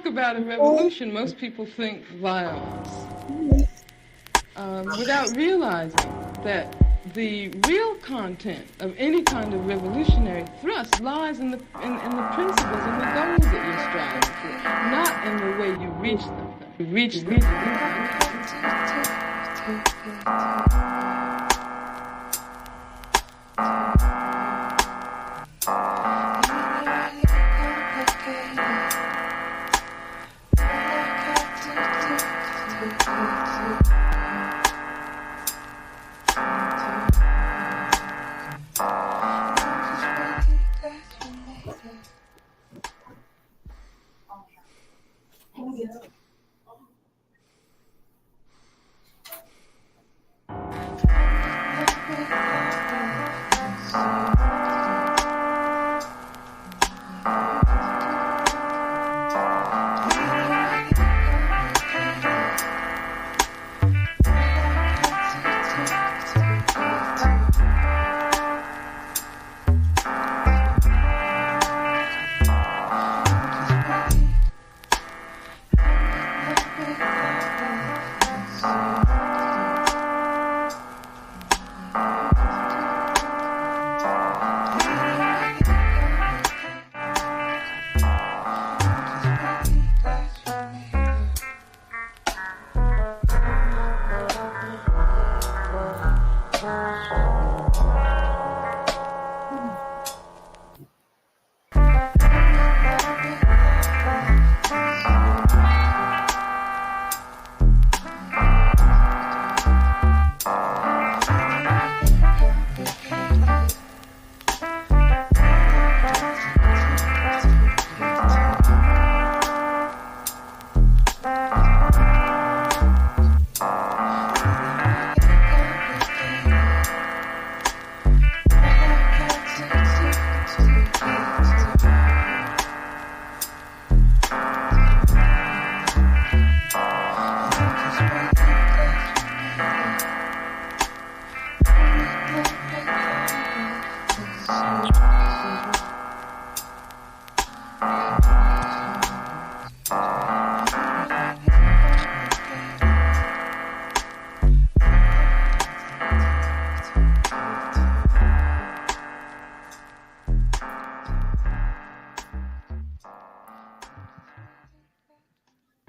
about a revolution, most people think violence, without realizing that the real content of any kind of revolutionary thrust lies in the principles and the goals that you're striving for, not in the way you reach them. You reach them.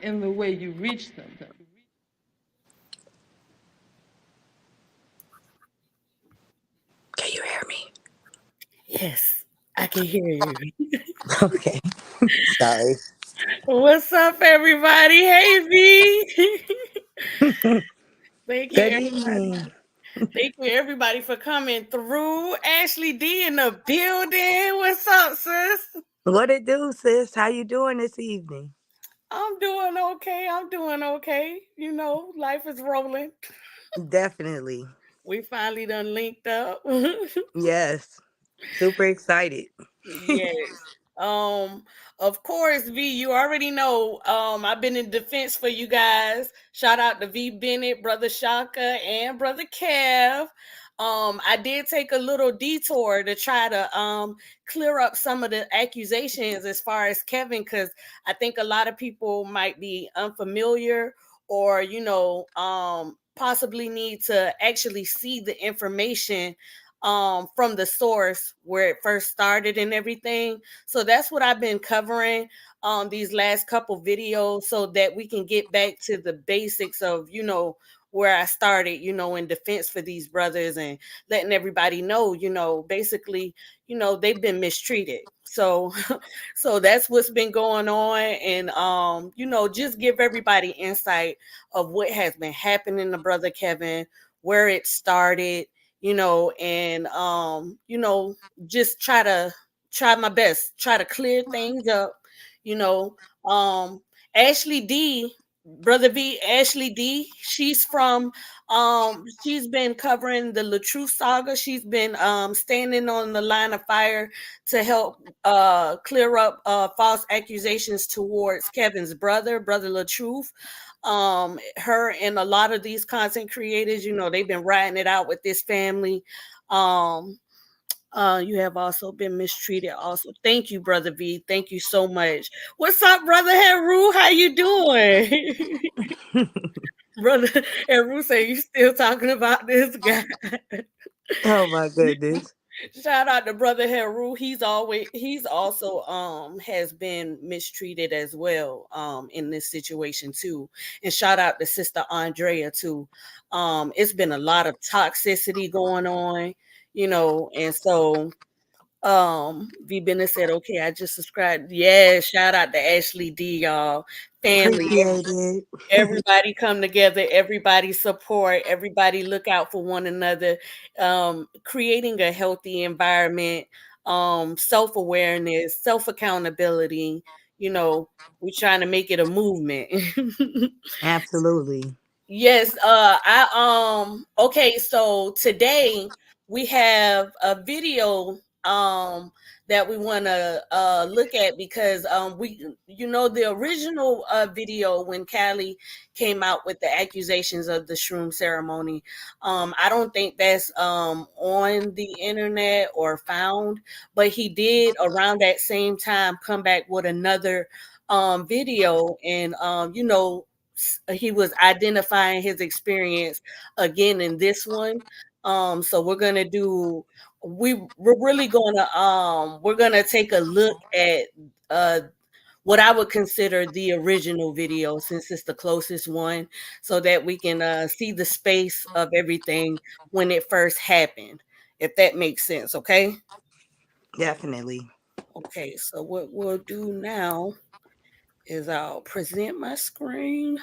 In the way you reach them. Can you hear me? Yes, I can hear you. Okay. Sorry. What's up, everybody? Hey, V. Thank you, Good everybody. evening. Thank you, everybody, for coming through. Ashley D in the building. What's up, sis? What it do, sis? How you doing this evening? I'm doing okay. I'm doing okay. You know, life is rolling. Definitely. We finally done linked up. Yes. Super excited. Yes. Of course, V, you already know. I've been in defense for you guys. Shout out to V Bennett, Brother Shaka, and Brother Kev. I did take a little detour to try to clear up some of the accusations as far as Kevin, because I think a lot of people might be unfamiliar or, possibly need to actually see the information from the source where it first started and everything. So that's what I've been covering these last couple videos so that we can get back to the basics of, where I started, in defense for these brothers and letting everybody know, basically, they've been mistreated. So so that's what's been going on. And just give everybody insight of what has been happening to Brother Kevin, where it started, and just try my best, try to clear things up, you know. Ashley D, Brother V, Ashley D, she's been covering the LaTrue saga. She's been standing on the line of fire to help clear up false accusations towards Kevin's brother LaTruth. Her and a lot of these content creators, they've been riding it out with this family. You have also been mistreated also. Thank you, Brother V. Thank you so much. What's up, Brother Heru? How you doing? Brother and Ruth say you still talking about this guy. Oh my goodness. Shout out to Brother Heru. He's also has been mistreated as well in this situation too. And shout out to Sister Andrea too. It's been a lot of toxicity going on, and so V Bennett said, okay, I just subscribed. Yeah, shout out to Ashley D, y'all. Family, Appreciate it. everybody come together, everybody support, everybody look out for one another, creating a healthy environment, self-awareness, self-accountability. We're trying to make it a movement. Absolutely. Yes, okay, so today we have a video that we want to look at because the original video when Cali came out with the accusations of the shroom ceremony. I don't think that's on the internet or found, but he did around that same time come back with another video, and he was identifying his experience again in this one. So we're gonna take a look at what I would consider the original video, since it's the closest one, so that we can see the space of everything when it first happened, if that makes sense. Okay. Definitely. Okay, so what we'll do now is I'll present my screen.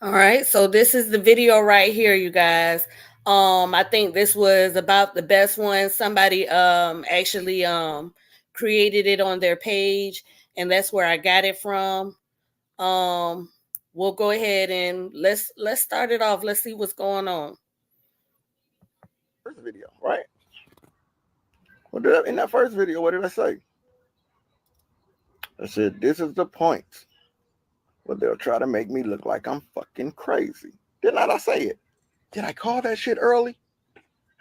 All right, so this is the video right here, you guys. I think this was about the best one. Somebody actually created it on their page, and that's where I got it from. We'll go ahead and let's start it off. Let's see what's going on. First video, right? In that first video, what did I say? I said, this is the point where they'll try to make me look like I'm fucking crazy. Did not I say it? Did I call that shit early?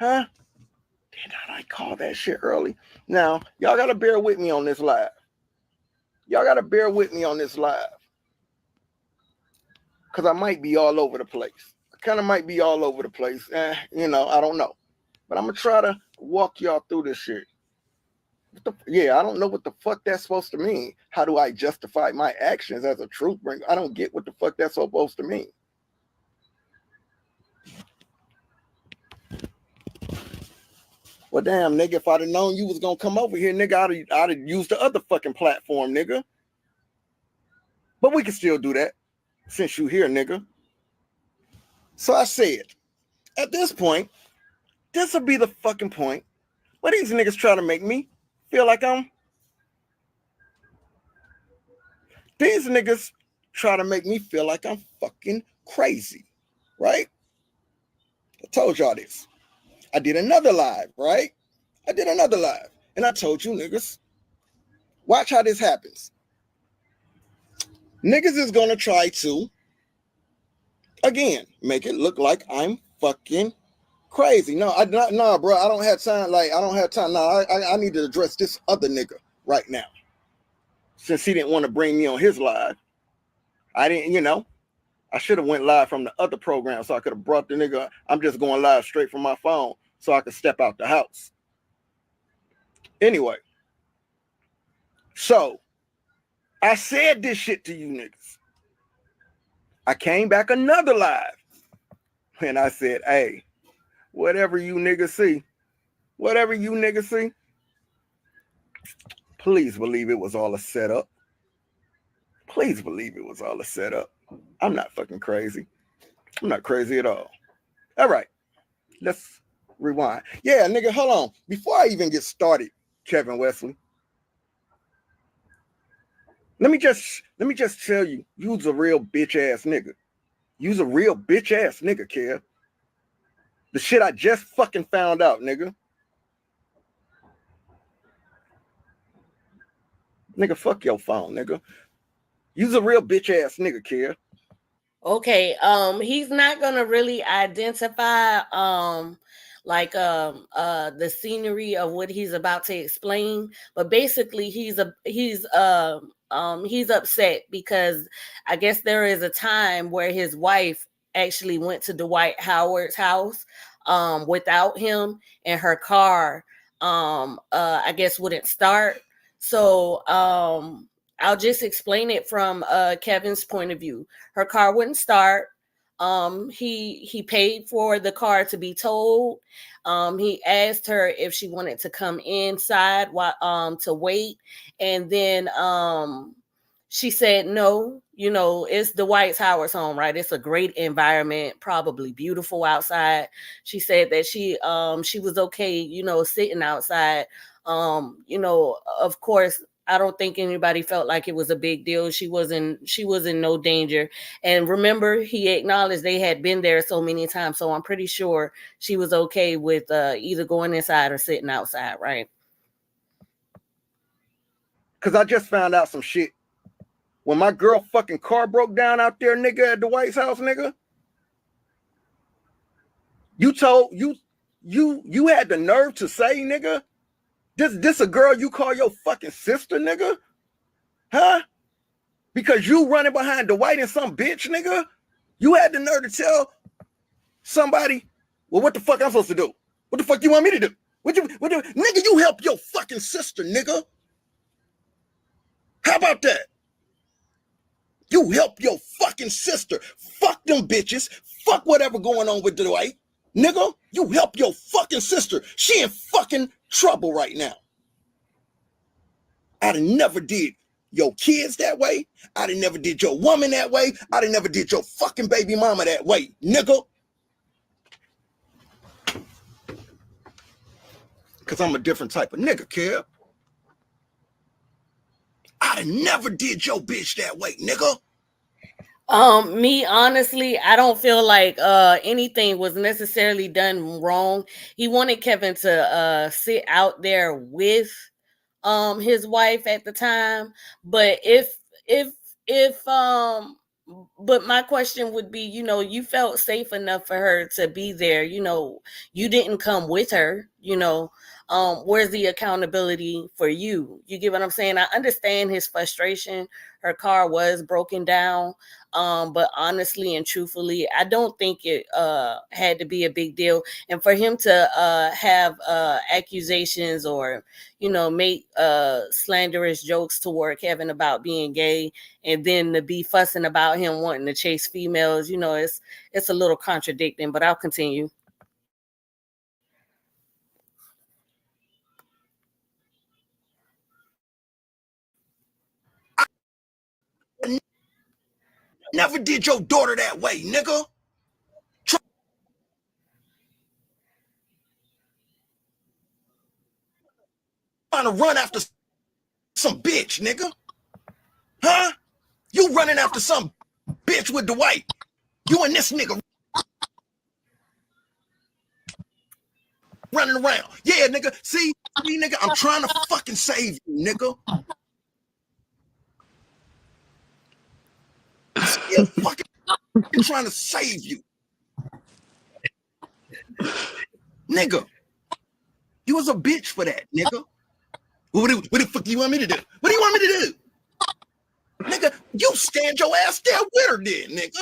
Huh? Did not I call that shit early? Now, y'all got to bear with me on this live. Y'all got to bear with me on this live. Because I might be all over the place. I kind of might be all over the place. I don't know. But I'm going to try to walk y'all through this shit. I don't know what the fuck that's supposed to mean. How do I justify my actions as a truth bringer? I don't get what the fuck that's supposed to mean. Well, damn, nigga, if I'd have known you was gonna come over here, nigga, I'd have used the other fucking platform, nigga. But we can still do that since you here, nigga. So I said, at this point, this will be the fucking point where these niggas try to make me feel like These niggas try to make me feel like I'm fucking crazy, right? I told y'all this. I did another live, right? And I told you niggas, watch how this happens. Niggas is gonna try to, again, make it look like I'm fucking crazy. No, bro. I don't have time. No, I need to address this other nigga right now. Since he didn't want to bring me on his live, I didn't, I should have went live from the other program so I could have brought the nigga. I'm just going live straight from my phone so I could step out the house. Anyway, so I said this shit to you niggas. I came back another live and I said, hey, whatever you niggas see, please believe it was all a setup. Please believe it was all a setup. I'm not fucking crazy. I'm not crazy at all. All right, let's rewind. Yeah, nigga, hold on. Before I even get started, Kevin Wesley, let me just tell you, you's a real bitch ass nigga. You's a real bitch ass nigga, Kev. The shit I just fucking found out, nigga. Nigga, fuck your phone, nigga. You's a real bitch ass nigga, Kev. Okay, he's not gonna really identify the scenery of what he's about to explain, but basically he's upset because I guess there is a time where his wife actually went to Dwight Howard's house without him, and her car I guess wouldn't start. So I'll just explain it from Kevin's point of view. Her car wouldn't start. He paid for the car to be towed. He asked her if she wanted to come inside while to wait, and then she said no. You know, it's Dwight Howard's home, right? It's a great environment, probably beautiful outside. She said that she was okay, you know, sitting outside. You know, of course, I don't think anybody felt like it was a big deal. She was in no danger. And remember, he acknowledged they had been there so many times. So I'm pretty sure she was okay with either going inside or sitting outside, right? Cause I just found out some shit. When my girl fucking car broke down out there, nigga, at the White's house, nigga. You told you had the nerve to say, nigga, this a girl you call your fucking sister, nigga? Huh? Because you running behind Dwight and some bitch, nigga? You had the nerve to tell somebody, well, what the fuck I'm supposed to do? What the fuck you want me to do? Nigga, you help your fucking sister, nigga. How about that? You help your fucking sister. Fuck them bitches. Fuck whatever going on with Dwight. Nigga, you help your fucking sister. She in fucking trouble right now. I'd have never did your kids that way. I'd have never did your woman that way. I'd have never did your fucking baby mama that way, nigga. Because I'm a different type of nigga, kid. I'd have never did your bitch that way, nigga. Me honestly, I don't feel like anything was necessarily done wrong. He wanted Kevin to sit out there with his wife at the time, but if but my question would be, you know, you felt safe enough for her to be there, you know, you didn't come with her, you know, where's the accountability for you? You get what I'm saying? I understand his frustration. Her car was broken down. But honestly and truthfully, I don't think it had to be a big deal. And for him to have accusations or, you know, make slanderous jokes toward Kevin about being gay, and then to be fussing about him wanting to chase females, you know, it's a little contradicting, but I'll continue. Never did your daughter that way, nigga. Trying to run after some bitch, nigga. Huh? You running after some bitch with Dwight. You and this nigga running around. Yeah, nigga. See, nigga, I'm trying to fucking save you, nigga. Still fucking trying to save you. Nigga. You was a bitch for that, nigga. What the fuck do you want me to do? What do you want me to do? Nigga, you stand your ass there with her then, nigga.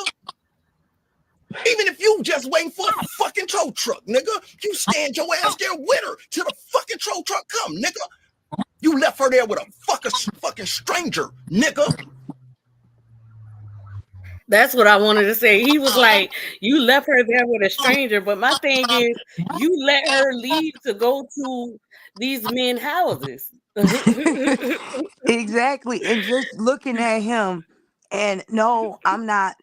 Even if you just waiting for a fucking tow truck, nigga, you stand your ass there with her till the fucking tow truck come, nigga. You left her there with a fucking stranger, nigga. That's what I wanted to say. He was like, you left her there with a stranger, but my thing is, you let her leave to go to these men's houses. Exactly. And just looking at him, and no, I'm not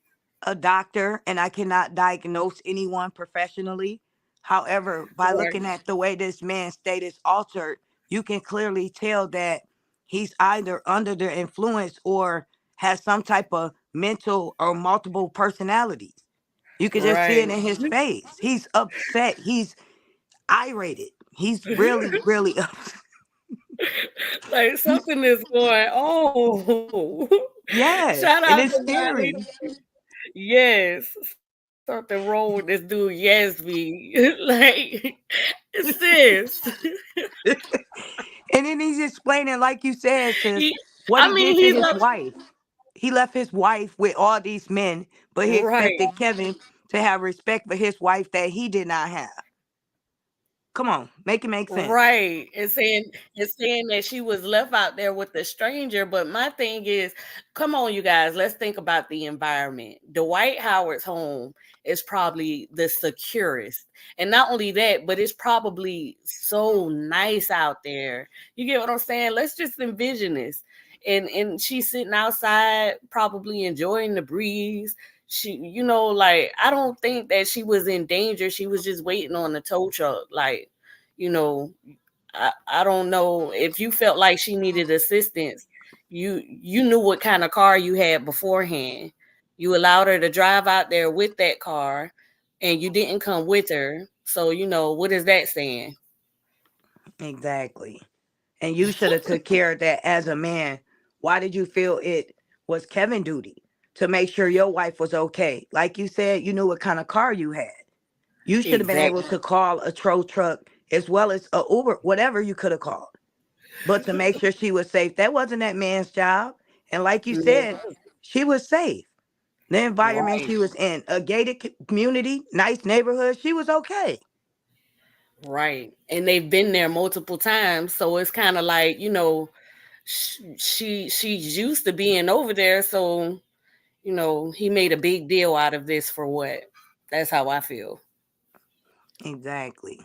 a doctor and I cannot diagnose anyone professionally. However, by Right. looking at the way this man's state is altered, you can clearly tell that he's either under the influence or has some type of mental or multiple personalities. You can just see it Right. in his face. He's upset. He's irated. He's really, really upset. Like something is going on. Yes. Shout And out it's to my scary. lady. Yes, something wrong with this dude Yasby. Like, sis. And then he's explaining, like you said, sis, He, what I he mean, did to he his left. wife. He left his wife with all these men, but he Right. expected Kevin to have respect for his wife that he did not have. Come on, make it make sense. Right. And saying that she was left out there with a stranger. But my thing is, come on, you guys, let's think about the environment. Dwight Howard's home is probably the securest. And not only that, but it's probably so nice out there. You get what I'm saying? Let's just envision this. And she's sitting outside, probably enjoying the breeze. She, like, I don't think that she was in danger. She was just waiting on the tow truck. Like, you know, I don't know if you felt like she needed assistance. You knew what kind of car you had beforehand. You allowed her to drive out there with that car, and you didn't come with her. So what is that saying? Exactly. And you should have took care of that as a man. Why did you feel it was Kevin duty to make sure your wife was okay? Like you said, you knew what kind of car you had. You should have been able Exactly. to call a tow truck as well as a Uber, whatever you could have called. But to make sure she was safe, that wasn't that man's job. And like you No, said, she was safe. The environment right, she was in, a gated community, nice neighborhood, she was okay. right. And they've been there multiple times, so it's kind of like she's used to being over there. So he made a big deal out of this for what? That's how I feel. Exactly.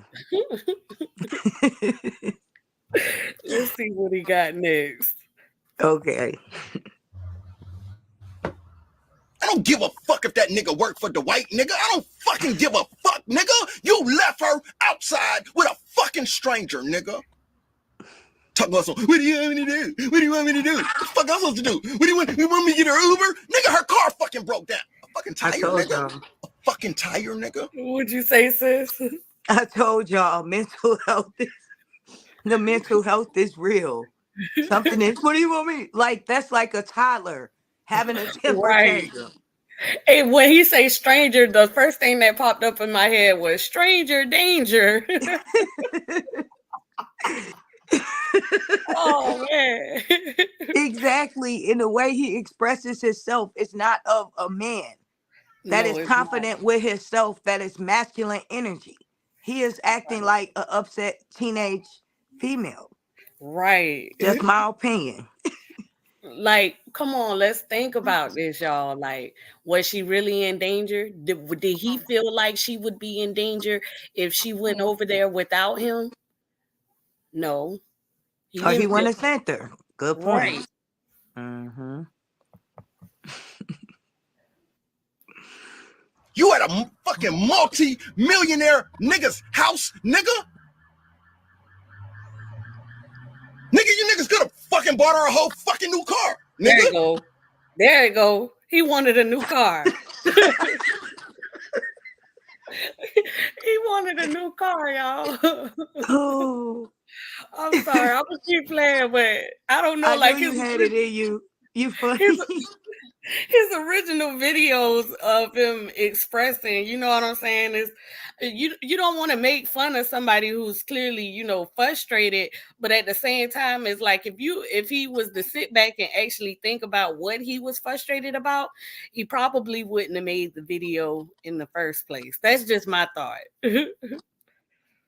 Let's see what he got next. Okay. I don't give a fuck if that nigga worked for Dwight, nigga. I don't fucking give a fuck, nigga. You left her outside with a fucking stranger, nigga. Talk about some, what do you want me to do? What do you want me to do? What the fuck I'm supposed to do? What do you want me to get her Uber? Nigga, her car fucking broke down. A fucking I tire, told nigga. y'all. A fucking tire, nigga. What'd you say, sis? I told y'all mental health the mental health is real. Something is, what do you want me? Like, that's like a toddler having a temper Right. tantrum. And when he say stranger, the first thing that popped up in my head was stranger danger. Oh man. Exactly. In the way he expresses himself is not of a man that No, is it's not. confident with himself, that is masculine energy. He is acting like an upset teenage female. Right. Just my opinion. Like, come on, let's think about this, y'all. Like, was she really in danger? Did he feel like she would be in danger if she went over there without him? No, he Or he didn't feel. went to center. Good point. Right. Mm-hmm. You at a fucking multi-millionaire nigga's house, nigga? Nigga, you niggas could have fucking bought her a whole fucking new car, nigga. There you go. There you go. He wanted a new car. He wanted a new car, y'all. Oh, I'm sorry. I'm gonna keep playing, but I don't know. I knew Like you had it in you. You his funny. his original videos of him expressing, you know what I'm saying, is you don't want to make fun of somebody who's clearly, frustrated, but at the same time, it's like if he was to sit back and actually think about what he was frustrated about, he probably wouldn't have made the video in the first place. That's just my thought.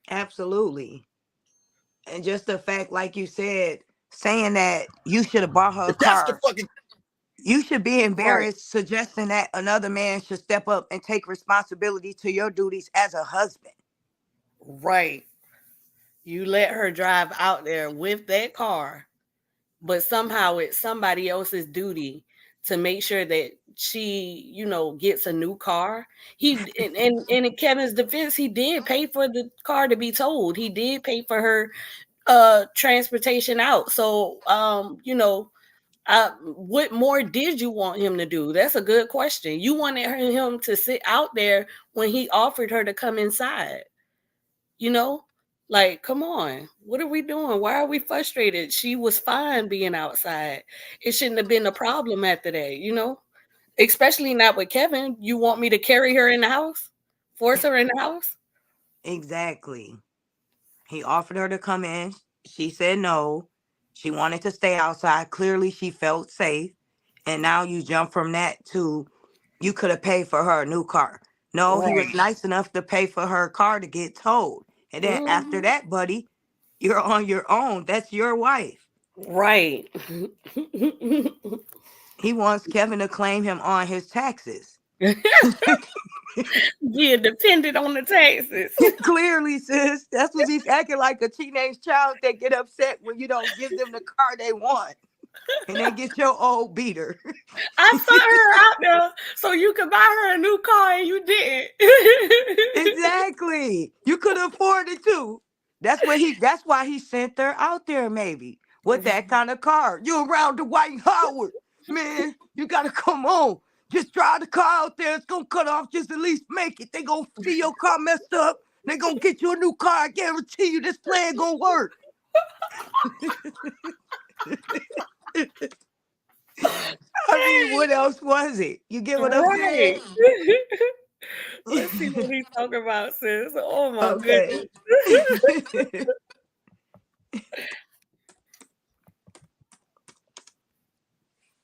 Absolutely. And just the fact, like you said, saying that you should have bought her a That's the car. fucking You should be Right. embarrassed suggesting that another man should step up and take responsibility to your duties as a husband. Right. You let her drive out there with that car, but somehow it's somebody else's duty to make sure that she, gets a new car. And in Kevin's defense, he did pay for the car to be towed. He did pay for her transportation out. So what more did you want him to do? That's a good question. You wanted him to sit out there when he offered her to come inside. You know, like, come on, what are we doing? Why are we frustrated? She was fine being outside. It shouldn't have been a problem after that. Especially not with Kevin. You want me to carry her in the house? Force her in the house? Exactly. He offered her to come in. She said no. She wanted to stay outside. Clearly, she felt safe. And now you jump from that to you could have paid for her a new car. No, he was Right. nice enough to pay for her car to get towed. And then after Mhm. that, buddy, you're on your own. That's your wife. Right. He wants Kevin to claim him on his taxes. Being dependent on the taxes. Clearly, sis, that's what he's acting like a teenage child that get upset when you don't give them the car they want. And they get your old beater. I sent her out there so you could buy her a new car and you didn't. Exactly. You could afford it too. That's why he sent her out there, maybe. With that kind of car. You around the White Howard. Man, you gotta come on. Just drive the car out there. It's gonna cut off. Just at least make it. They gonna see your car messed up. They gonna get you a new car. I guarantee you this plan gonna work. I mean, what else was it? You get what I'm saying? Right. Let's see what he's talking about, sis. Oh my Okay. goodness.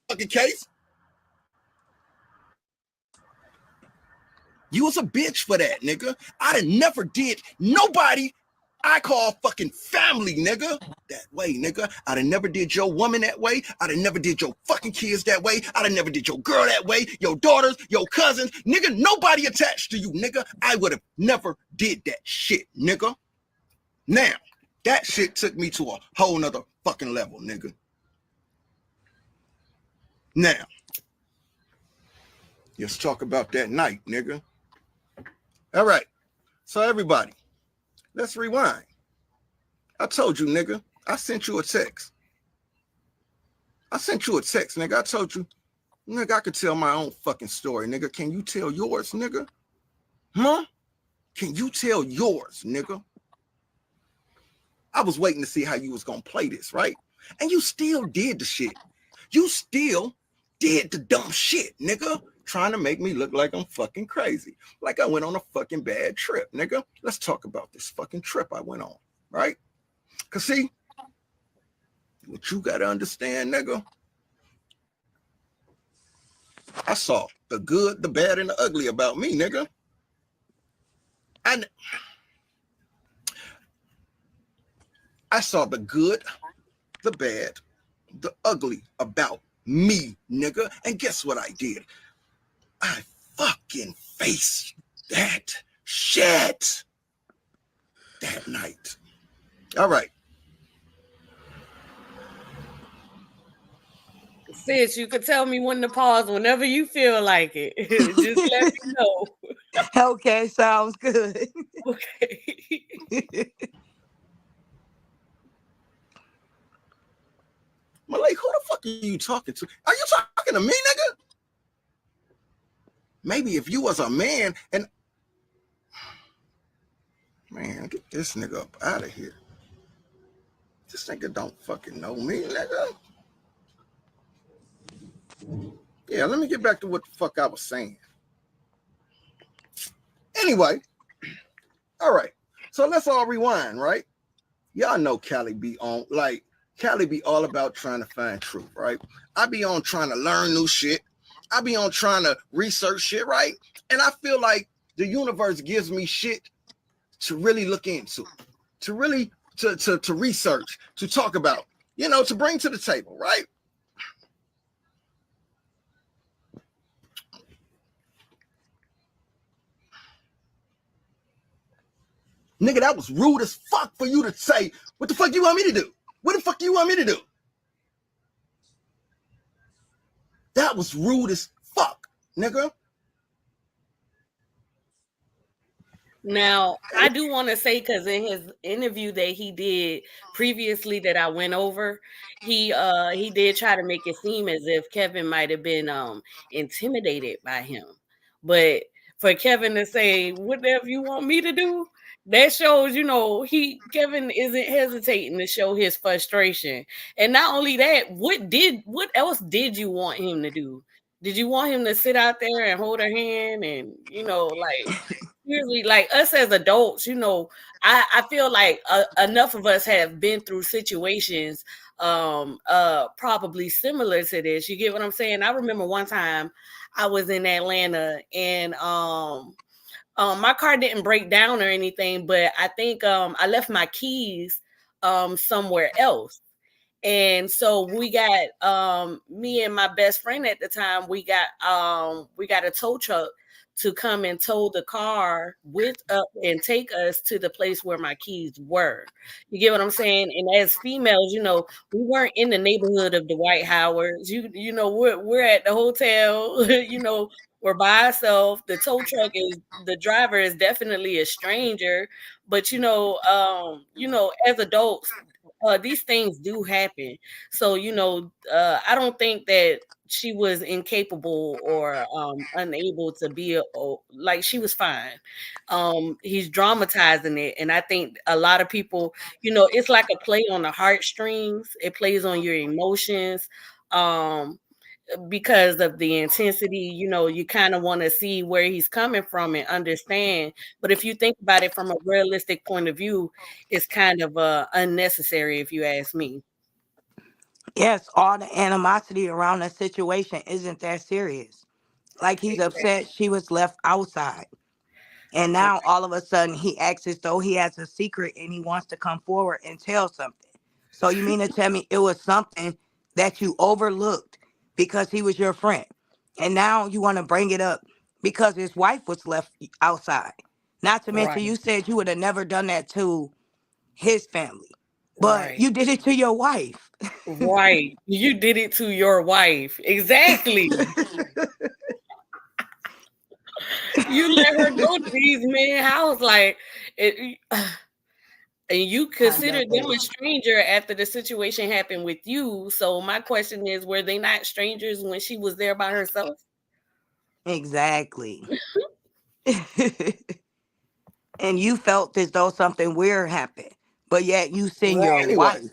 Fucking case. You was a bitch for that, nigga. I'd have never did nobody I call fucking family, nigga. That way, nigga. I'd have never did your woman that way. I'd have never did your fucking kids that way. I'd have never did your girl that way. Your daughters, your cousins, nigga. Nobody attached to you, nigga. I would have never did that shit, nigga. Now, that shit took me to a whole nother fucking level, nigga. Now, let's talk about that night, nigga. All right. So everybody, let's rewind. I told you, nigga. I sent you a text. Nigga. I told you, nigga, I could tell my own fucking story, nigga. Can you tell yours, nigga? Huh? Can you tell yours, nigga? I was waiting to see how you was gonna play this, right? And you still did the shit. You still did the dumb shit, nigga. Trying to make me look like I'm fucking crazy. Like I went on a fucking bad trip, nigga. Let's talk about this fucking trip I went on, right? Cause see, what you gotta understand, nigga. I saw the good, the bad, and the ugly about me, nigga. I saw the good, the bad, the ugly about me, nigga. And guess what I did? I fucking faced that shit that night. All right. Sis, you could tell me when to pause whenever you feel like it. Just let me know. Okay, sounds good. Okay. Malay, who the fuck are you talking to? Are you talking to me, nigga? Maybe if you was a man and... Man, get this nigga up out of here. This nigga don't fucking know me, nigga. Yeah, let me get back to what the fuck I was saying. Anyway, all right. So let's all rewind, right? Y'all know Cali be on, like, Cali be all about trying to find truth, right? I be on trying to learn new shit. I be on trying to research shit, right? And I feel like the universe gives me shit to really look into, to really, to research, to talk about, you know, to bring to the table, right? Nigga, that was rude as fuck for you to say, what the fuck you want me to do? What the fuck you want me to do? That was rude as fuck, nigga. Now, I do want to say, because in his interview that he did previously that I went over, he did try to make it seem as if Kevin might have been intimidated by him. But for Kevin to say, whatever you want me to do, that shows, you know, Kevin isn't hesitating to show his frustration. And not only that, what else did you want him to do? Did you want him to sit out there and hold her hand and, like, usually, like, us as adults, I feel like enough of us have been through situations probably similar to this. You get what I'm saying? I remember one time I was in Atlanta and my car didn't break down or anything, but I think I left my keys somewhere else. And so we got me and my best friend at the time, we got a tow truck to come and tow the car with and take us to the place where my keys were. You get what I'm saying? And as females, we weren't in the neighborhood of the White Howards. We're at the hotel, we're by ourselves. The tow truck is the driver is definitely a stranger, but as adults, these things do happen. So, I don't think that she was incapable or unable to be like, she was fine. He's dramatizing it, and I think a lot of people, it's like a play on the heartstrings. It plays on your emotions. Because of the intensity, you kind of want to see where he's coming from and understand. But if you think about it from a realistic point of view, it's kind of unnecessary, if you ask me. Yes, all the animosity around the situation isn't that serious. Like, he's upset she was left outside. And now all of a sudden he acts as though he has a secret and he wants to come forward and tell something. So you mean to tell me it was something that you overlooked because he was your friend? And now you want to bring it up because his wife was left outside. Not to mention, Right, you said you would have never done that to his family, but right, you did it to your wife. right. You did it to your wife. Exactly. You let her go to these men's house, like it. And you I considered them know. a stranger after the situation happened with you. So my question is, were they not strangers when she was there by herself? Exactly. And you felt as though something weird happened, but yet you send your Right, Anyway, wife.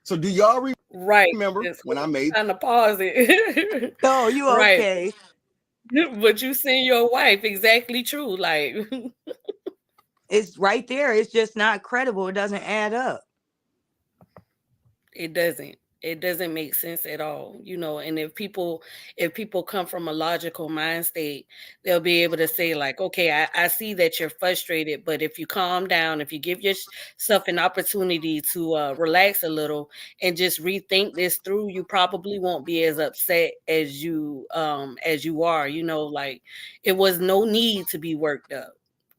so do y'all right. remember Just when I made trying to pause it. No, you Right. okay? But you seen your wife, exactly true. Like, It's right there. It's just not credible. It doesn't add up. it doesn't. It doesn't make sense at all, and if people come from a logical mind state, they'll be able to say, like, okay, I see that you're frustrated, but if you calm down, if you give yourself an opportunity to relax a little and just rethink this through, you probably won't be as upset as you are. Like, it was no need to be worked up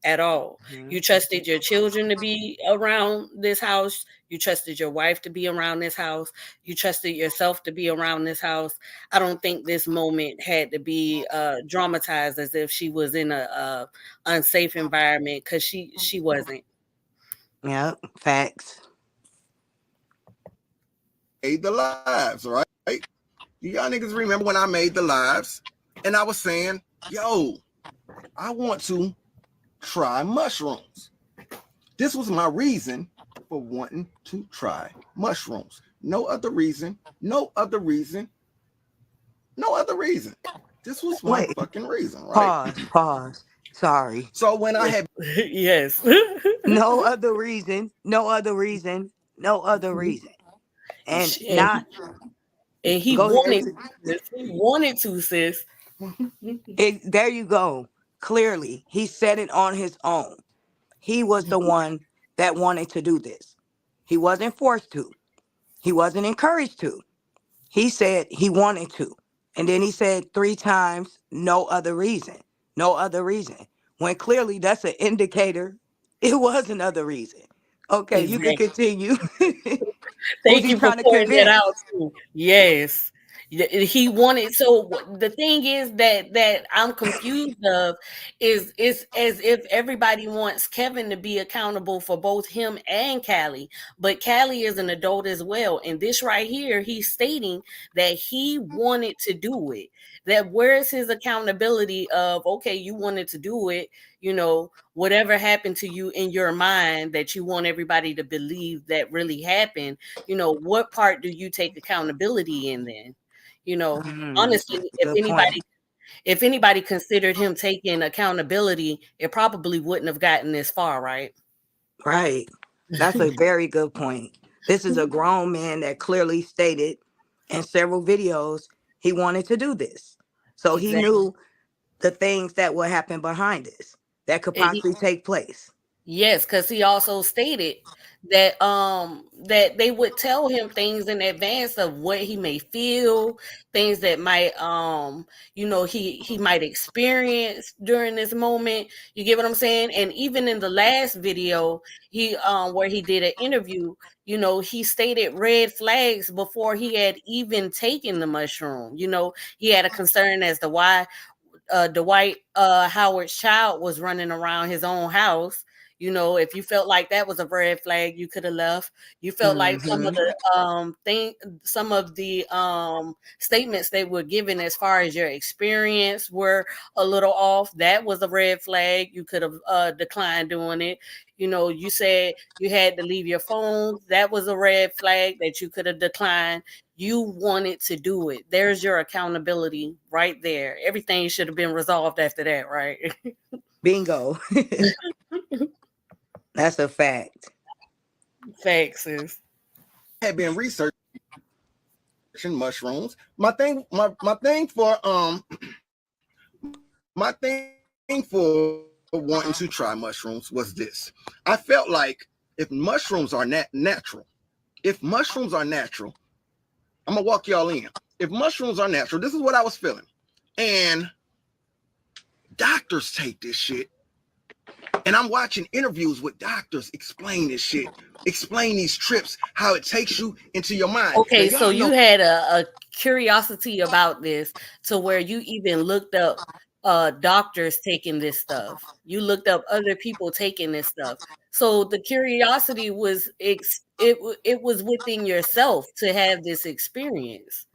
at all. Mhm. You trusted your children to be around this house. You trusted your wife to be around this house. You trusted yourself to be around this house. I don't think this moment had to be dramatized as if she was in a unsafe environment, because she wasn't. Yep, facts. the lives, right? Do y'all niggas remember when I made the lives and I was saying, yo, I want to try mushrooms. This was my reason for wanting to try mushrooms. No other reason. No other reason. No other reason. This was my Wait, fucking reason, right? pause. Sorry. So when I had Yes. No other reason. No other reason. No other reason. And and not he go ahead. wanted to, sis. He wanted to, sis. There you go. Clearly, he said it on his own. He was the one that wanted to do this. He wasn't forced to. He wasn't encouraged to. He said he wanted to. And then he said three times, no other reason. No other reason. When clearly that's an indicator it was another reason. Okay, you can Exactly. continue. Who's Thank he you for trying to pointing that convince? out too. Yes. He wanted, so the thing is that I'm confused of is as if everybody wants Kevin to be accountable for both him and Callie, but Callie is an adult as well. And this right here, he's stating that he wanted to do it. That, where is his accountability of, okay, you wanted to do it, whatever happened to you in your mind that you want everybody to believe that really happened, what part do you take accountability in then? You know, honestly, Good point. if anybody considered him taking accountability, it probably wouldn't have gotten this far, right? Right. That's a very good point. This is a grown man that clearly stated in several videos he wanted to do this. So he Exactly. knew the things that would happen behind this that could And he, possibly take place. yes, because he also stated that they would tell him things in advance of what he may feel, things that might he might experience during this moment. You get what I'm saying? And even in the last video, he where he did an interview, he stated red flags before he had even taken the mushroom. He had a concern as to why Dwight Howard's child was running around his own house. If you felt like that was a red flag, you could have left. You felt like Hmm. some of the statements they were given as far as your experience were a little off. That was a red flag. You could have declined doing it. You said you had to leave your phone. That was a red flag that you could have declined. You wanted to do it. There's your accountability right there. Everything should have been resolved after that, right? Bingo. That's a fact. Facts is Had been researching mushrooms. My thing for wanting to try mushrooms was this. I felt like if mushrooms are natural, I'm gonna walk y'all in. If mushrooms are natural, this is what I was feeling. And doctors take this shit. And I'm watching interviews with doctors explain this shit, explain these trips, how it takes you into your mind. Now, okay. So y'all you know had a curiosity about this to where you even looked up doctors taking this stuff. You looked up other people taking this stuff. So the curiosity was it was within yourself to have this experience.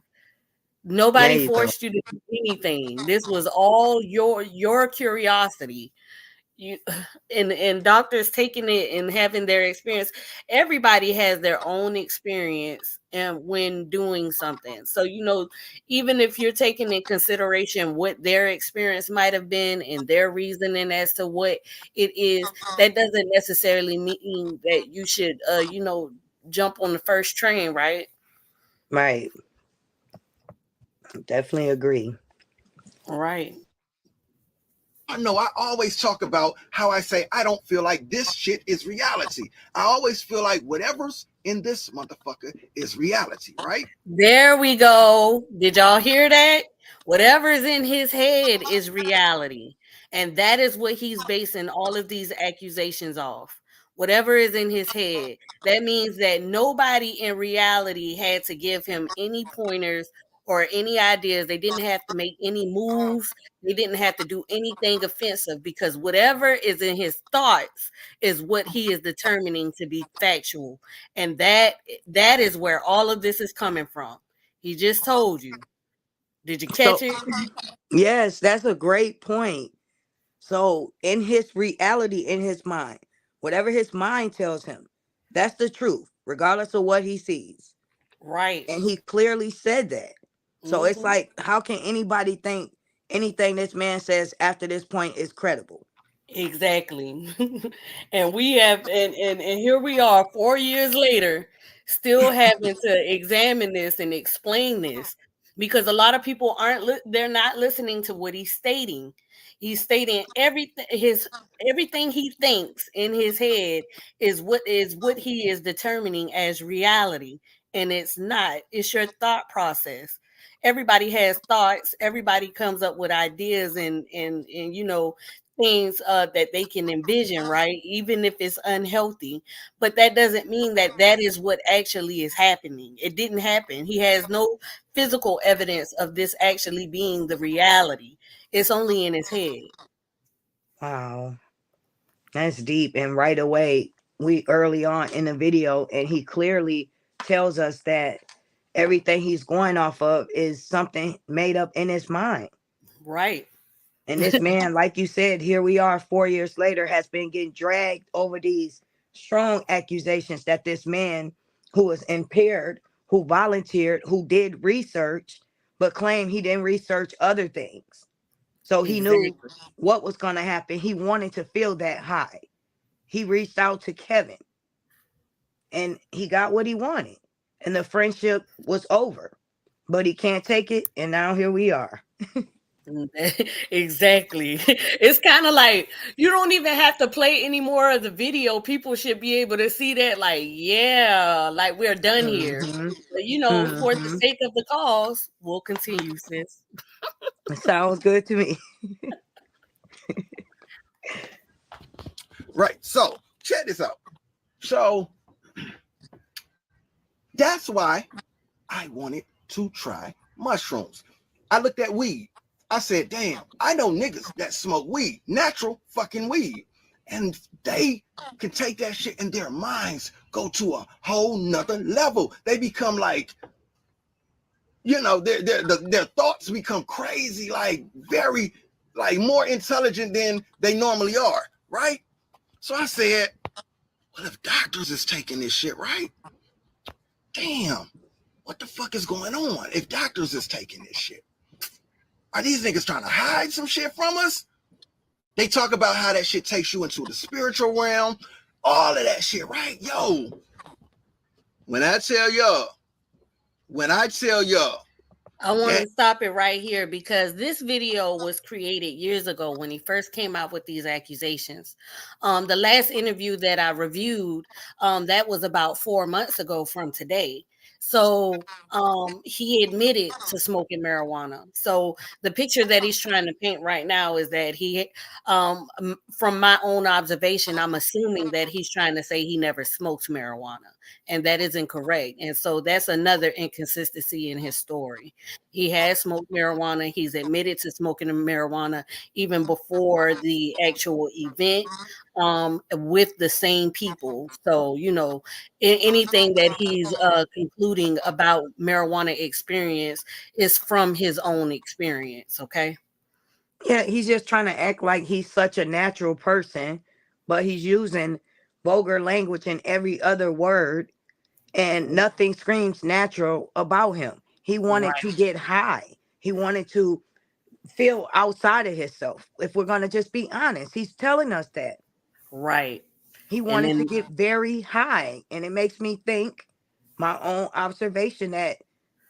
There Nobody you go. forced you to do anything. This was all your curiosity. You and doctors taking it and having their experience. Everybody has their own experience and when doing something. So even if you're taking in consideration what their experience might have been and their reasoning as to what it is, that doesn't necessarily mean that you should jump on the first train, right? Right. Definitely agree. Right. I know I always talk about how I say I don't feel like this shit is reality. I always feel like whatever's in this motherfucker is reality, right? There we go. Did y'all hear that? Whatever's in his head is reality. And that is what he's basing all of these accusations off. Whatever is in his head. That means that nobody in reality had to give him any pointers or any ideas. They didn't have to make any moves. They didn't have to do anything offensive because whatever is in his thoughts is what he is determining to be factual. And that is where all of this is coming from. He just told you. Did you So catch it? yes, that's a great point. So in his reality, in his mind, whatever his mind tells him, that's the truth, regardless of what he sees. Right. And he clearly said that. So it's Hmm. like, how can anybody think anything this man says after this point is credible? Exactly. And we have and here we are 4 years later still having to examine this and explain this because a lot of people they're not listening to what he's stating. He's stating everything he thinks in his head is what he is determining as reality, and it's not. It's your thought process. Everybody has thoughts, everybody comes up with ideas and things that they can envision, right? Even if it's unhealthy. But that doesn't mean that that is what actually is happening. It didn't happen. He has no physical evidence of this actually being the reality. It's only in his head. Wow, that's deep. And right away, we early on in the video, and he clearly tells us that everything he's going off of is something made up in his mind. Right. And this man, like you said, here we are 4 years later, has been getting dragged over these strong accusations that this man who was impaired, who volunteered, who did research, but claim he didn't research other things. So he knew Exactly. what was going to happen. He wanted to feel that high. He reached out to Kevin and he got what he wanted. And the friendship was over. But he can't take it. And now here we are. Exactly. It's kind of like you don't even have to play any more of the video. People should be able to see that, like, yeah, like we're done here. Hmm. But you know, for the Hmm. sake of the cause, we'll continue, sis. Sounds good to me. Right. So check this out. So that's why I wanted to try mushrooms. I looked at weed. I said, damn, I know niggas that smoke weed, natural fucking weed. And they can take that shit and their minds go to a whole nother level. They become like, you know, their thoughts become crazy, like very, like more intelligent than they normally are, right? So I said, well, if doctors is taking this shit, right? Damn, what the fuck is going on if doctors is taking this shit? Are these niggas trying to hide some shit from us? They talk about how that shit takes you into the spiritual realm, all of that shit, right? Yo, when I tell y'all, I want that to stop it right here because this video was created years ago when he first came out with these accusations. The last interview that I reviewed, that was about 4 months ago from today. So he admitted to smoking marijuana. So the picture that he's trying to paint right now is that from my own observation, I'm assuming that he's trying to say he never smoked marijuana, and that is incorrect. And so that's another inconsistency in his story. He has smoked marijuana. He's admitted to smoking marijuana even before the actual event, with the same people. So, you know, anything that he's concluding about marijuana experience is from his own experience. Okay. Yeah, he's just trying to act like he's such a natural person, but he's using vulgar language in every other word, and nothing screams natural about him. He wanted to Right. get high. He wanted to feel outside of himself. If we're going to just be honest, he's telling us that. Right. He And wanted to then get very high. And it makes me think, my own observation, that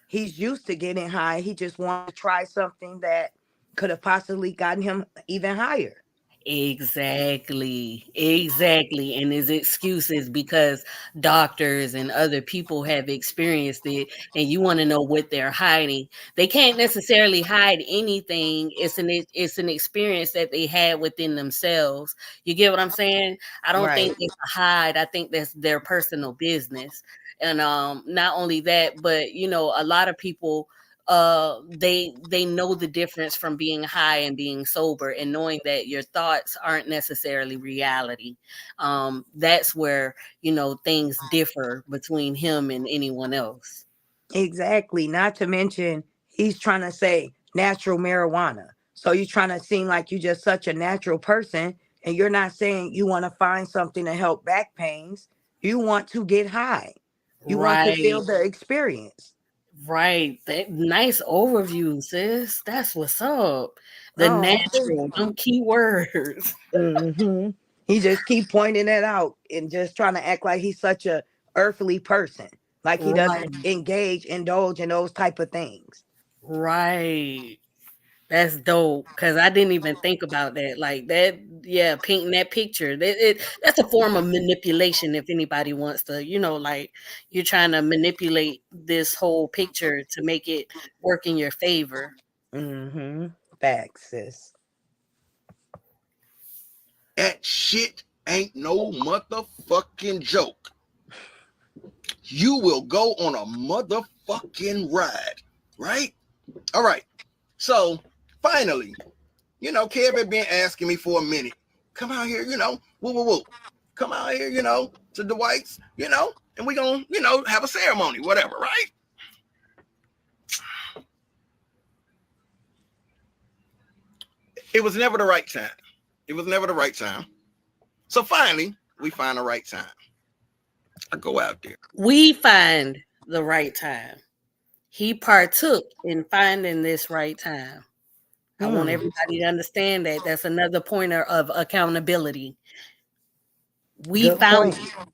he's used to getting high. He just wanted to try something that could have possibly gotten him even higher. exactly, exactly. And his excuses because doctors and other people have experienced it, and you want to know what they're hiding. They can't necessarily hide anything. It's an experience that they had within themselves. You get what I'm saying? I don't Right. think it's a hide. I think that's their personal business. And not only that, but you know, a lot of people they know the difference from being high and being sober, and knowing that your thoughts aren't necessarily reality. That's where, you know, things differ between him and anyone else. Exactly. Not to mention, he's trying to say natural marijuana. So you're trying to seem like you're just such a natural person, and you're not saying you want to find something to help back pains. You want to get high. You want to Right, feel the experience. right. That nice overview, sis. That's what's up. The Oh, thank natural, you. them key words. Hmm. He just keep pointing it out and just trying to act like he's such a earthly person, like he Right, doesn't indulge in those type of things. right. That's dope because I didn't even think about that. Like that, yeah, painting that picture. That's a form of manipulation. If anybody wants to, you know, like you're trying to manipulate this whole picture to make it work in your favor. Mm-hmm. Facts, sis. that shit ain't no motherfucking joke. You will go on a motherfucking ride, right? All right. So finally, you know, Kev had been asking me for a minute. Come out here, you know, woo woo woo. Come out here, you know, to the whites, you know, and we gonna, you know, have a ceremony, whatever, right? It was never the right time. It was never the right time. So finally, we find the right time. I go out there. We find the right time. he partook in finding this right time. I want everybody to understand that. That's another pointer of accountability. We Good found point. it.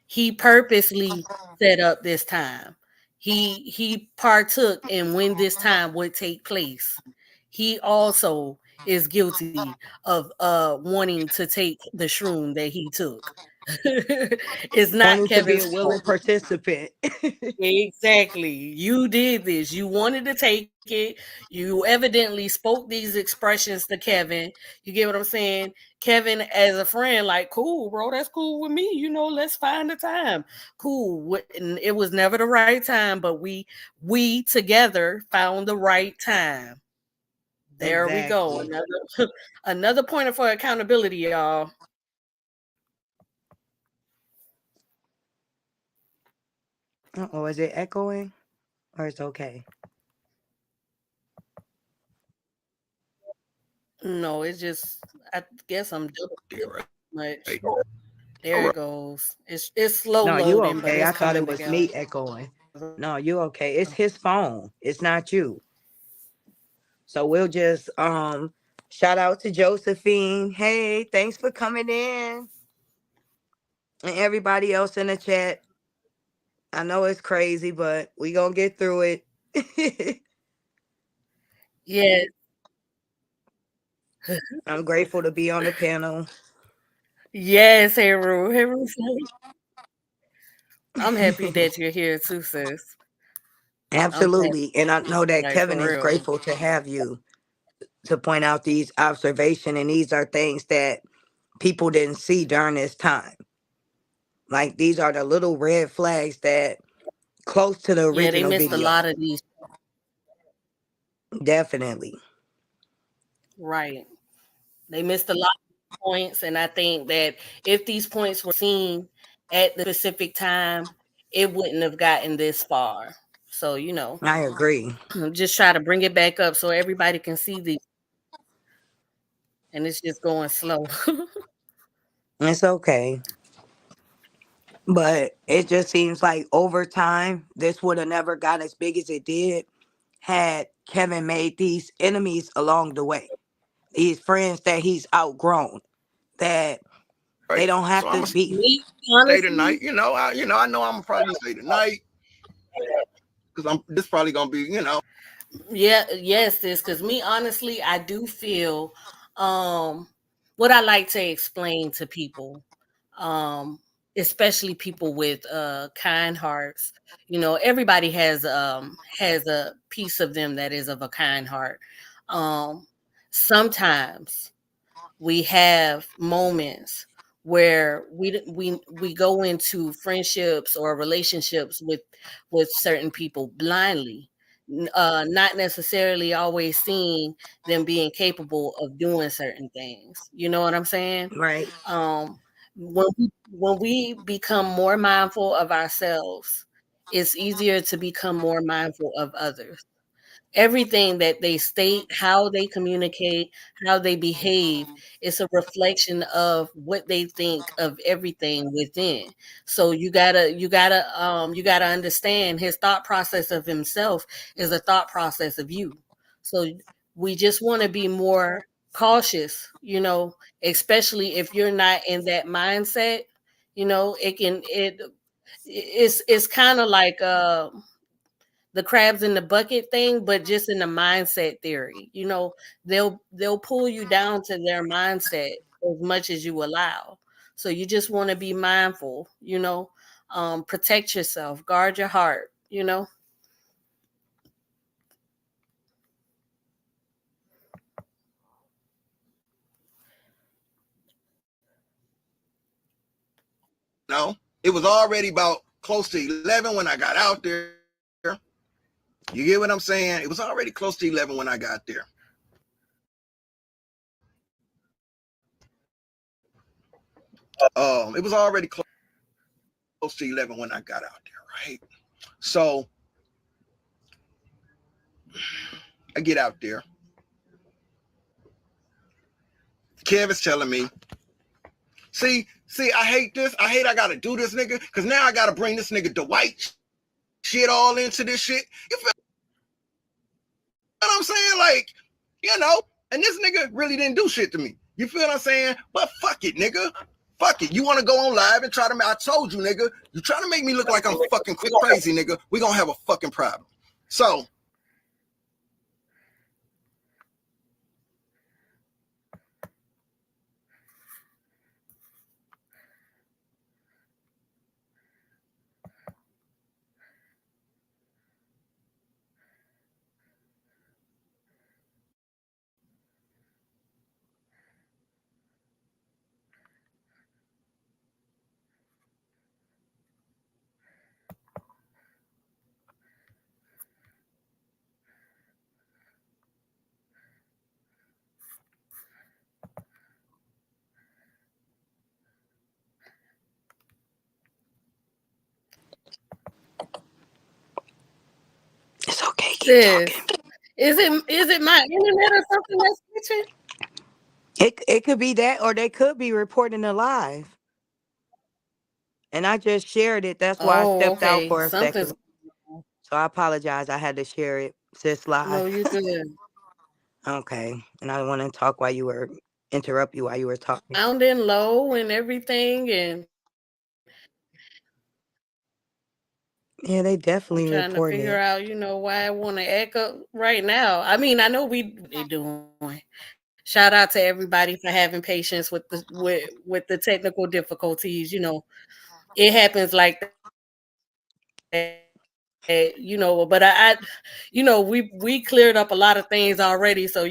He purposely set up this time. He partook in when this time would take place. He also is guilty of wanting to take the shroom that he took. It's not Wanting to be Kevin's a willing fault. participant. Exactly. You did this. You wanted to take it. You evidently spoke these expressions to Kevin. You get what I'm saying? Kevin, as a friend, like, cool, bro, that's cool with me. You know, let's find the time. Cool. And it was never the right time, but we together found the right time. There we go. Exactly. Another pointer for accountability, y'all. Oh, is it echoing? Or it's okay? No, it's just I guess I'm doing Yeah, too right. much. All There right. it goes. It's slow No, you loading, but okay. it's I thought coming it was together. me echoing. No, you okay. It's his phone. It's not you. So we'll just shout out to Josephine. Hey, thanks for coming in. And everybody else in the chat. I know it's crazy, but we gonna get through it. Yes, I'm grateful to be on the panel. yes, Heru. I'm happy that you're here too, sis. I'm happy, Absolutely. And I know that like Kevin for is real. grateful to have you to point out these observations. And these are things that people didn't see during this time. Like these are the little red flags that close to the Yeah, they original missed a video. lot of these. Definitely. Right. They missed a lot of points, and I think that if these points were seen at the specific time, it wouldn't have gotten this far. So, I agree. just try to bring it back up so everybody can see these, and it's just going slow. It's okay. But it just seems like over time, this would have never got as big as it did had Kevin made these enemies along the way. These friends that he's outgrown, that they Right. don't So have I'm to gonna be. Me, stay tonight. honestly, I know I'm gonna probably stay tonight because I'm. This probably gonna be. yeah, yes, this because me, honestly, I do feel um what I like to explain to people, um, especially people with kind hearts. Everybody has a piece of them that is of a kind heart. Um, Sometimes we have moments where we go into friendships or relationships with certain people blindly, not necessarily always seeing them being capable of doing certain things. You know what I'm saying? Right. um when we become more mindful of ourselves, it's easier to become more mindful of others. Everything that they state, how they communicate, how they behave, is a reflection of what they think of everything within. So you gotta understand his thought process of himself is a thought process of you. So we just want to be more cautious, especially if you're not in that mindset. It's kind of like the crabs in the bucket thing, but just in the mindset theory. They'll pull you down to their mindset as much as you allow. So you just want to be mindful, protect yourself, guard your heart. No, it was already about close to 11 when I got out there. You get what I'm saying? It was already close to 11 when I got there. It was already close to 11 when I got out there, right? So I get out there. Kevin's telling me, see, I hate this. I hate I gotta do this, nigga, because now I gotta bring this nigga Dwight shit all into this shit. You feel what I'm saying? Like, and this nigga really didn't do shit to me. You feel what I'm saying? But fuck it, nigga. Fuck it. You want to go on live and try to, I told you, nigga, you trying to make me look like I'm fucking crazy, nigga. We gonna have a fucking problem. So, It's okay. Keep Sis, talking. is it my internet or something that's glitching? It could be that, or they could be reporting it live. And I just shared it. That's why I Oh, stepped out okay. for a Something's second. So I apologize. I had to share it. Sis no, live. you good. Okay. And I want to talk while you were interrupt you while you were talking. Sounding low and everything, and Yeah, they I'm definitely trying to reporting figure it. out, why I want to echo right now. I mean, I know they doing. Shout out to everybody for having patience with with the technical difficulties. It happens like that. But we cleared up a lot of things already. So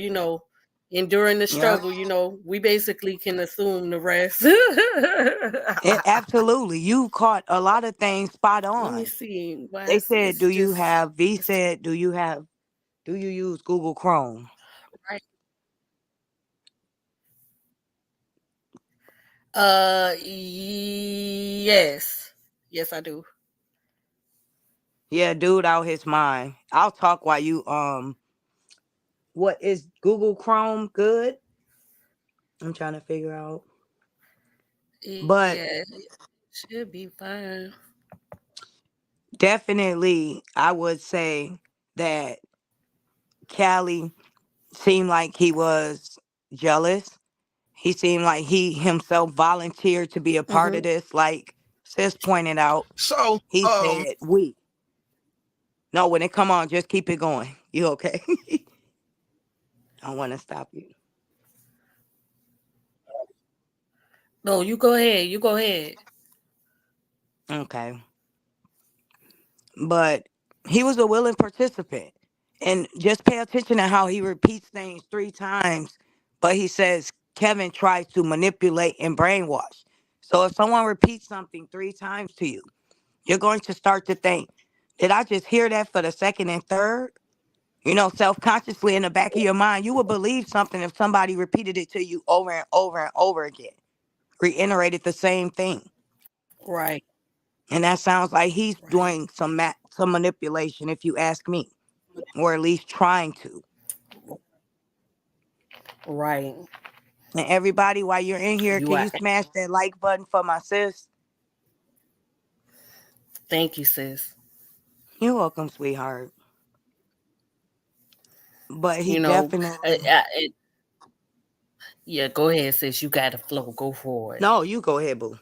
enduring the struggle, Yeah. we basically can assume the rest. Absolutely. You caught a lot of things spot Let me on. see. Why They is said, this do you just have, V it's said, do you use Google Chrome? right? Yes. Yes, I do. Yeah, dude out his mind. I'll talk while you, what is Google Chrome good? I'm trying to figure out. But Yeah, should be fine. definitely, I would say that Cali seemed like he was jealous. He seemed like he himself volunteered to be a part Mm-hmm. of this. Like Sis pointed out, so, he said, we. No, when it come on, just keep it going. You okay? I don't want to stop you. No, you go ahead. You go ahead. Okay. But he was a willing participant. And just pay attention to how he repeats things 3 times, but he says Kevin tries to manipulate and brainwash. So if someone repeats something 3 times to you, you're going to start to think, did I just hear that for the second and third? Self-consciously in the back of your mind, you would believe something if somebody repeated it to you over and over and over again, reiterated the same thing. Right. And that sounds like he's Right. doing some manipulation, if you ask me, or at least trying to. Right. And everybody, while you're in here, You can are. you smash that like button for my sis? Thank you, sis. You're welcome, sweetheart. But he You know, definitely. yeah, go ahead, sis. You got to flow. Go for it. No, you go ahead, boo.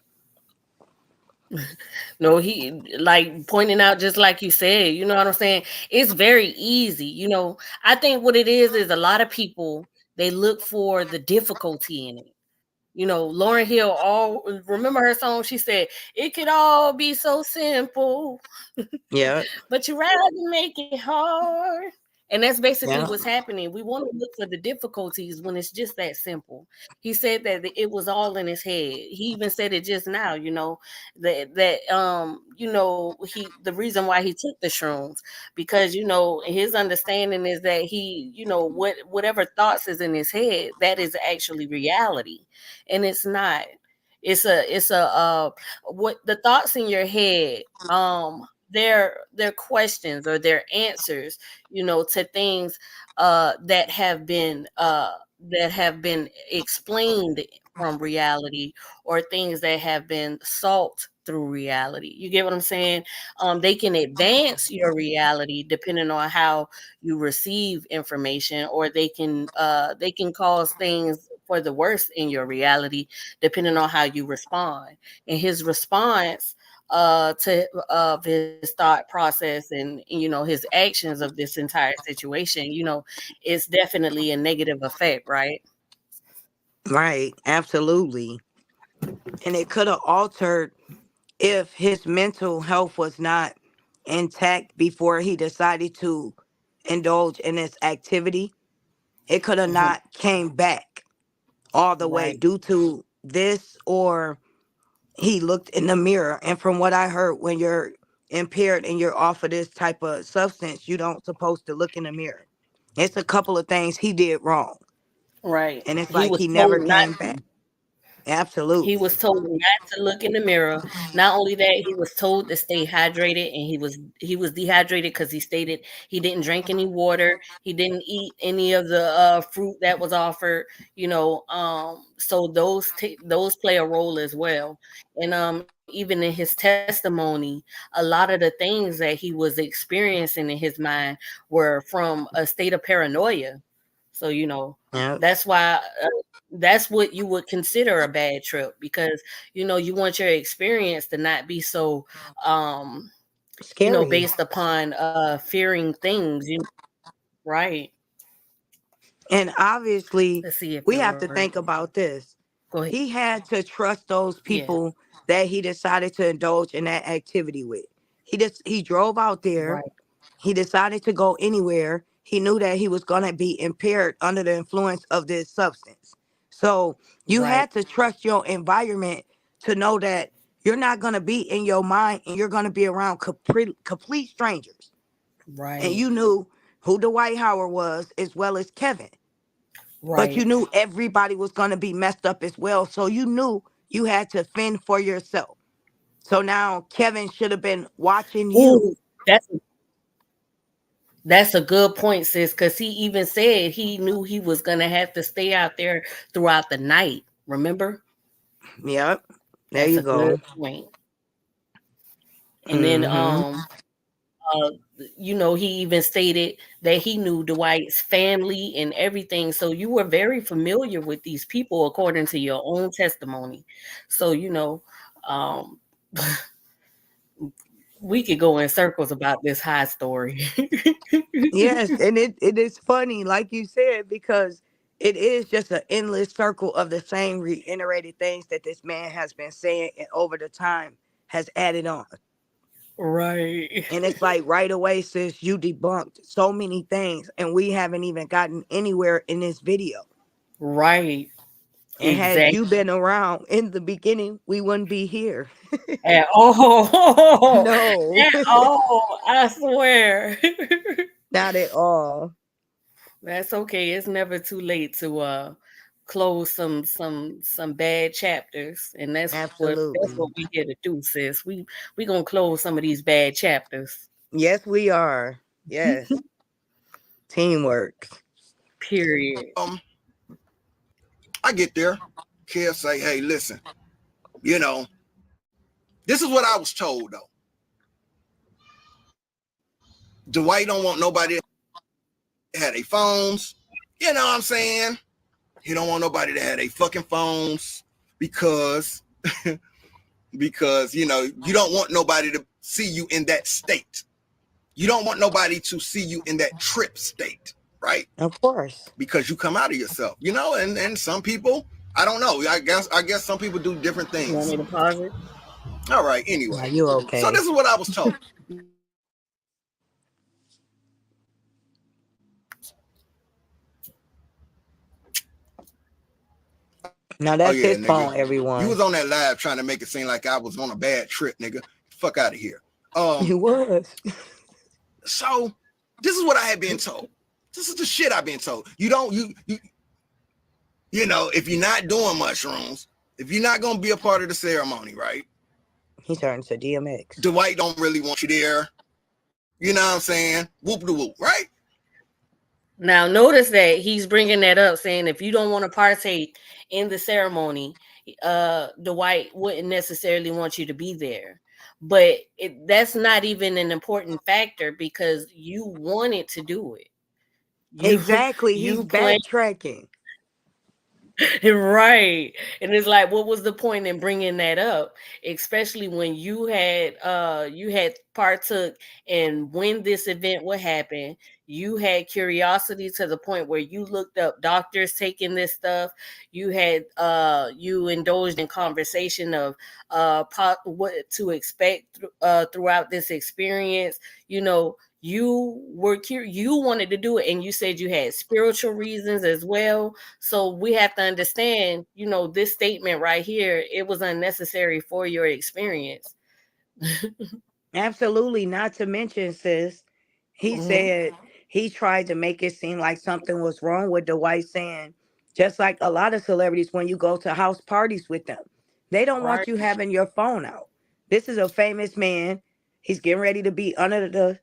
No, he like pointing out just like you said, you know what I'm saying? It's very easy. I think what it is a lot of people they look for the difficulty in it. Lauren Hill all remember her song, she said, "It could all be so simple, Yeah, but you rather make it hard." And that's basically yeah. what's happening. We want to look for the difficulties when it's just that simple. He said that it was all in his head. He even said it just now, he the reason why he took the shrooms, because his understanding is that whatever thoughts is in his head, that is actually reality. And it's not. It's a what the thoughts in your head, they're questions or their answers, to things that have been that have been explained from reality, or things that have been sought through reality. You get what I'm saying? They can advance your reality depending on how you receive information, or they can cause things for the worse in your reality depending on how you respond. And his response to of his thought process, and his actions of this entire situation, it's definitely a negative effect, right? Right, absolutely. And it could have altered if his mental health was not intact before he decided to indulge in this activity. It could have Hmm. not came back all the way Right. due to this, or he looked in the mirror. And from what I heard, when you're impaired and you're off of this type of substance, you don't supposed to look in the mirror. It's a couple of things he did wrong, Right. and it's He like was he never told not came back. to. He Absolutely. was told not to look in the mirror. Not only that, he was told to stay hydrated, and he was dehydrated because he stated he didn't drink any water. He didn't eat any of the fruit that was offered. So those play a role as well. And even in his testimony, a lot of the things that he was experiencing in his mind were from a state of paranoia. So Yep. that's why. That's what you would consider a bad trip, because you want your experience to not be so Scary. based upon fearing things, right. And obviously, Let's see if we it have to worked. think about this. Go ahead. He had to trust those Yeah. people that he decided to indulge in that activity with. He drove out there. Right. He decided to go anywhere. He knew that he was going to be impaired under the influence of this substance. So you Right. had to trust your environment to know that you're not going to be in your mind and you're going to be around complete strangers. And Right. you knew who Dwight Howard was as well as Kevin. But you Right. knew everybody was going to be messed up as well. So you knew you had to fend for yourself. So now Kevin should have been watching you. Ooh, that's a good point, sis, because he even said he knew he was gonna have to stay out there throughout the night. Remember? Yep. There That's you a good go. point. And then Hmm. Uh, he even stated that he knew Dwight's family and everything. So you were very familiar with these people, according to your own testimony. So, um, we could go in circles about this high story. Yes, and it is funny, like you said, because it is just an endless circle of the same reiterated things that this man has been saying and over the time has added on. Right. And it's like right away, sis, you debunked so many things, and we haven't even gotten anywhere in this video. Right. And had Exactly. you been around in the beginning, we wouldn't be here. At all. No, At all. I swear. not at all. That's okay. It's never too late to close some bad chapters, and that's what Absolutely. we here to do, sis. We gonna close some of these bad chapters. Yes, we are. Yes. Teamwork. Period. I get there. Kid say, hey, listen, you know, this is what I was told though. Dwight don't want nobody that had their phones. You know what I'm saying? He don't want nobody that had their fucking phones because because you don't want nobody to see you in that state. You don't want nobody to see you in that trip state, right? Of course. Because you come out of yourself, and some people, I don't know. I guess some people do different You want things. me to pause it? All right, Are anyway. you So okay? this is what I was told. Now Oh that's yeah, his nigga. phone, You everyone. was on that live trying to make it seem like I was on a bad trip, nigga. Fuck out of here. He was. So this is what I had been told. This is the shit I've been told. You don't if you're not doing mushrooms, if you're not gonna be a part of the ceremony, right? He turned to DMX. Dwight don't really want you there. You know what I'm saying? Whoop de whoop, right? Now, notice that he's bringing that up, saying if you don't want to partake in the ceremony, Dwight wouldn't necessarily want you to be there. But that's not even an important factor because you wanted to do it. You Exactly. He's you plan backtracking. right. And it's like, what was the point in bringing that up, especially when you had partook in when this event would happen. You had curiosity to the point where you looked up doctors taking this stuff. You indulged in conversation of what to expect throughout this experience. You know, you were curious, you wanted to do it, and you said you had spiritual reasons as well. So we have to understand, this statement right here, it was unnecessary for your experience. Absolutely. Not to mention, sis, he Hmm. said he tried to make it seem like something was wrong with Dwight, saying, just like a lot of celebrities, when you go to house parties with them, they don't want Right. you having your phone out. This is a famous man. He's getting ready to be under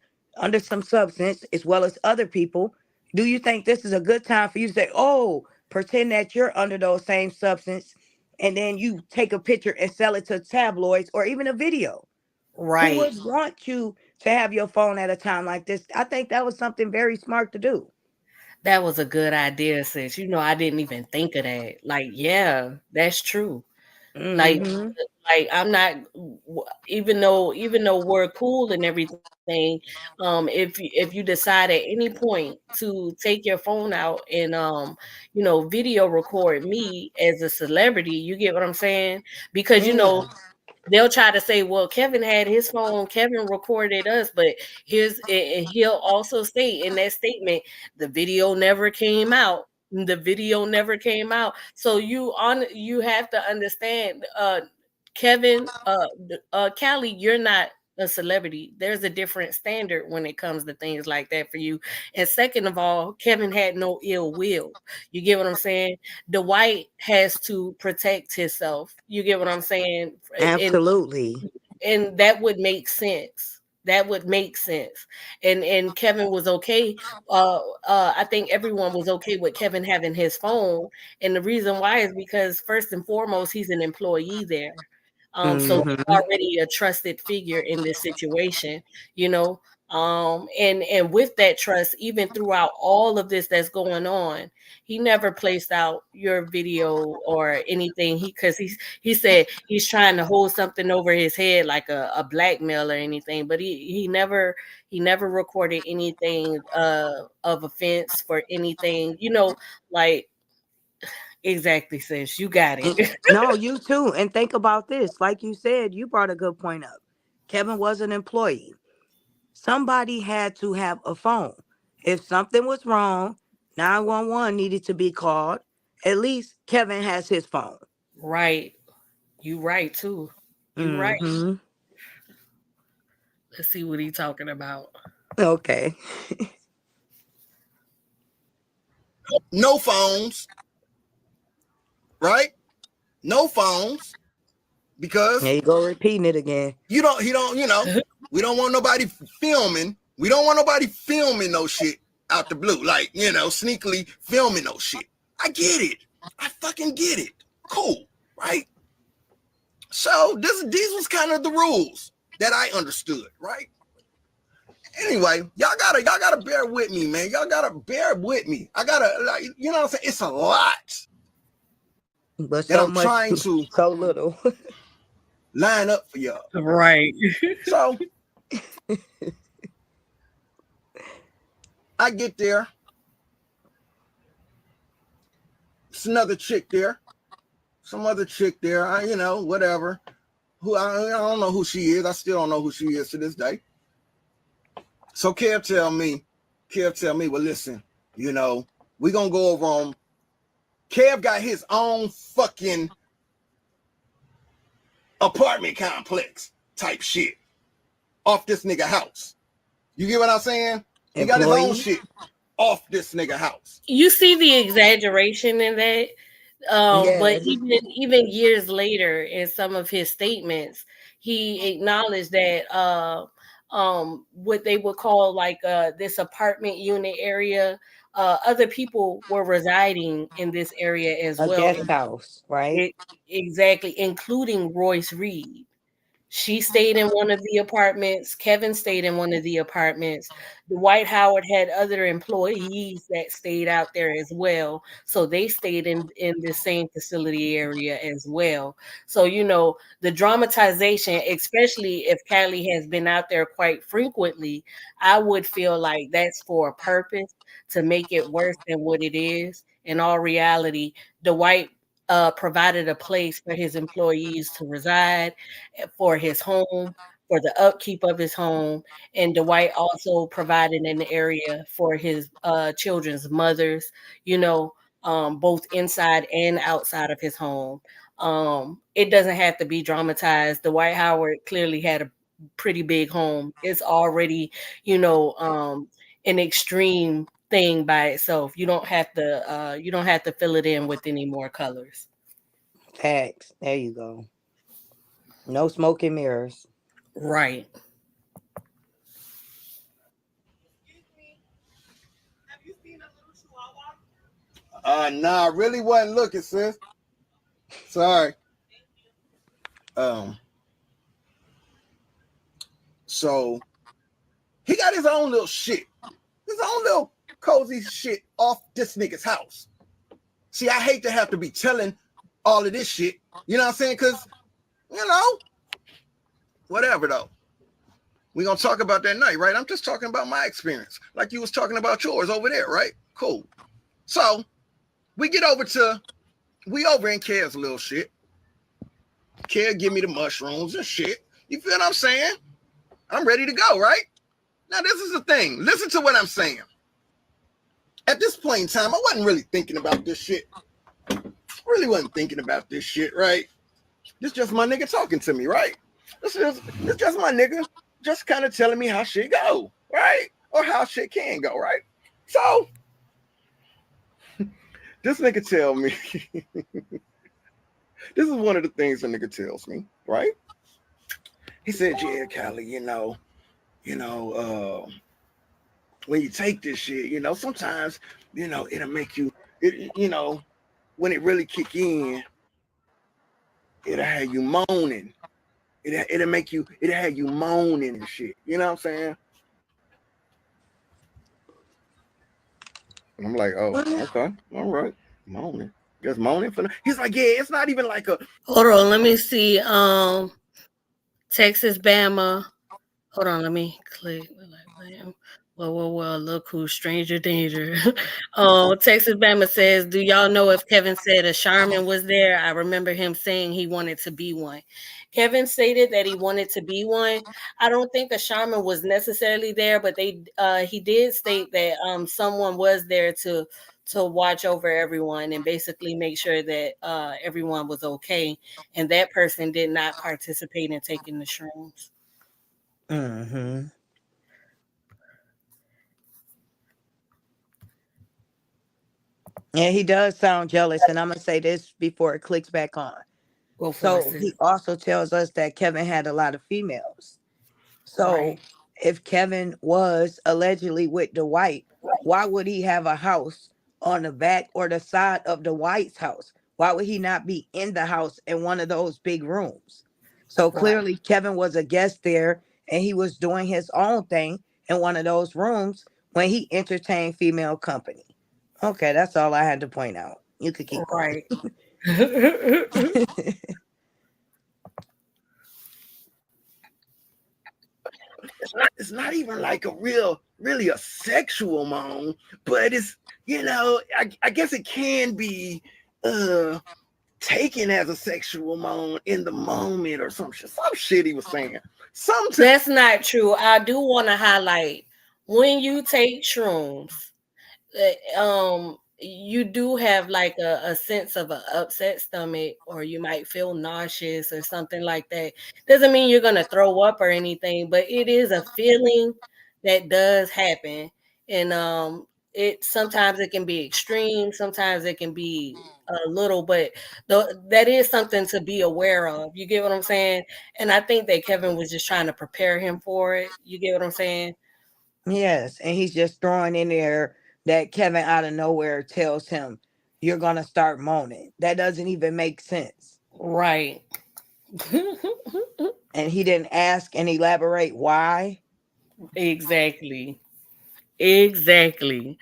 some substance as well as other people. Do you think this is a good time for you to say, oh, pretend that you're under those same substance, and then you take a picture and sell it to tabloids or even a video? Who Right. would want you to have your phone at a time like this? I think that was something very smart to do. That was a good idea, sis. I didn't even think of that. Like, yeah, that's true. Like, Hmm. I'm not, even though we're cool and everything, if you decide at any point to take your phone out and video record me as a celebrity, you get what I'm saying? Because Yeah, they'll try to say, well, Kevin had his phone, Kevin recorded us, but and he'll also state in that statement, the video never came out. The video never came out. So you have to understand, Kevin, Cali, you're not a celebrity. There's a different standard when it comes to things like that for you. And second of all, Kevin had no ill will. You get what I'm saying? Dwight has to protect himself. You get what I'm saying? And absolutely. that would make sense. That would make sense. And Kevin was okay. I think everyone was okay with Kevin having his phone. And the reason why is because first and foremost, he's an employee there. So he's Hmm. already a trusted figure in this situation, you know. And with that trust, even throughout all of this that's going on, he never placed out your video or anything. He said he's trying to hold something over his head like a blackmail or anything, but he never recorded anything of offense for anything, like exactly, sis. You got it. No, you too. And think about this. Like you said, you brought a good point up. Kevin was an employee. Somebody had to have a phone. If something was wrong, 911 needed to be called. At least Kevin has his phone. Right. You right too. You right. Hmm. Let's see what he talking about. Okay. No phones, right? No phones because There you go, repeating it again. he don't, we don't want nobody filming. We don't want nobody filming no shit out the blue, like, sneakily filming no shit. I get it. I fucking get it. Cool, right? So these was kind of the rules that I understood, right? Anyway, y'all gotta bear with me, man. Y'all gotta bear with me. I gotta, like, you know what I'm saying? It's a lot But that so I'm much, trying to so little. line up for y'all. Right. So I get there. It's another chick there. Some other chick there. Whatever. I don't know who she is. I still don't know who she is to this day. So Kev tell me, well, listen, we gonna go over on. Kev got his own fucking apartment complex type shit off this nigga house. You get what I'm saying? He got his own shit off this nigga house. You see the exaggeration in that. But Yes. even years later, in some of his statements, he acknowledged that what they would call like this apartment unit area other people were residing in this area as A well. guest house, right? It, exactly, including Royce Reed. She stayed in one of the apartments. Kevin stayed in one of the apartments. Dwight Howard had other employees that stayed out there as well. So they stayed in the same facility area as well. So, the dramatization, especially if Cali has been out there quite frequently, I would feel like that's for a purpose to make it worse than what it is. In all reality, Dwight provided a place for his employees to reside, for his home, for the upkeep of his home. And Dwight also provided an area for his children's mothers, both inside and outside of his home. It doesn't have to be dramatized. Dwight Howard clearly had a pretty big home. It's already, an extreme thing by itself. You don't have to fill it in with any more colors. Facts. There you go. No smoke and mirrors. Right. Nah, I really wasn't looking, sis. Sorry. So he got his own little shit, his own little cozy shit off this nigga's house. See, I hate to have to be telling all of this shit, you know what I'm saying? Because, whatever though. We're going to talk about that night, right? I'm just talking about my experience, like you was talking about yours over there, right? Cool. So we over in Care's little shit. Care give me the mushrooms and shit. You feel what I'm saying? I'm ready to go, right? Now, this is the thing. Listen to what I'm saying. At this point in time, I wasn't really thinking about this shit. Really wasn't thinking about this shit, right? This just my nigga talking to me, right? This just my nigga just kind of telling me how shit go, right? Or how shit can go, right? So, this nigga tell me, this is one of the things the nigga tells me, right? He said, yeah, Cali, when you take this shit, sometimes, it'll make you, when it really kick in, it'll have you moaning. It'll have you moaning and shit. You know what I'm saying? I'm like, oh, okay, all right, moaning. Just moaning for. He's like, yeah, it's not even like a. Hold on, let me see. Texas, Bama. Hold on, let me click. Well, look who's stranger danger. Texas Bama says, do y'all know if Kevin said a Charmin was there? I remember him saying he wanted to be one. Kevin stated that he wanted to be one. I don't think a Charmin was necessarily there, but he did state that someone was there to watch over everyone and basically make sure that everyone was okay. And that person did not participate in taking the shrooms. Mm-hmm. And he does sound jealous, and I'm gonna say this before it clicks back on. Go for it, So he sis. also tells us that Kevin had a lot of females. So Right. if Kevin was allegedly with Dwight, why would he have a house on the back or the side of Dwight's house? Why would he not be in the house in one of those big rooms? So Right. clearly Kevin was a guest there and he was doing his own thing in one of those rooms when he entertained female company. Okay, that's all I had to point out. You could keep going. Right. It's not even like a really a sexual moan, but it's I guess it can be taken as a sexual moan in the moment or some shit he was saying. That's not true. I do want to highlight when you take shrooms, you do have like a sense of an upset stomach, or you might feel nauseous or something like that. Doesn't mean you're gonna throw up or anything, but it is a feeling that does happen. And it sometimes it can be extreme, sometimes it can be a little, but that is something to be aware of. You get what I'm saying? And I think that Kevin was just trying to prepare him for it. You get what I'm saying? Yes, and he's just throwing in there that Kevin out of nowhere tells him, you're going to start moaning. That doesn't even make sense. Right. And he didn't ask and elaborate why. Exactly. Exactly.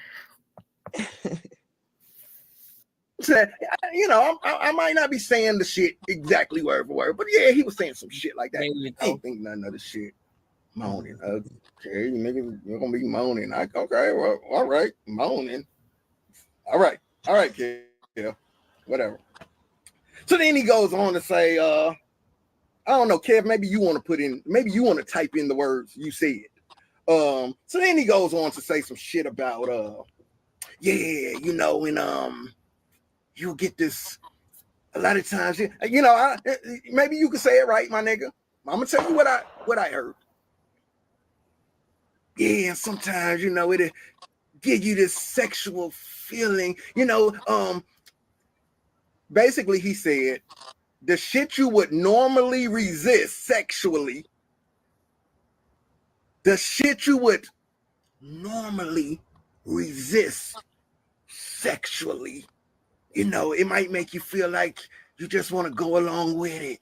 You know, I might not be saying the shit exactly word for word, but yeah, he was saying some shit like that. There you I go. ain't think nothing of the shit. Moaning. Okay, you niggas, you're gonna be moaning. Okay, well, all right, moaning. All right, kid. Yeah, whatever. So then he goes on to say, I don't know, Kev, maybe you want to type in the words you said. So then he goes on to say some shit about yeah, you know, and you'll get this a lot of times, you know, maybe you can say it right, my nigga. I'm gonna tell you what I heard. Yeah, and sometimes, you know, it'll give you this sexual feeling, you know. Basically, he said the shit you would normally resist sexually, the shit you would normally resist sexually, you know, it might make you feel like you just want to go along with it.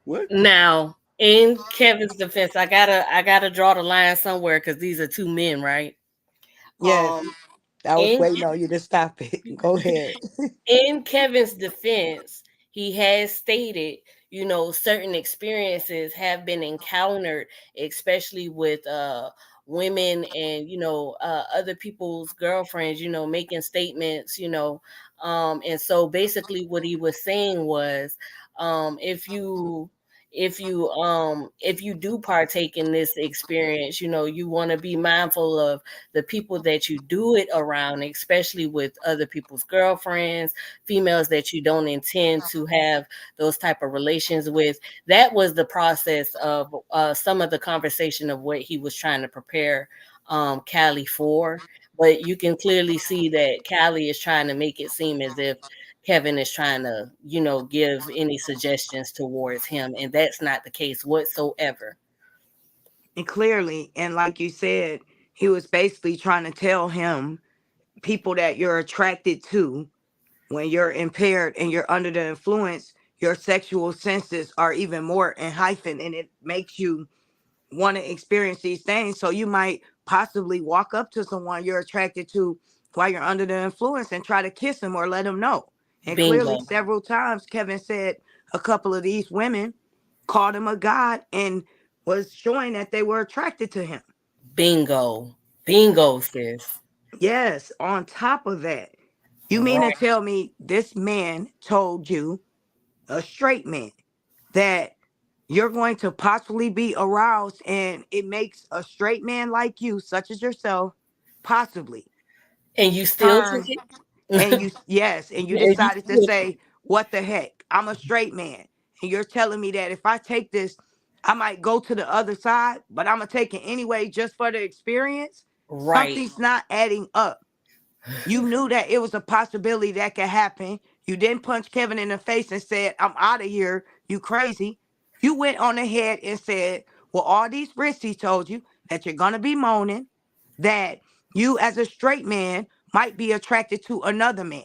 What? Now, in Kevin's defense, I gotta draw the line somewhere because these are two men, right? Yes, I was In waiting on you to stop it. Go ahead. in Kevin's defense, he has stated, certain experiences have been encountered, especially with women and other people's girlfriends, making statements, and so basically what he was saying was, if you do partake in this experience, you want to be mindful of the people that you do it around, especially with other people's girlfriends, females that you don't intend to have those type of relations with. That was the process of some of the conversation of what he was trying to prepare Cali for. But you can clearly see that Cali is trying to make it seem as if Kevin is trying to, give any suggestions towards him, and that's not the case whatsoever. And clearly, and like you said, he was basically trying to tell him people that you're attracted to when you're impaired and you're under the influence, your sexual senses are even more heightened and it makes you want to experience these things. So you might possibly walk up to someone you're attracted to while you're under the influence and try to kiss him or let him know. And clearly, Bingo. several times, Kevin said a couple of these women called him a god and was showing that they were attracted to him. Bingo. Bingo, sis. Yes, on top of that, you mean to Right. tell me this man told you, a straight man, that you're going to possibly be aroused and it makes a straight man like you, such as yourself, possibly And you still took turn it? and you, yes, and you And you decided to still took say, what the heck? I'm a straight man. And you're telling me that if I take this, I might go to the other side, but I'm going to take it anyway just for the experience. right. Something's not adding up. You knew that it was a possibility that could happen. You didn't punch Kevin in the face and said, I'm out of here. You crazy. You went on ahead and said, well, all these risks he told you that you're going to be moaning, that you as a straight man might be attracted to another man.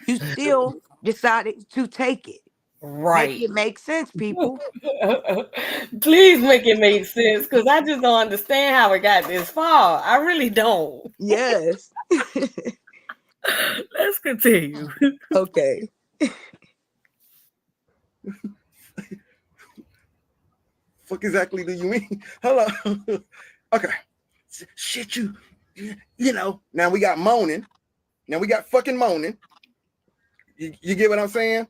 You still decided to take it. Make Right. it make sense, people. Please make it make sense because I just don't understand how it got this far. I really don't. Yes. Let's continue. Okay. Fuck exactly do you mean? Hello. Okay. Shit, you know. Now we got moaning. Now we got fucking moaning. You get what I'm saying?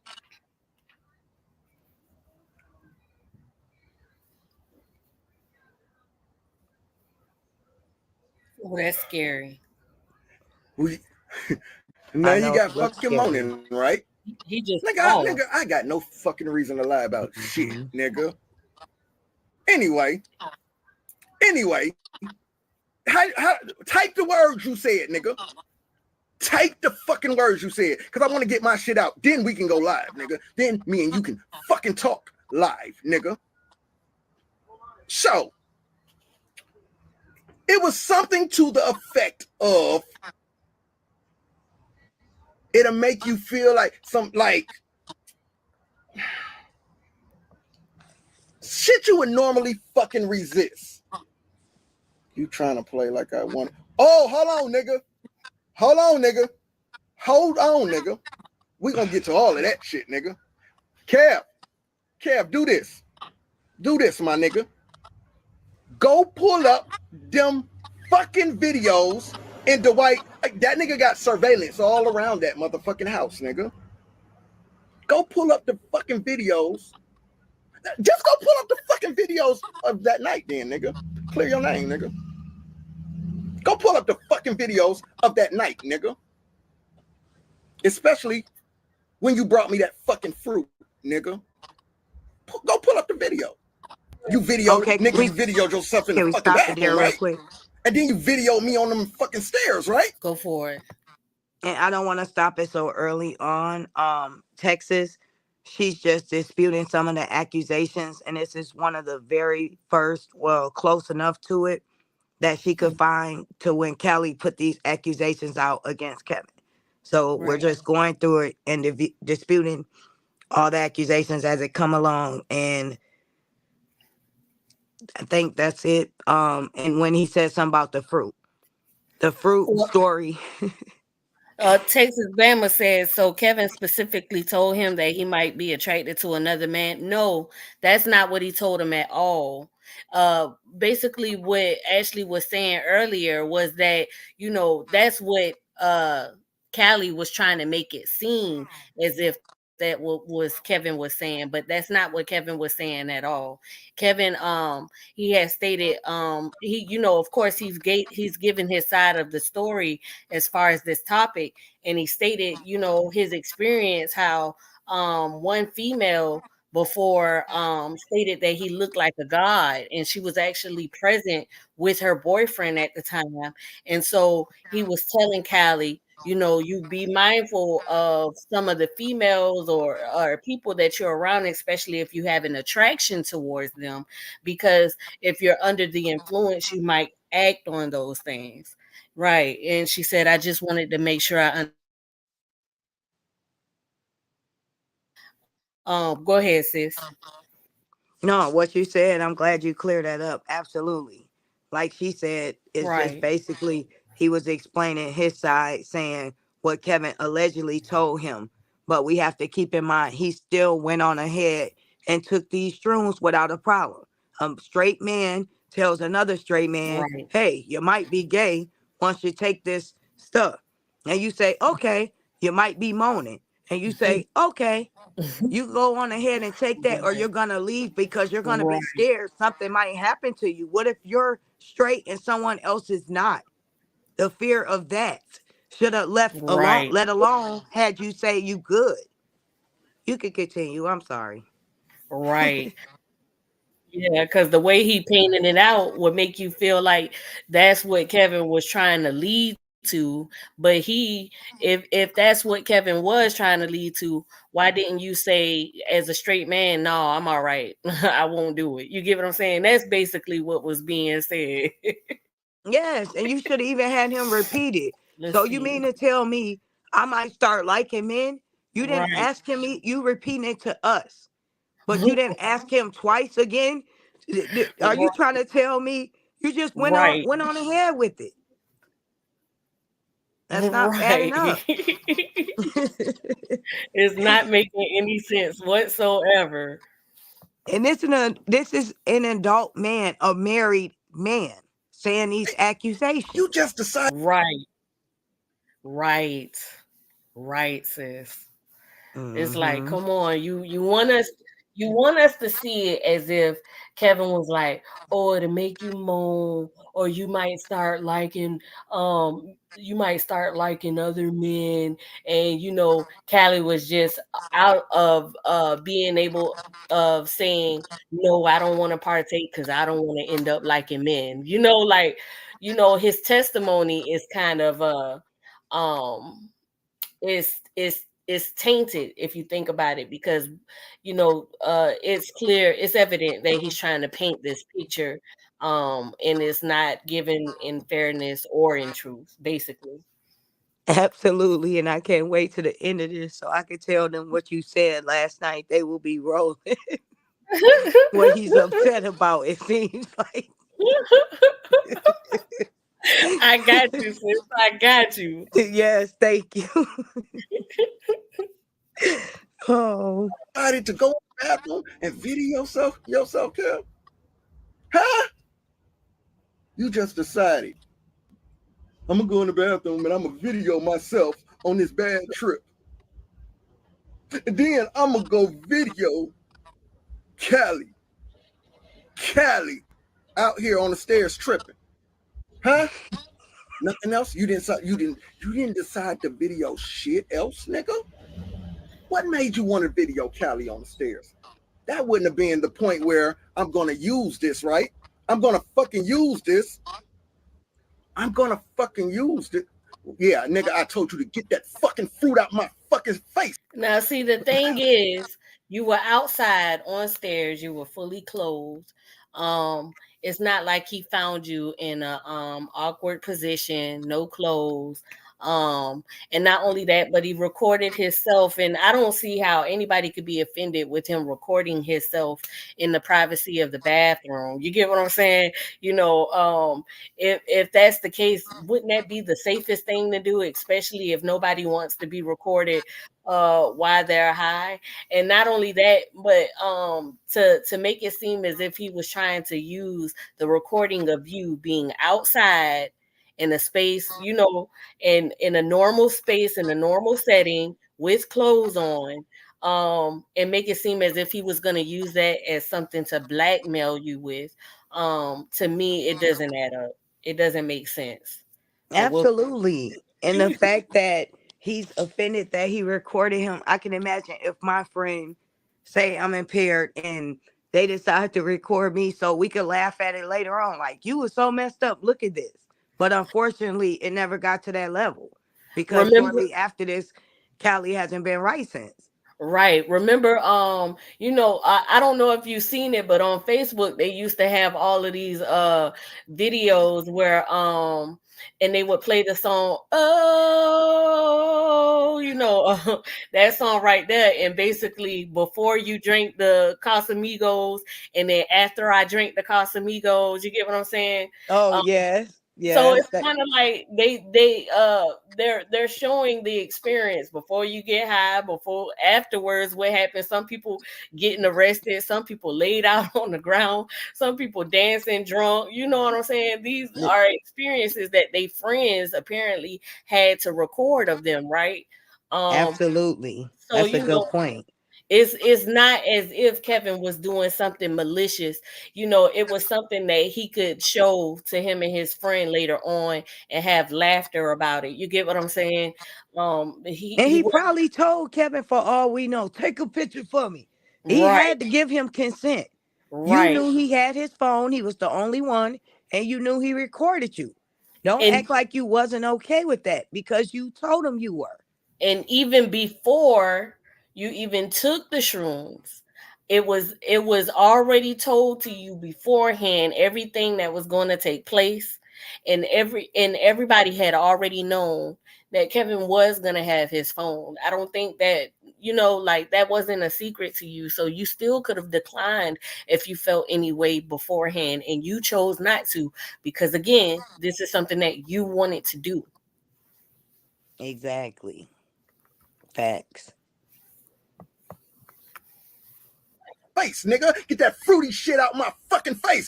Oh, that's scary. We now I you know got it looks fucking scary. moaning, right? He just Nigga, paused. I got no fucking reason to lie about shit, Mhm. nigga. Anyway, how type the words you said, nigga. Type the fucking words you said, because I want to get my shit out. Then we can go live, nigga. Then me and you can fucking talk live, nigga. So, It was something to the effect of it'll make you feel like some like shit you would normally fucking resist. You trying to play like I want. Oh, hold on, nigga. Hold on, nigga. Hold on, nigga. We gonna get to all of that shit, nigga. Kev, do this. Do this, my nigga. Go pull up them fucking videos in Dwight. That nigga got surveillance all around that motherfucking house, nigga. Go pull up the fucking videos. Just go pull up the fucking videos of that night, then, nigga. Clear your name, nigga. Go pull up the fucking videos of that night, nigga. Especially when you brought me that fucking fruit, nigga. Go pull up the video. You videoed, Okay, nigga, you videoed yourself in the can we fucking stop it there bathroom, real right? quick? And then you videoed me on them fucking stairs, right? Go for it. And I don't want to stop it so early on. Texas, she's just disputing some of the accusations, and this is one of the very first, well, close enough to it that she could find to when Cali put these accusations out against Kevin. So we're Right. just going through it and disputing all the accusations as it come along, and I think that's it. And when he said something about the fruit Well, story. Texas Bama says so. Kevin specifically told him that he might be attracted to another man. No, that's not what he told him at all. Basically, what Ashley was saying earlier was that that's what Cali was trying to make it seem as if that was Kevin was saying, but that's not what Kevin was saying at all. Kevin, he has stated, he, of course, he's given his side of the story as far as this topic, and he stated, his experience, how one female before stated that he looked like a god, and she was actually present with her boyfriend at the time. And so he was telling Callie, you be mindful of some of the females or people that you're around, especially if you have an attraction towards them, because if you're under the influence, you might act on those things. Right. And she said, I just wanted to make sure I understood that. Go ahead, sis. No, what you said, I'm glad you cleared that up. Absolutely. Like she said, it's just Right. basically he was explaining his side, saying what Kevin allegedly told him. But we have to keep in mind, he still went on ahead and took these shrooms without a problem. A straight man tells another straight man, Right. hey, you might be gay once you take this stuff. And you say, okay, you might be moaning. And you say, okay, you go on ahead and take that, or Right. you're gonna leave because you're gonna be Right. scared something might happen to you. What if you're straight and someone else is not? The fear of that should have left alone, Right. let alone had you say you good. You could continue. I'm sorry. Right. Yeah, because the way he painted it out would make you feel like that's what Kevin was trying to lead to. But if that's what Kevin was trying to lead to, why didn't you say as a straight man, no, I'm all right. I won't do it. You get what I'm saying? That's basically what was being said. Yes, and you should have even had him repeat it. Let's So you see. mean to tell me I might start liking men? You didn't Right. ask him, you repeating it to us, but you didn't ask him twice again. Are you trying to tell me you just Right. went on ahead with it? That's not adding Right. up. It's not making any sense whatsoever. And this is an adult man, a married man, saying these You accusations. just decided. Right. Right. Right, sis. It's like, Hmm. come on, you want us to see it as if Kevin was like, oh, to make you moan, or you might start liking other men, and Callie was just out of being able of saying, no, I don't want to partake because I don't want to end up liking men. Like, his testimony is kind of um is it's tainted if you think about it, because it's clear, it's evident that he's trying to paint this picture, and it's not given in fairness or in truth, basically. Absolutely. And I can't wait to the end of this so I can tell them what you said last night. They will be rolling what he's upset about, it seems like. I got you, sis. I got you. Yes, thank you. Oh, Decided to go in the bathroom and video yourself, Kev? Huh? You just decided I'm gonna go in the bathroom and I'm gonna video myself on this bad trip. And then I'm gonna go video Cali, Cali out here on the stairs tripping. Huh? Nothing else? You didn't decide to video shit else, nigga? What made you want to video Cali on the stairs? That wouldn't have been the point where I'm gonna use this, right? I'm gonna fucking use this. I'm gonna fucking use it. Yeah, nigga, I told you to get that fucking fruit out my fucking face. Now, see, the thing is, you were outside on stairs, you were fully clothed. It's not like he found you in a awkward position, no clothes. And not only that, but he recorded himself, and I don't see how anybody could be offended with him recording himself in the privacy of the bathroom. You get what I'm saying? If that's the case, wouldn't that be the safest thing to do, especially if nobody wants to be recorded while they're high? And not only that, but to make it seem as if he was trying to use the recording of you being outside in a space, in a normal space, in a normal setting with clothes on, and make it seem as if he was going to use that as something to blackmail you with. To me, it doesn't add up. It doesn't make sense. But we'll absolutely. And the fact that he's offended that he recorded him, I can imagine if my friend say I'm impaired and they decide to record me so we could laugh at it later on. Like, you were so messed up. Look at this. But unfortunately, it never got to that level because remember. shortly after this, Callie hasn't been right since. Right. Remember, I don't know if you've seen it, but on Facebook they used to have all of these videos where and they would play the song, oh, that song right there. And basically before you drink the Casamigos and then after I drink the Casamigos, you get what I'm saying? Oh, Um, yes. so Yes. it's kind of like they're showing the experience before you get high, before afterwards what happens. Some people getting arrested, some people laid out on the ground, some people dancing drunk. You know what I'm saying? These are experiences that they friends apparently had to record of them, right? Um, Absolutely. so That's a good point. it's not as if Kevin was doing something malicious. It was something that he could show to him and his friend later on and have laughter about it. You get what I'm saying? And He he was probably told Kevin, for all we know, take a picture for me. He right, had to give him consent. You right. knew he had his phone. He was the only one. And you knew he recorded you. Don't And act like you wasn't okay with that because you told him you were. and even before you even took the shrooms, it was already told to you beforehand everything that was going to take place, and everybody had already known that Kevin was going to have his phone. I don't think that like that wasn't a secret to you, so you still could have declined if you felt any way beforehand, and you chose not to, because again, this is something that you wanted to do. Exactly. Facts. Face, nigga. Get that fruity shit out my fucking face.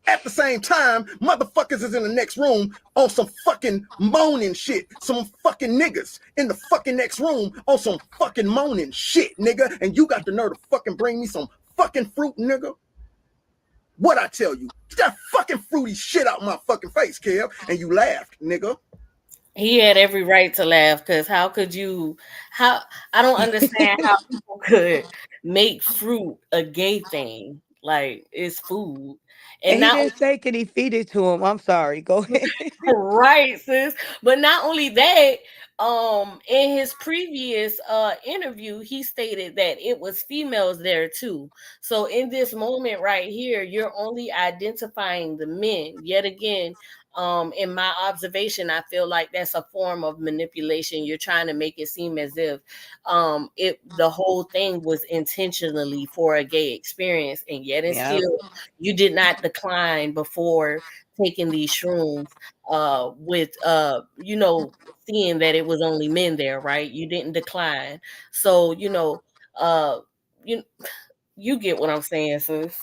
At the same time, motherfuckers is in the next room on some fucking moaning shit. Some fucking niggas in the fucking next room on some fucking moaning shit, nigga. And you got the nerve to fucking bring me some fucking fruit, nigga. What I tell you? Get that fucking fruity shit out my fucking face, Kev. And you laughed, nigga. He had every right to laugh, because how I don't understand how people could make fruit a gay thing. Like, it's food. And he not didn't say could he feed it to him. I'm sorry. Go ahead. right, sis. But not only that, in his previous interview, he stated that it was females there too. So in this moment right here, you're only identifying the men. Yet again, in my observation, I feel like that's a form of manipulation. You're trying to make it seem as if the whole thing was intentionally for a gay experience, and yet and Yeah. still you did not decline before taking these shrooms with seeing that it was only men there, right? You didn't decline. So uh you you get what I'm saying, sis.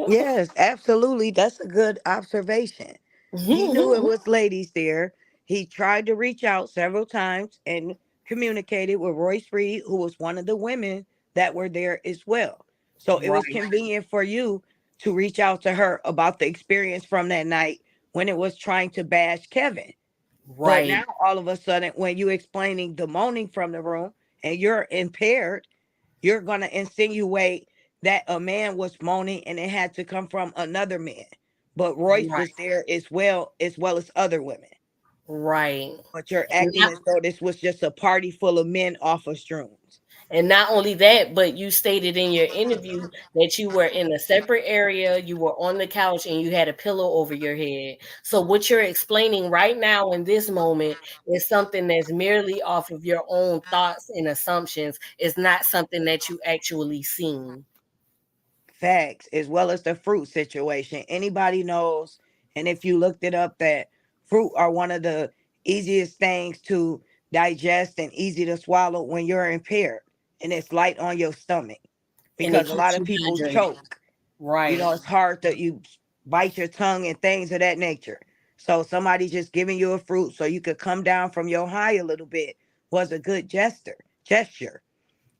Yes, absolutely. That's a good observation. He knew it was ladies there. He tried to reach out several times and communicated with Royce Reed, who was one of the women that were there as well. So it was Right, convenient for you to reach out to her about the experience from that night when it was trying to bash Kevin. But right, now all of a sudden, when you explaining the moaning from the room and you're impaired, you're gonna insinuate that a man was moaning and it had to come from another man. But Royce right, was there as well as other women. right. But you're And acting as though this was just a party full of men off of shrooms. And not only that, but you stated in your interview that you were in a separate area, you were on the couch, and you had a pillow over your head. So, what you're explaining right now in this moment is something that's merely off of your own thoughts and assumptions. It's not something that you actually seen. Facts, as well as the fruit situation. Anybody knows, and if you looked it up, that fruit are one of the easiest things to digest and easy to swallow when you're impaired, and it's light on your stomach And it because a lot keeps of you people hydrated. choke. Right, It's hard to you bite your tongue and things of that nature. So somebody just giving you a fruit so you could come down from your high a little bit was a good gesture.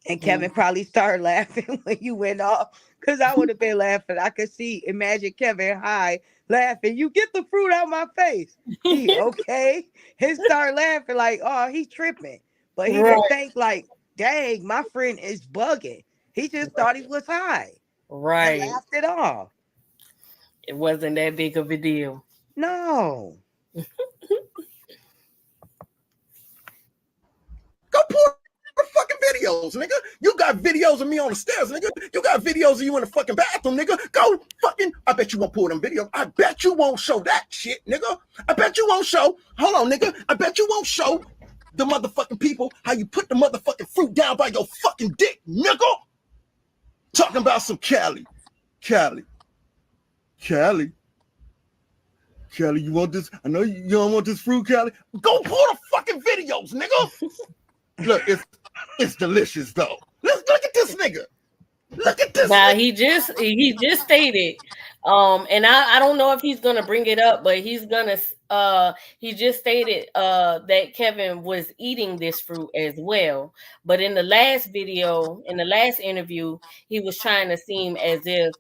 And Mhm. Kevin probably started laughing when you went off because I would have been laughing. I could see, imagine Kevin high laughing. You get the fruit out my face. He okay. He started laughing like, oh, he tripping. But he didn't Right, think like, dang, my friend is bugging. He just thought he was high and right. laughed it off. It wasn't that big of a deal. No. Go pull the fucking videos, nigga. You got videos of me on the stairs, nigga. You got videos of you in the fucking bathroom, nigga. Go fucking. I bet you won't pull them videos. I bet you won't show that shit, nigga. I bet you won't show. Hold on, nigga. I bet you won't show the motherfucking people how you put the motherfucking fruit down by your fucking dick, nigga. Talking about some Cali. Cali. Cali. Cali, you want this? I know you don't want this fruit, Cali. Go pull the fucking videos, nigga. Look, it's delicious though. Let's look at this nigga. Look at this Now nigga. he just stated, and I don't know if he's gonna bring it up, but he just stated that Kevin was eating this fruit as well. But in the last video, in the last interview, he was trying to seem as if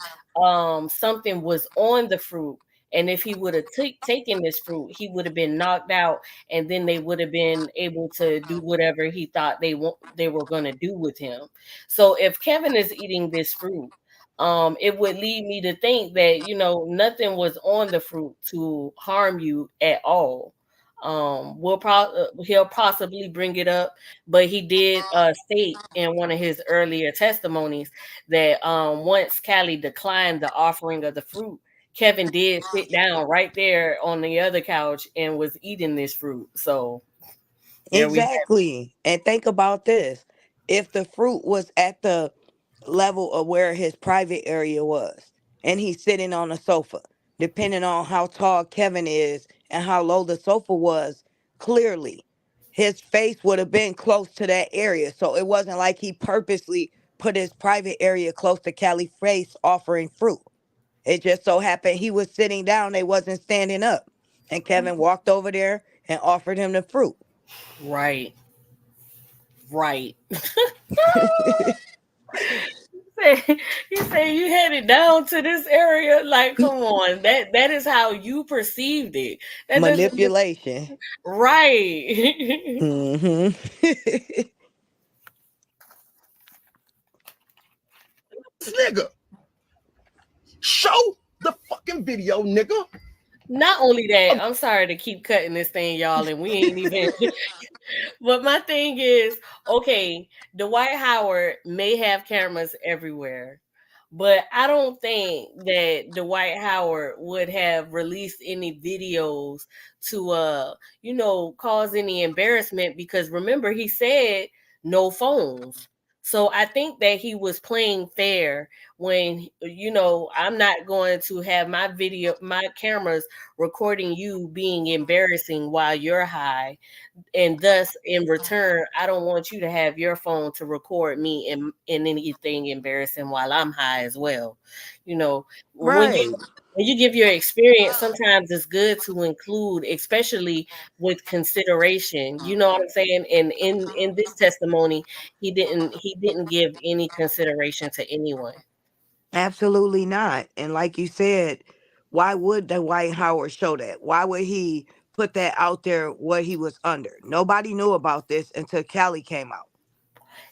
something was on the fruit. And if he would have taken this fruit, he would have been knocked out, and then they would have been able to do whatever he thought they were going to do with him. So if Kevin is eating this fruit, it would lead me to think that nothing was on the fruit to harm you at all. He'll possibly bring it up, but he did state in one of his earlier testimonies that once Cali declined the offering of the fruit, Kevin did sit down right there on the other couch and was eating this fruit. So there we have Exactly. And think about this. If the fruit was at the level of where his private area was, and he's sitting on a sofa, depending on how tall Kevin is and how low the sofa was, clearly his face would have been close to that area. So it wasn't like he purposely put his private area close to Cali's face offering fruit. It just so happened he was sitting down, they wasn't standing up. And Kevin walked over there and offered him the fruit. right. Right. He said you headed down to this area. Like, come on. That is how you perceived it. That doesn't even Manipulation. right. Hmm. This nigga. Show the fuck. fucking video, nigga. Not only that, I'm sorry to keep cutting this thing, y'all, and we ain't even. But my thing is, okay, Dwight Howard may have cameras everywhere, but I don't think that Dwight Howard would have released any videos to cause any embarrassment, because remember he said no phones. So I think that he was playing fair when, I'm not going to have my cameras recording you being embarrassing while you're high, and thus in return I don't want you to have your phone to record me in anything embarrassing while I'm high as well. When Right. you give your experience, sometimes it's good to include, especially with consideration, you know what I'm saying. And in this testimony, he didn't give any consideration to anyone. Absolutely not. And like you said, why would the White Howard show that? Why would he put that out there what he was under? Nobody knew about this until Cali came out.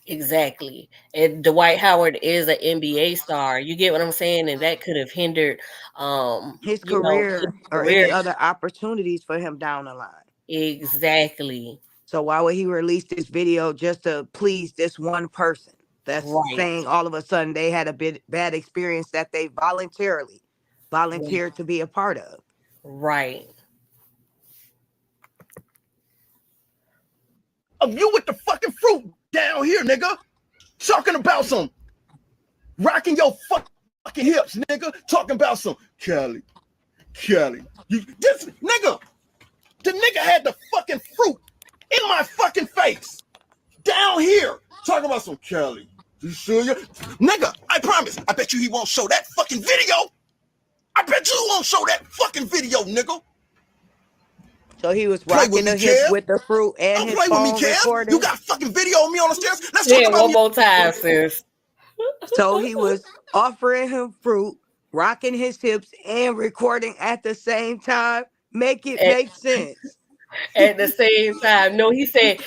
Exactly. And Dwight Howard is an NBA star. You get what I'm saying? And that could have hindered His his career or career. any other opportunities for him down the line. Exactly. So why would he release this video just to please this one person that's Right. saying all of a sudden they had a bad experience that they voluntarily Right. volunteered to be a part of? Right. Of you with the fucking fruit down here, nigga. Talking about some rocking your fucking hips, nigga. Talking about some Cali. This nigga, the nigga had the fucking fruit in my fucking face. Down here. Talking about some Cali. You sure you? Nigga, I promise. I bet you he won't show that fucking video. I bet you he won't show that fucking video, nigga. So he was Play with rocking me, the hips Kev. with the fruit and Don't his play with me, phone Kev. You recording. got fucking video of me on the stairs. Let's Say talk it about one me. more time, sis. So he was offering him fruit, rocking his hips, and recording at the same time. Make it At, make sense. at the same time. No, he said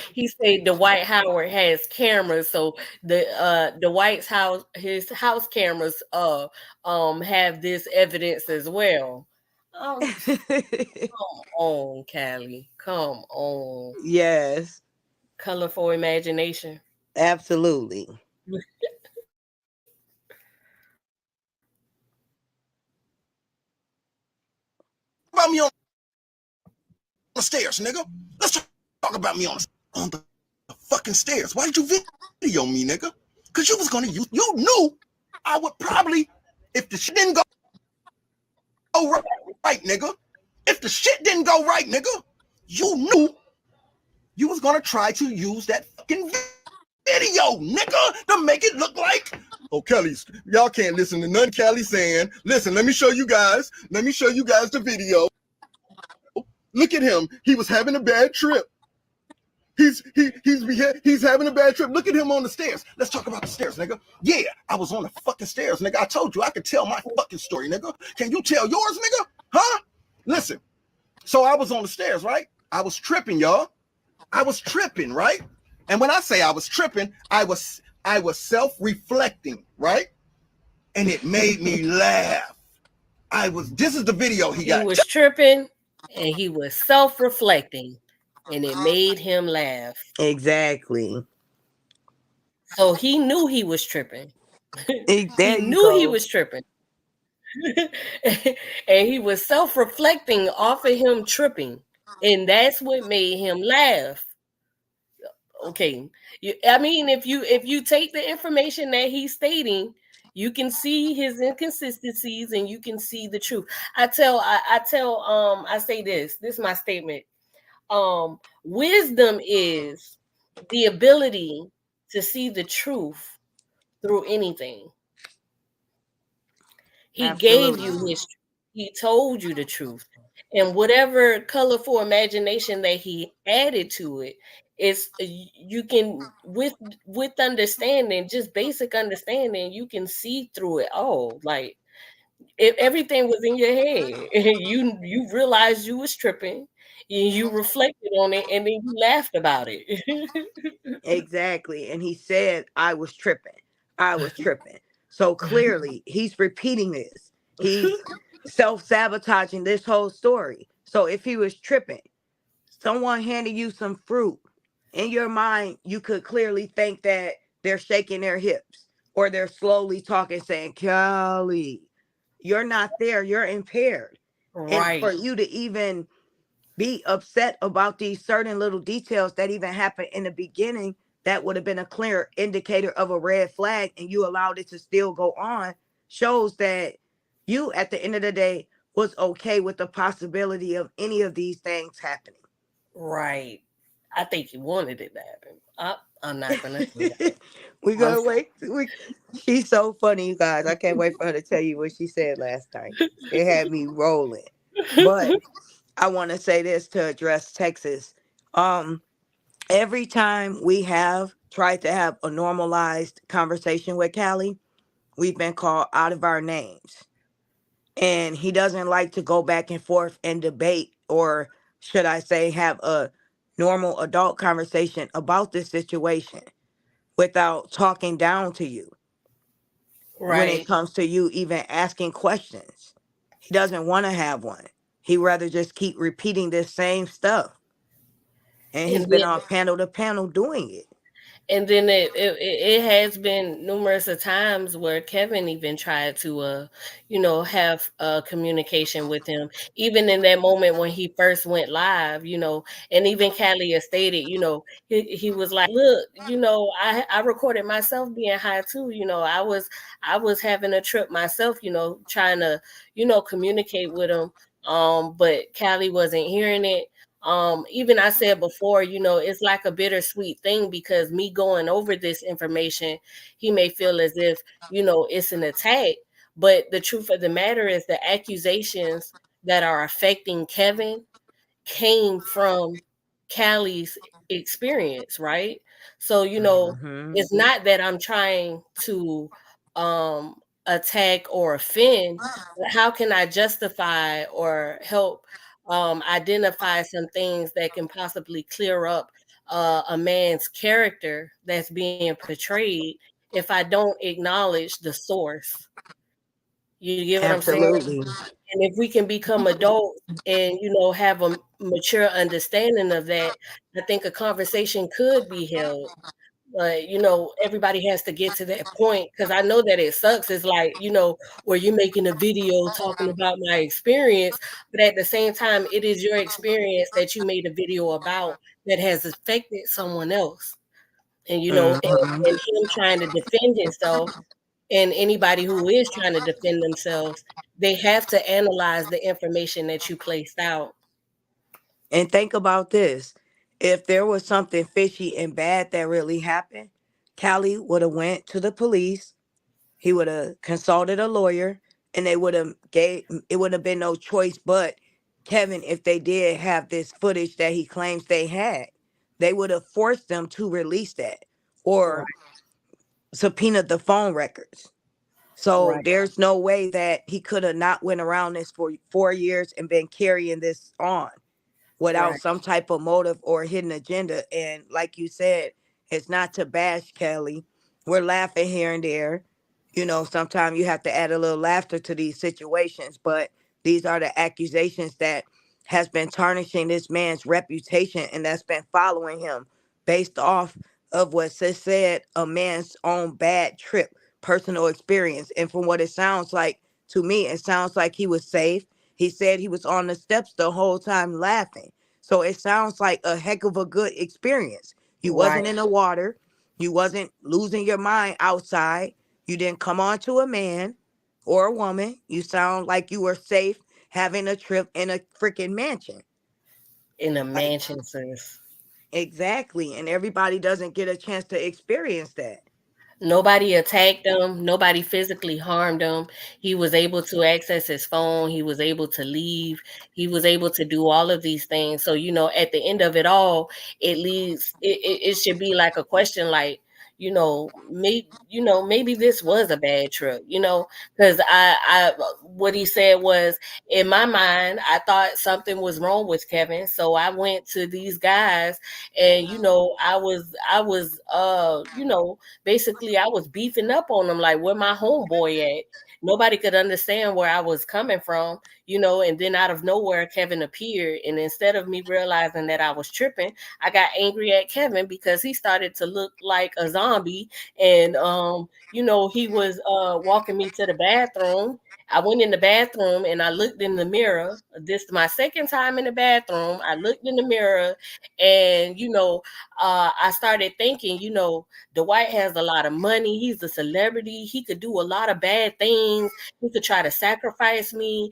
Dwight Howard has cameras, so the White's house, his house cameras have this evidence as well. Um, come on, Callie. Come on. Yes, Colorful imagination. absolutely. About me on the stairs, nigga. Let's talk about me on the fucking stairs. Why did you video me, nigga? Because you was gonna use. You knew I would probably, if the shit didn't go right, nigga. If the shit didn't go right, nigga, you knew you was gonna try to use that fucking video, nigga, to make it look like. Oh, Kelly's. Y'all can't listen to none Kelly saying. Listen, let me show you guys. Let me show you guys the video. Look at him. He was having a bad trip. He's having a bad trip. Look at him on the stairs. Let's talk about the stairs, nigga. Yeah, I was on the fucking stairs, nigga. I told you I could tell my fucking story, nigga. Can you tell yours, nigga? Huh? Listen. So I was on the stairs, right? I was tripping, y'all. I was tripping, right? And when I say I was tripping, I was self-reflecting, right? And it made me laugh. This is the video he got. He was tripping and he was self-reflecting, and it made him laugh. Exactly. So he knew he was tripping. There He you knew he go. was tripping. And he was self-reflecting off of him tripping. And that's what made him laugh. Okay. If you take the information that he's stating, you can see his inconsistencies and you can see the truth. I say this is my statement. Wisdom is the ability to see the truth through anything. He gave you Absolutely. he told you the truth. And whatever colorful imagination that he added to it, is you can with understanding, just basic understanding, you can see through it all. Like if everything was in your head, you realized you was tripping, you reflected on it, and then you laughed about it. Exactly. And he said, I was tripping. I was tripping. So clearly he's repeating this. He's self-sabotaging this whole story. So if he was tripping, someone handed you some fruit, in your mind you could clearly think that they're shaking their hips or they're slowly talking saying, Cali, you're not there, you're impaired. And for Right. you to even be upset about these certain little details that even happened in the beginning, that would have been a clear indicator of a red flag, and you allowed it to still go on, shows that you at the end of the day was okay with the possibility of any of these things happening. Right. I think he wanted it to happen. I'm not gonna say that. We I'm gonna wait. She's so funny, you guys. I can't wait for her to tell you what she said last night. It had me rolling. But I want to say this to address Texas. Um, every time we have tried to have a normalized conversation with Callie, we've been called out of our names. And he doesn't like to go back and forth and debate, or should I say, have a normal adult conversation about this situation without talking down to you when it right. comes to you even asking questions. He doesn't want to have one. He rather just keep repeating this same stuff. And And he's been then on panel to panel doing it. it has been numerous of times where Kevin even tried to have communication with him, even in that moment when he first went live, and even Callie has stated, he was like, look, I recorded myself being high too, I was having a trip myself, trying to communicate with him, but Callie wasn't hearing it. Even I said before, it's like a bittersweet thing, because me going over this information, he may feel as if it's an attack, but the truth of the matter is the accusations that are affecting Kevin came from Callie's experience, right? So, Hmm. it's not that I'm trying to um attack or offend, but how can I justify or help identify some things that can possibly clear up a man's character that's being portrayed if I don't acknowledge the source? You get what I'm saying? Absolutely. And if we can become adults and, have a mature understanding of that, I think a conversation could be held. But, everybody has to get to that point, because I know that it sucks. It's like, where you're making a video talking about my experience, but at the same time, it is your experience that you made a video about that has affected someone else. And, Hmm. and him trying to defend himself, and anybody who is trying to defend themselves, they have to analyze the information that you placed out. And think about this. If there was something fishy and bad that really happened, Callie would have went to the police. He would have consulted a lawyer, and they would have gave it would have been no choice but Kevin. If they did have this footage that he claims they had, they would have forced them to release that or Right, subpoenaed the phone records. So right, there's no way that he could have not went around this for 4 years and been carrying this on without right, some type of motive or hidden agenda. And like you said, it's not to bash Kelly. We're laughing here and there. Sometimes you have to add a little laughter to these situations, but these are the accusations that has been tarnishing this man's reputation, and that's been following him based off of what sis said, a man's own bad trip, personal experience. And from what it sounds like to me, it sounds like he was safe. He said he was on the steps the whole time laughing. So it sounds like a heck of a good experience. You right. wasn't in the water. You wasn't losing your mind outside. You didn't come on to a man or a woman. You sound like you were safe having a trip in a freaking mansion. In a Like, mansion, sis. exactly. And everybody doesn't get a chance to experience that. Nobody attacked him. Nobody physically harmed him. He was able to access his phone. He was able to leave. He was able to do all of these things. So, at the end of it all, it leads, it should be like a question like, maybe this was a bad trip, because what he said was, in my mind, I thought something was wrong with Kevin, so I went to these guys, and basically I was beefing up on them, like, where my homeboy at? Nobody could understand where I was coming from, and then out of nowhere, Kevin appeared. And instead of me realizing that I was tripping, I got angry at Kevin because he started to look like a zombie. And, he was walking me to the bathroom. I went in the bathroom and I looked in the mirror. This is my second time in the bathroom. I looked in the mirror and, I started thinking, Dwight has a lot of money. He's a celebrity. He could do a lot of bad things. He could try to sacrifice me.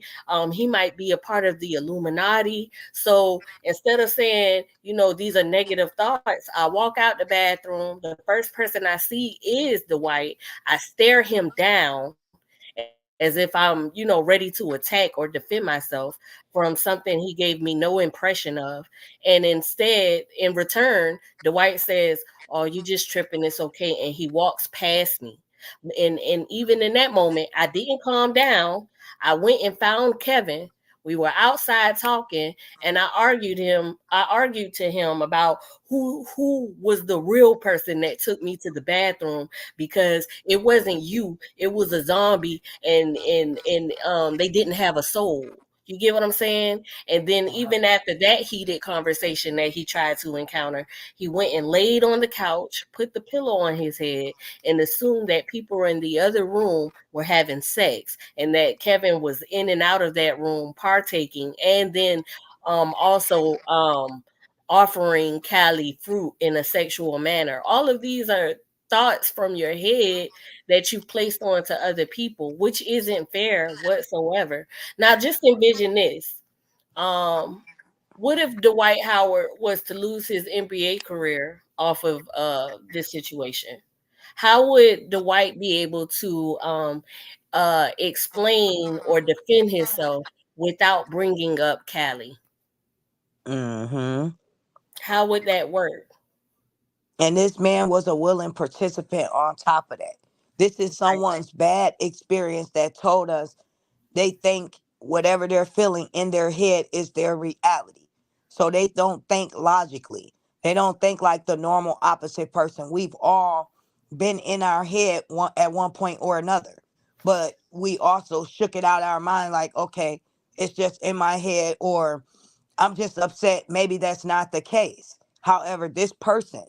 He might be a part of the Illuminati. So instead of saying, these are negative thoughts, I walk out the bathroom. The first person I see is Dwight. I stare him down as if I'm, ready to attack or defend myself from something he gave me no impression of. And instead, in return, Dwight says, "Oh, you just tripping, it's okay." And he walks past me. And even in that moment, I didn't calm down. I went and found Kevin. We were outside talking, and I argued to him about who was the real person that took me to the bathroom, because it wasn't you, it was a zombie, and they didn't have a soul. You get what I'm saying? And then even after that heated conversation that he tried to encounter, he went and laid on the couch, put the pillow on his head, and assumed that people in the other room were having sex, and that Kevin was in and out of that room partaking, and then also offering Cali fruit in a sexual manner. All of these are thoughts from your head that you placed onto other people, which isn't fair whatsoever. Now, just envision this. What if Dwight Howard was to lose his NBA career off of this situation? How would Dwight be able to explain or defend himself without bringing up Cali? Mm-hmm. How would that work? And this man was a willing participant on top of that. This is Right, someone's bad experience that told us they think whatever they're feeling in their head is their reality. So they don't think logically. They don't think like the normal opposite person. We've all been in our head at one point or another. But we also shook it out of our mind like, okay, it's just in my head, or I'm just upset. Maybe that's not the case. However, this person,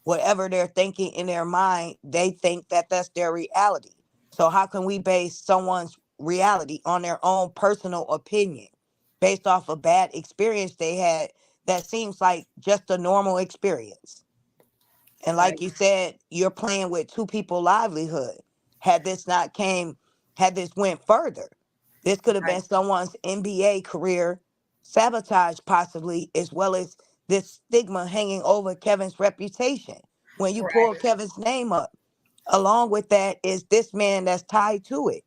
whatever they're thinking in their mind, they think that that's their reality. So how can we base someone's reality on their own personal opinion based off a bad experience they had that seems like just a normal experience? And like right, you said, you're playing with two people livelihood. Had this not came, had this went further, this could have right, been someone's NBA career sabotaged possibly, as well as this stigma hanging over Kevin's reputation. When you pull right. Kevin's name up, along with that is this man that's tied to it.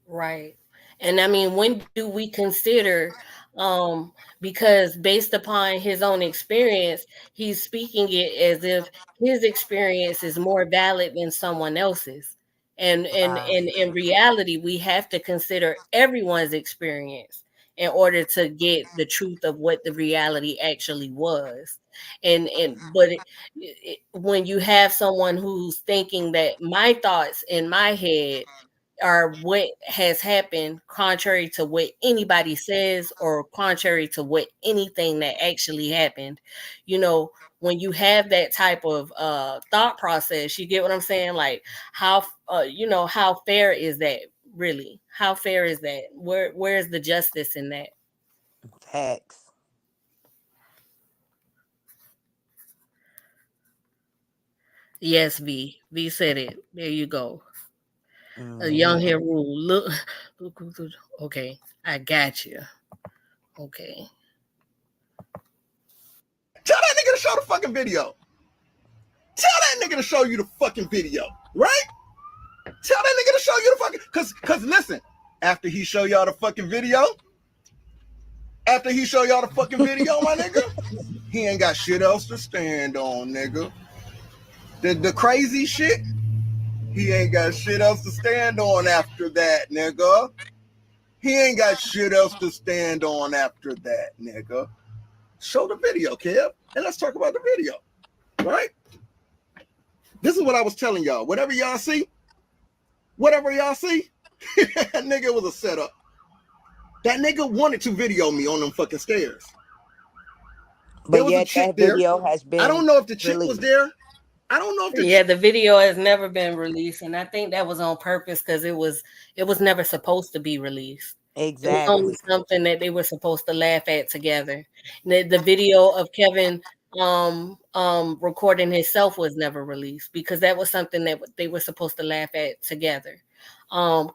Right. And I mean, when do we consider, um, because based upon his own experience, he's speaking it as if his experience is more valid than someone else's. And Right. in reality, we have to consider everyone's experience in order to get the truth of what the reality actually was. When you have someone who's thinking that my thoughts in my head are what has happened, contrary to what anybody says or contrary to what anything that actually happened, when you have that type of thought process, you get what I'm saying? Like, how fair is that? Really, how fair is that? Where's the justice in that? Facts. Yes, V said it. There you go. A young Hmm. hair rule. Look. Okay, I got you. Okay. Tell that nigga to show the fucking video. Tell that nigga to show you the fucking video, right? Tell that nigga to show you the fucking, cause listen, after he show y'all the fucking video, my nigga, he ain't got shit else to stand on, nigga. The crazy shit, he ain't got shit else to stand on after that, nigga. He ain't got shit else to stand on after that, nigga. Show the video, Kev, and let's talk about the video, right? This is what I was telling y'all. Whatever y'all see, that nigga was a setup. That nigga wanted to video me on them fucking stairs. But there was yet a chick that there. video has been I don't know if the chick released. was there. I don't know if the the video has never been released, and I think that was on purpose because it was never supposed to be released. It was only Exactly. something that they were supposed to laugh at together. The video of Kevin recording himself was never released because that was something that they were supposed to laugh at together.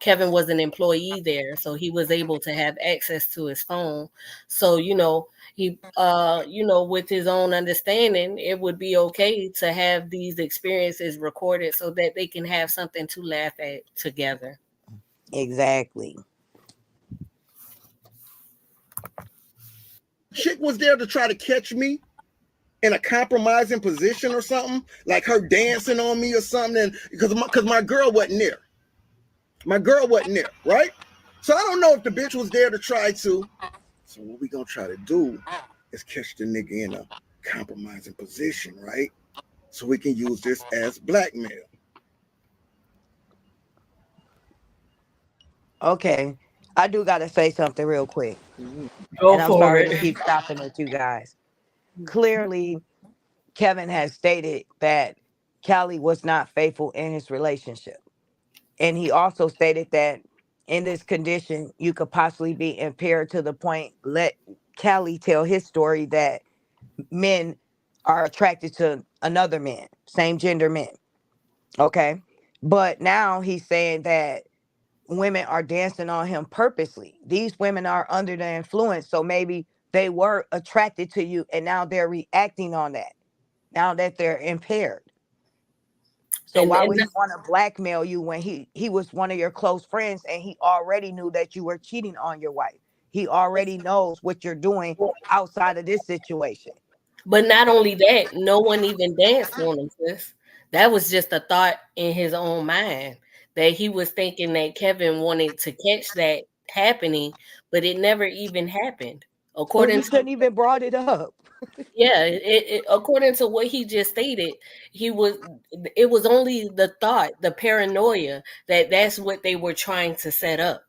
Kevin was an employee there, so he was able to have access to his phone. So, he with his own understanding, it would be okay to have these experiences recorded so that they can have something to laugh at together. Exactly. chick was there to try to catch me in a compromising position or something, like her dancing on me or something, because my girl wasn't there. My girl wasn't there, right? So I don't know if the bitch was there to try to. So what we gonna try to do is catch the nigga in a compromising position, right? So we can use this as blackmail. Okay. I do got to say something real quick. Go And I'm for sorry to it. keep stopping at you guys. Clearly, Kevin has stated that Cali was not faithful in his relationship. And he also stated that in this condition, you could possibly be impaired to the point, let Cali tell his story that men are attracted to another man, same gender men. Okay. But now he's saying that women are dancing on him purposely. These women are under the influence. So maybe they were attracted to you and now they're reacting on that. Now that they're impaired. So And why and would he want to blackmail you when he was one of your close friends and he already knew that you were cheating on your wife? He already knows what you're doing outside of this situation. But not only that, no one even danced on him, sis. That was just a thought in his own mind that he was thinking that Kevin wanted to catch that happening, but it never even happened. So he According to couldn't even brought it up. Yeah, according to what he just stated, he was it was only the thought, the paranoia that that's what they were trying to set up.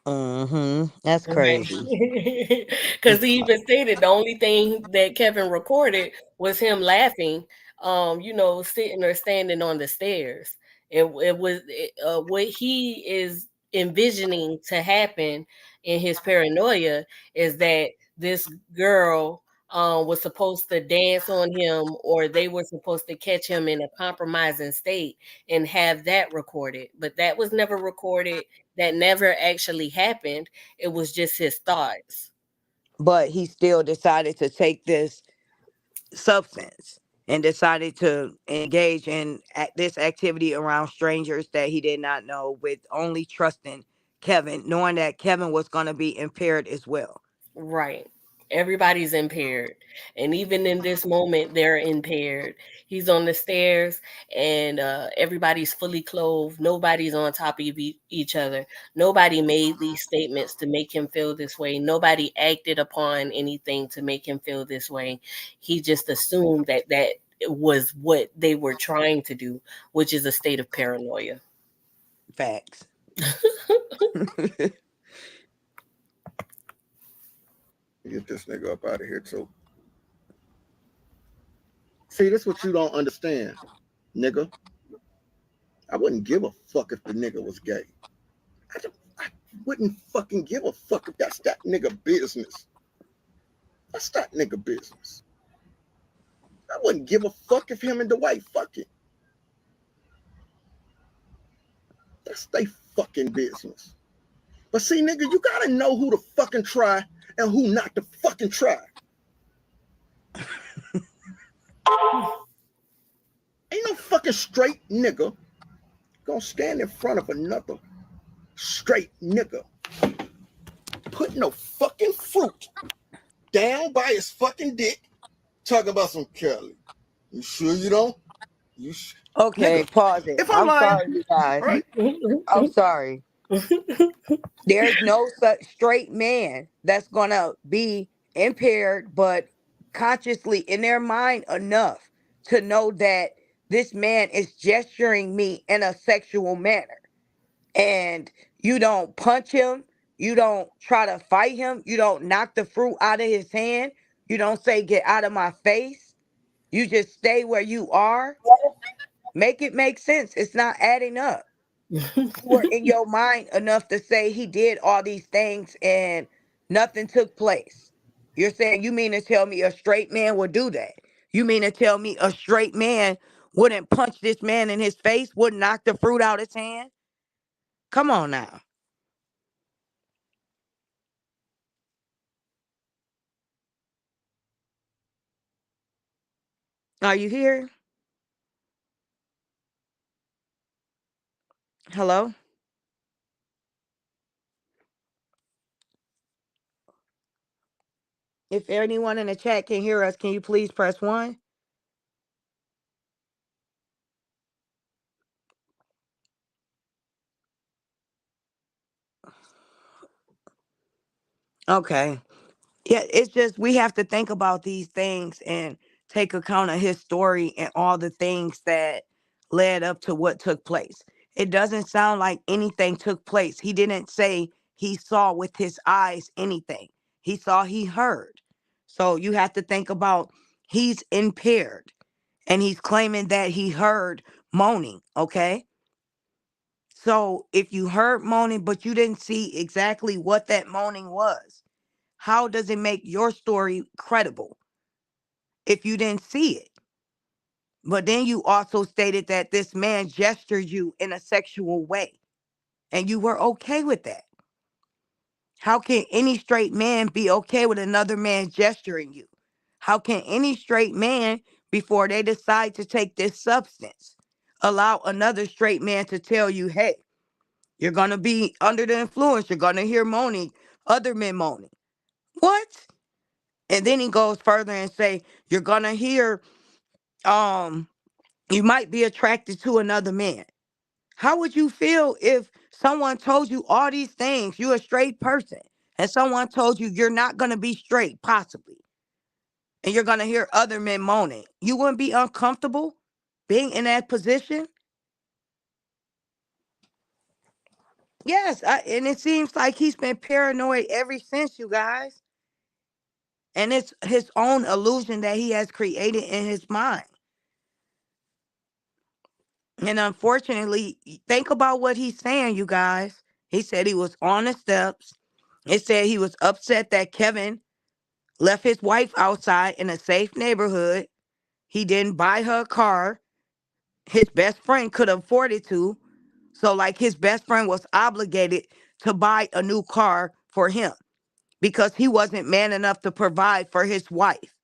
That's Right. crazy. Because he even stated the only thing that Kevin recorded was him laughing, sitting or standing on the stairs. What he is envisioning to happen in his paranoia is that this girl was supposed to dance on him, or they were supposed to catch him in a compromising state and have that recorded. But that was never recorded. That never actually happened. It was just his thoughts. But he still decided to take this substance and decided to engage in this activity around strangers that he did not know, with only trusting Kevin, knowing that Kevin was going to be impaired as well. Right. Everybody's impaired. And even in this moment, they're impaired. He's on the stairs and everybody's fully clothed. Nobody's on top of each other. Nobody made these statements to make him feel this way. Nobody acted upon anything to make him feel this way. He just assumed that that was what they were trying to do, which is a state of paranoia. Facts. Get this nigga up out of here too. See, this is what you don't understand, nigga. I wouldn't give a fuck if the nigga was gay. I wouldn't fucking give a fuck if that's that nigga business. That's that nigga business. I wouldn't give a fuck if him and Dwight fucking. That's they fucking business. But see, nigga, you gotta know who to fucking try and who not to fucking try. Ain't no fucking straight nigga gonna stand in front of another straight nigga, put no fucking fruit down by his fucking dick, talking about some Cali. You sure you don't? Okay, Nigga, pause it. if I'm I'm lying, sorry, you guys. right? I'm sorry. There's no such straight man that's gonna be impaired, but consciously in their mind enough to know that this man is gesturing me in a sexual manner. And you don't punch him, you don't try to fight him, you don't knock the fruit out of his hand, you don't say, "Get out of my face." You just stay where you are. Make it make sense. It's not adding up. You were in your mind enough to say he did all these things and nothing took place. You're saying, you mean to tell me a straight man would do that? You mean to tell me a straight man wouldn't punch this man in his face, wouldn't knock the fruit out his hand? Come on now. Are you here? Hello? If anyone in the chat can hear us, can you please press one? Okay. Yeah, it's just we have to think about these things and take account of his story and all the things that led up to what took place. It doesn't sound like anything took place. He didn't say he saw with his eyes anything. He saw, he heard. So you have to think about, he's impaired and he's claiming that he heard moaning, okay? So if you heard moaning but you didn't see exactly what that moaning was, how does it make your story credible if you didn't see it? But then you also stated that this man gestured you in a sexual way and you were okay with that. How can any straight man be okay with another man gesturing you? How can any straight man, before they decide to take this substance, allow another straight man to tell you, "Hey, you're going to be under the influence, you're going to hear moaning, other men moaning"? What? And then he goes further and say, "You're gonna hear, um, you might be attracted to another man." How would you feel if someone told you all these things? You're a straight person, and someone told you you're not gonna be straight, possibly, and you're gonna hear other men moaning. You wouldn't be uncomfortable being in that position? Yes, and it seems like he's been paranoid ever since, you guys. And it's his own illusion that he has created in his mind. And unfortunately, think about what he's saying, you guys. He said he was on the steps. It said he was upset that Kevin left his wife outside in a safe neighborhood. He didn't buy her a car. His best friend could afford it to. So, like, his best friend was obligated to buy a new car for him because he wasn't man enough to provide for his wife.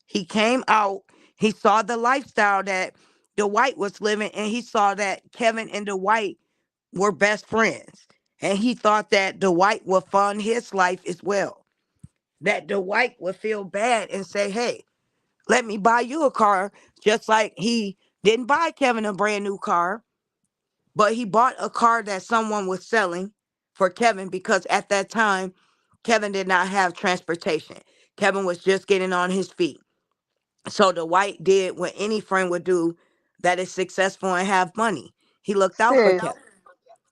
He came out, he saw the lifestyle that Dwight was living, and he saw that Kevin and Dwight were best friends. And he thought that Dwight would fund his life as well. That Dwight would feel bad and say, "Hey, let me buy you a car," just like he didn't buy Kevin a brand new car, but he bought a car that someone was selling for Kevin because at that time, Kevin did not have transportation. Kevin was just getting on his feet. So Dwight did what any friend would do that is successful and have money. He looked out for Sis, Kevin.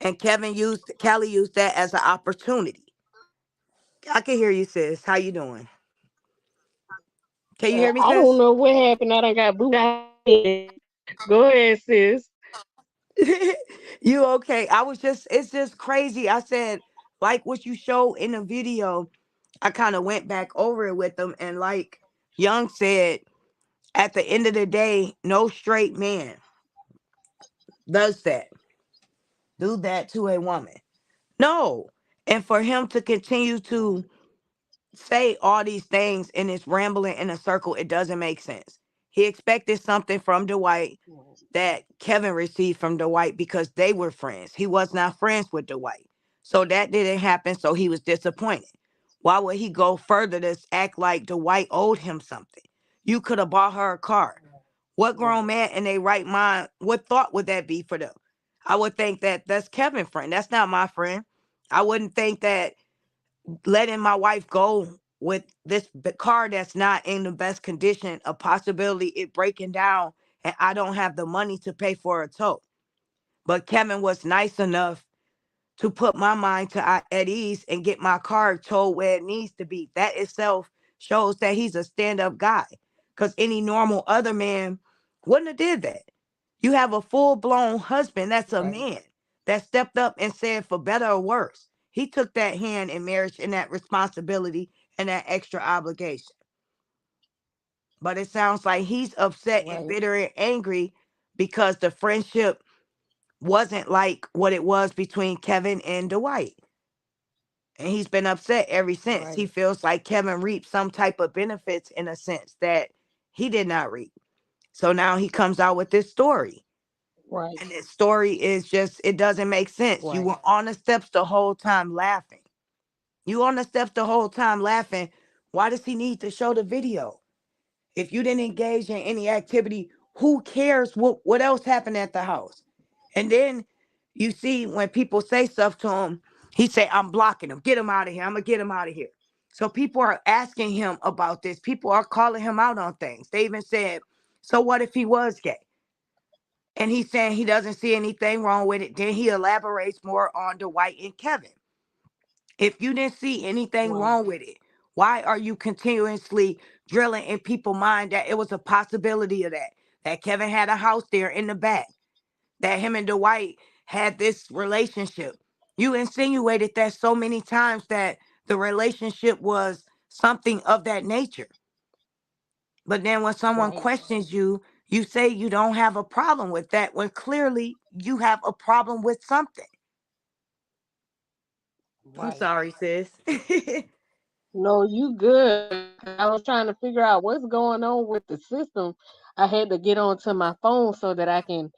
And Cali used that as an opportunity. I can hear you, sis. How you doing? Can you hear me, I don't sis? know what happened. I done got booed out. Go ahead, sis. You okay? It's just crazy. I said, like what you showed in the video, I kind of went back over it with them. And like Young said, at the end of the day, no straight man does that. Do that to a woman. No. And for him to continue to say all these things and it's rambling in a circle, it doesn't make sense. He expected something from Dwight that Kevin received from Dwight because they were friends. He was not friends with Dwight. So that didn't happen. So he was disappointed. Why would he go further to act like Dwight owed him something? You could have bought her a car. What grown right, man in their right mind, what thought would that be for them? I would think that that's Kevin's friend. That's not my friend. I wouldn't think that letting my wife go with this car that's not in the best condition, a possibility it breaking down and I don't have the money to pay for a tow. But Kevin was nice enough to put my mind at ease and get my car towed where it needs to be. That itself shows that he's a stand-up guy. Because any normal other man wouldn't have did that. You have a full-blown husband that's a right, man that stepped up and said, for better or worse, he took that hand in marriage and that responsibility and that extra obligation. But it sounds like he's upset and right, bitter and angry because the friendship wasn't like what it was between Kevin and Dwight. And he's been upset ever since. He right, feels like Kevin reaped some type of benefits in a sense that he did not reap. So now he comes out with this story. right, And this story is just, it doesn't make sense. You right, were on the steps the whole time laughing. You on the steps the whole time laughing. Why does he need to show the video? If you didn't engage in any activity, who cares what else happened at the house? And then you see when people say stuff to him, he say, I'm blocking him. Get him out of here. I'm gonna get him out of here. So people are asking him about this. People are calling him out on things. They even said, so what if he was gay? And he's saying he doesn't see anything wrong with it. Then he elaborates more on Dwight and Kevin. If you didn't see anything right, wrong with it, why are you continuously drilling in people's mind that it was a possibility of that? That Kevin had a house there in the back, that him and Dwight had this relationship. You insinuated that so many times that the relationship was something of that nature. But then when someone right, questions you, you say you don't have a problem with that when clearly you have a problem with something. I'm right. sorry, sis. No, you good. 'Cause I was trying to figure out what's going on with the system. I had to get onto my phone so that I can,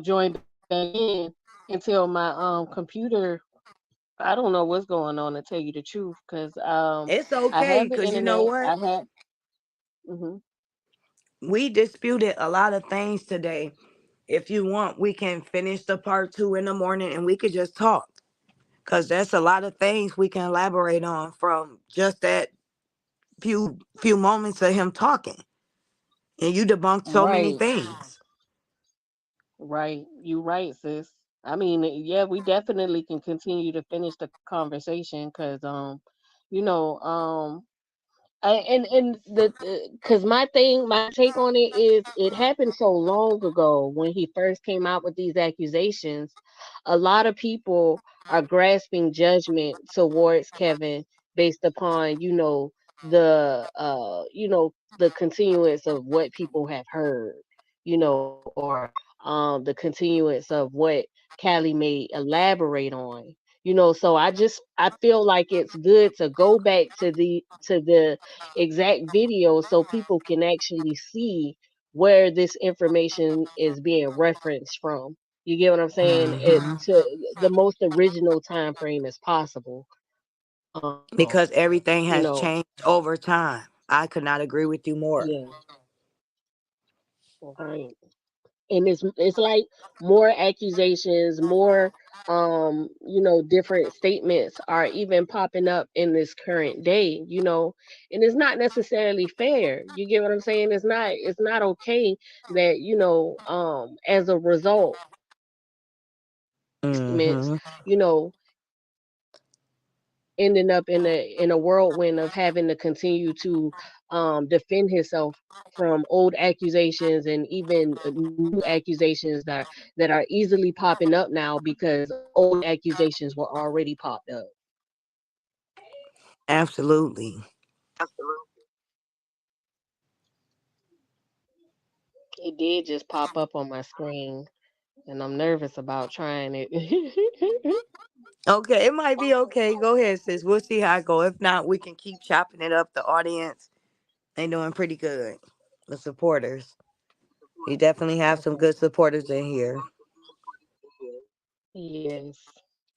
join back in until my computer. I don't know what's going on to tell you the truth, because It's I okay, have the because you know internet. what? I had. Hmm. We disputed a lot of things today. If you want, we can finish the part two in the morning and we could just talk. Because there's a lot of things we can elaborate on from just that few moments of him talking. And you debunked so many Right, things. right. You right, sis. I mean, yeah, we definitely can continue to finish the conversation, because you know, and the because my take on it is, it happened so long ago when he first came out with these accusations. A lot of people are grasping judgment towards Kevin based upon, the continuance of what people have heard, or the continuance of what Cali may elaborate on. So I feel like it's good to go back to the exact video so people can actually see where this information is being referenced from. You get what I'm saying? It Hmm. to the most original time frame as possible. Um, Because everything you has know, changed over time. I could not agree with you more. yeah, right. And it's like more accusations, more different statements are even popping up in this current day, and it's not necessarily fair. You get what I'm saying? It's not okay that, as a result statements, Hmm. you know ending up in a whirlwind of having to continue to defend himself from old accusations, and even new accusations that are easily popping up now because old accusations were already popped up. Absolutely. It did just pop up on my screen, and I'm nervous about trying it. Okay, it might be okay. Go ahead, sis. We'll see how it go. If not, we can keep chopping it up. The audience, they doing pretty good. The supporters. You definitely have some Okay. good supporters in here. Yes.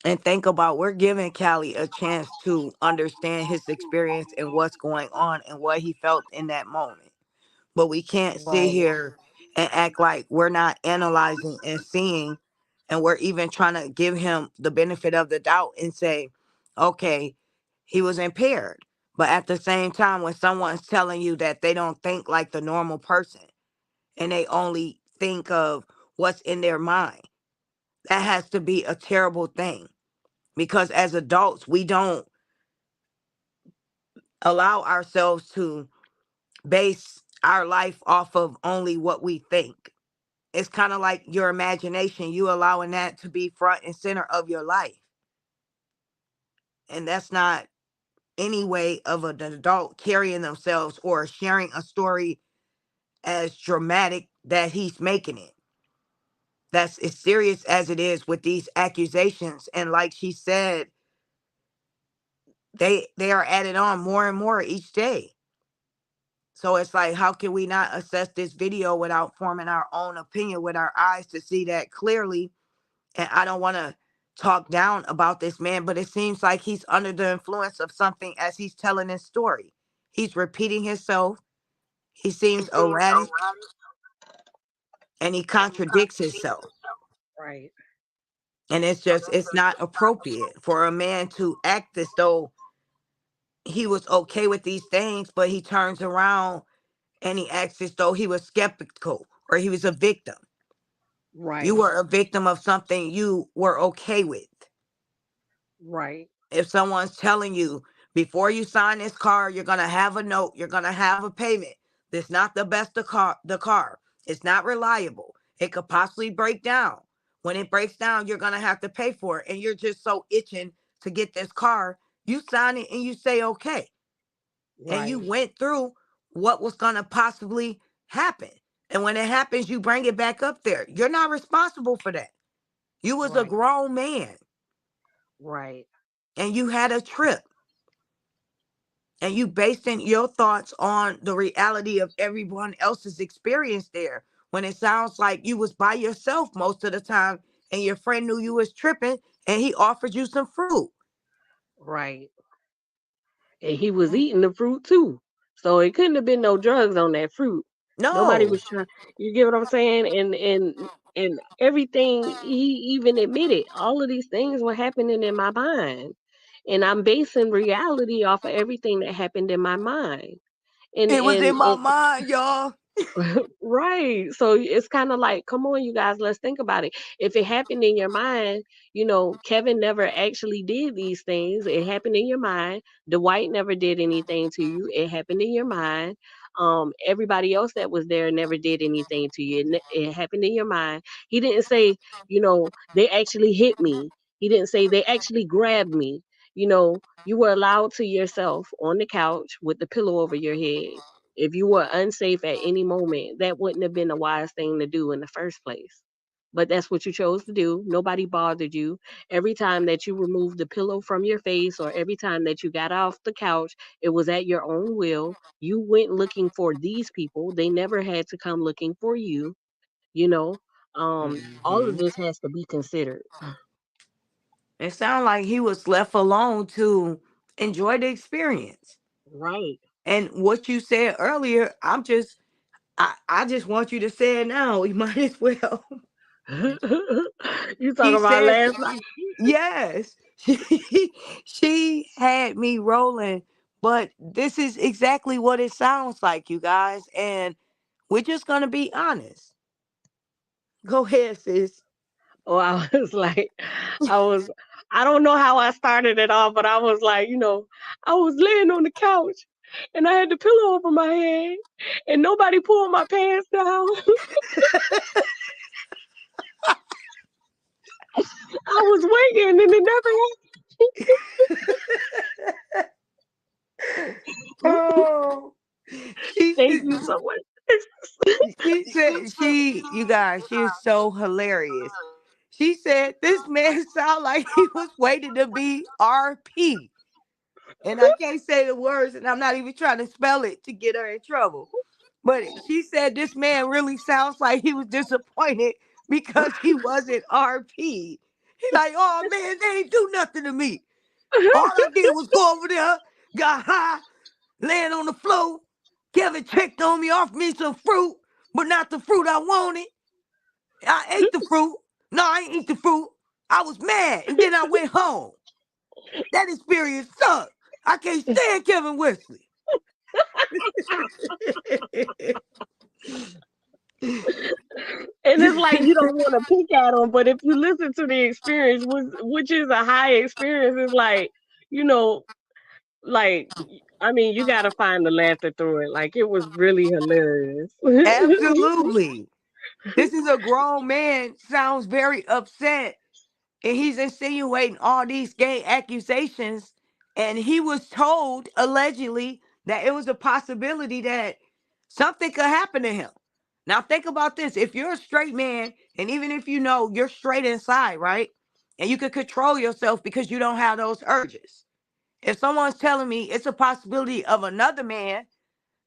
And think about, we're giving Callie a chance to understand his experience and what's going on and what he felt in that moment. But we can't sit Right. here and act like we're not analyzing and seeing, and we're even trying to give him the benefit of the doubt and say, okay, he was impaired. But at the same time, when someone's telling you that they don't think like the normal person and they only think of what's in their mind, that has to be a terrible thing, because as adults, we don't allow ourselves to base our life off of only what we think. It's kind of like your imagination, you allowing that to be front and center of your life. And that's not any way of an adult carrying themselves or sharing a story as dramatic that he's making it. That's as serious as it is with these accusations. And like she said, they are added on more and more each day. So it's like, how can we not assess this video without forming our own opinion with our eyes to see that clearly? And I don't want to talk down about this man, but it seems like he's under the influence of something as he's telling his story. He's repeating himself. He seems erratic and he contradicts himself. Right. And it's not appropriate for a man to act as though he was okay with these things, but he turns around and he acts as though he was skeptical or he was a victim. You Right. were a victim of something you were okay with. Right. If someone's telling you before you sign this car, you're gonna have a note, you're gonna have a payment. That's not the best the car. It's not reliable. It could possibly break down. When it breaks down, you're gonna have to pay for it. And you're just so itching to get this car. You sign it and you say okay. And you Right. went through what was gonna possibly happen. And when it happens, you bring it back up there. You're not responsible for that. You was a Right. grown man Right. and you had a trip. And you basing your thoughts on the reality of everyone else's experience there, when it sounds like you was by yourself most of the time and your friend knew you was tripping and he offered you some fruit. Right. And he was eating the fruit too. So it couldn't have been no drugs on that fruit. Nobody No, was trying, you get what I'm saying? And everything he even admitted, all of these things were happening in my mind. And I'm basing reality off of everything that happened in my mind. And it was and in my and mind, y'all. right. So it's kind of like, come on, you guys, let's think about it. If it happened in your mind, Kevin never actually did these things. It happened in your mind. Dwight never did anything to you. It happened in your mind. Everybody else that was there never did anything to you. It happened in your mind. He didn't say, they actually hit me. He didn't say they actually grabbed me. You were allowed to yourself on the couch with the pillow over your head. If you were unsafe at any moment, that wouldn't have been a wise thing to do in the first place. But that's what you chose to do. Nobody bothered you. Every time that you removed the pillow from your face or every time that you got off the couch, it was at your own will. You went looking for these people. They never had to come looking for you, you know. All of Mhm. this has to be considered. It sounded like he was left alone to enjoy the experience. Right. And what you said earlier, I just want you to say it now. We might as well. You He talking about said, last night? yes, she had me rolling, but this is exactly what it sounds like, you guys. And we're just going to be honest. Go ahead, sis. Or I was like, I was, I don't know how I started it off, but I was like, I was laying on the couch and I had the pillow over my head and nobody pulled my pants down. I was waiting and it never happened. Oh, she Thank you so much. she said you guys, she is so hilarious. She said this man sound like he was waiting to be RP. And I can't say the words, and I'm not even trying to spell it to get her in trouble. But she said this man really sounds like he was disappointed because he wasn't RP. He like, oh man, they ain't do nothing to me. All I did was go over there, got high, laying on the floor. Kevin checked on me, offered me some fruit. but not the fruit I wanted. I ate the fruit. No, I ain't eat the fruit. I was mad, and then I went home. That experience sucked. I can't stand Kevin Wesley. And it's like you don't want to pick at them, but if you listen to the experience, which is a high experience, it's like, you know, like I mean, you got to find the laughter through it. Like it was really hilarious. Absolutely. This is a grown man, sounds very upset, and he's insinuating all these gay accusations. And he was told, allegedly, that it was a possibility that something could happen to him. Now, think about this. If you're a straight man, and even if you know you're straight inside, right? And you could control yourself because you don't have those urges. If someone's telling me it's a possibility of another man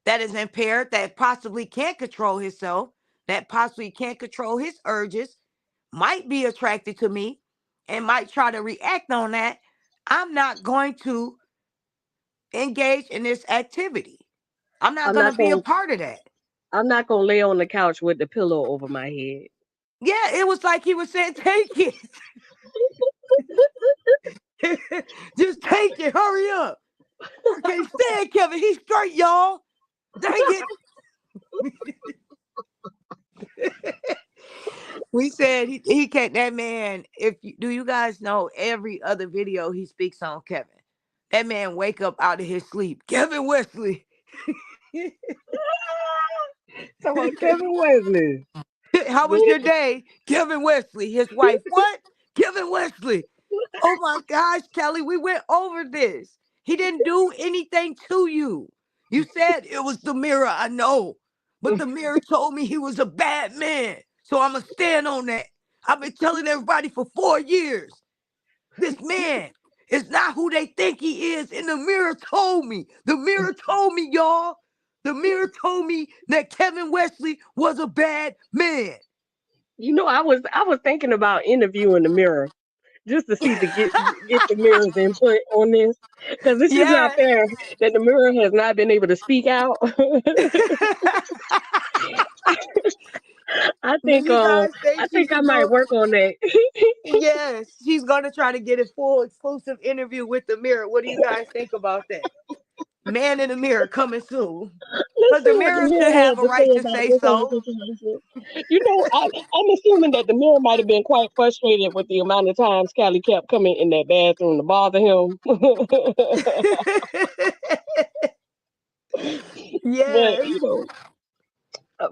that is impaired, that possibly can't control himself, that possibly can't control his urges, might be attracted to me and might try to react on that, I'm not going to engage in this activity. I'm not I'm going to not be a gonna part of that. I'm not gonna lay on the couch with the pillow over my head. Yeah, it was like he was saying, take it. Just take it. Hurry up. I can't stand Kevin. He's straight, y'all. Dang it. We said he can't. That man. Do you guys know every other video he speaks on Kevin? That man wake up out of his sleep. Kevin Wesley. So about Kevin Wesley. How was your day? Kevin Wesley. His wife. What? Kevin Wesley. Oh my gosh, Kelly, we went over this. He didn't do anything to you. You said it was the mirror, I know. But the mirror told me he was a bad man. So I'm going to stand on that. I've been telling everybody for 4 years. This man is not who they think he is. And the mirror told me. The mirror told me, y'all. The mirror told me that Kevin Wesley was a bad man. You know, I was thinking about interviewing the mirror just to see to get the mirror's input on this, because it's just not Yeah. fair that the mirror has not been able to speak out. I Do think you guys think I she think I should might do? work on that. Yes, she's gonna try to get a full exclusive interview with the mirror. What do you guys think about that? Man in the mirror coming soon. Let's Because the see what the mirror should mirror have has a to say right to about say this whole so. situation. You know, I'm assuming that the mirror might have been quite frustrated with the amount of times Callie kept coming in that bathroom to bother him. but Yes. you know,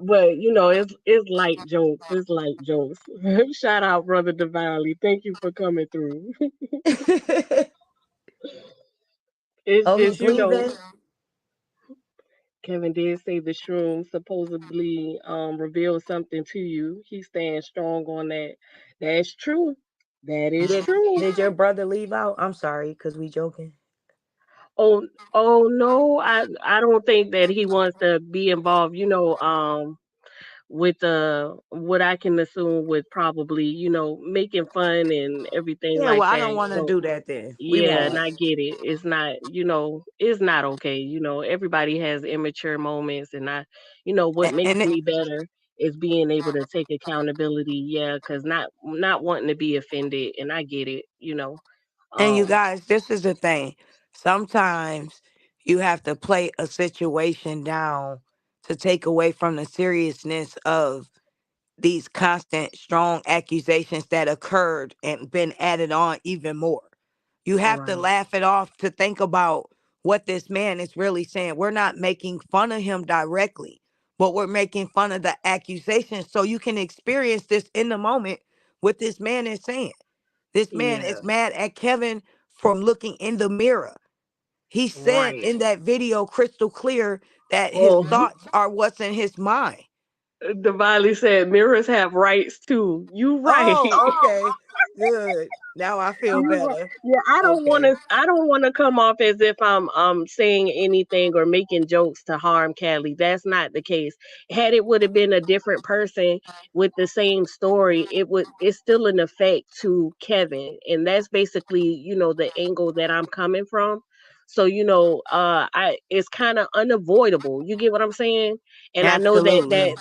but it's light jokes. It's light jokes. Shout out, brother Diwali. Thank you for coming through. It's Oh, just he's leaving. Kevin did say the shroom supposedly revealed something to you. He's staying strong on that. That's true. That is Did true. did your brother leave out? I'm sorry, because we joking. Oh, oh no, I don't think that he wants to be involved. With what I can assume with probably making fun and everything Yeah, like well, I that. don't want to So do that then. We yeah, and won't. I get it. It's not, it's not okay. Everybody has immature moments, and what makes And me better is being able to take accountability. Yeah, because not wanting to be offended, and I get it. And you Um, guys, this is the thing. Sometimes you have to play a situation down to take away from the seriousness of these constant, strong accusations that occurred and been added on even more. You have to right. laugh it off to think about what this man is really saying. We're not making fun of him directly, but we're making fun of the accusations so you can experience this in the moment what this man is saying. This man Yeah. is mad at Kevin from looking in the mirror. He said Right. in that video crystal clear that his Oh, thoughts are what's in his mind. Diwali said mirrors have rights too. You right. Oh, okay. Good. Now I feel You right. better. Yeah, I don't want Okay. to. I don't want to come off as if I'm saying anything or making jokes to harm Callie. That's not the case. Had it would have been a different person with the same story, it's still an effect to Kevin, and that's basically the angle that I'm coming from. So, I it's kind of unavoidable. You get what I'm saying? And I know that Absolutely.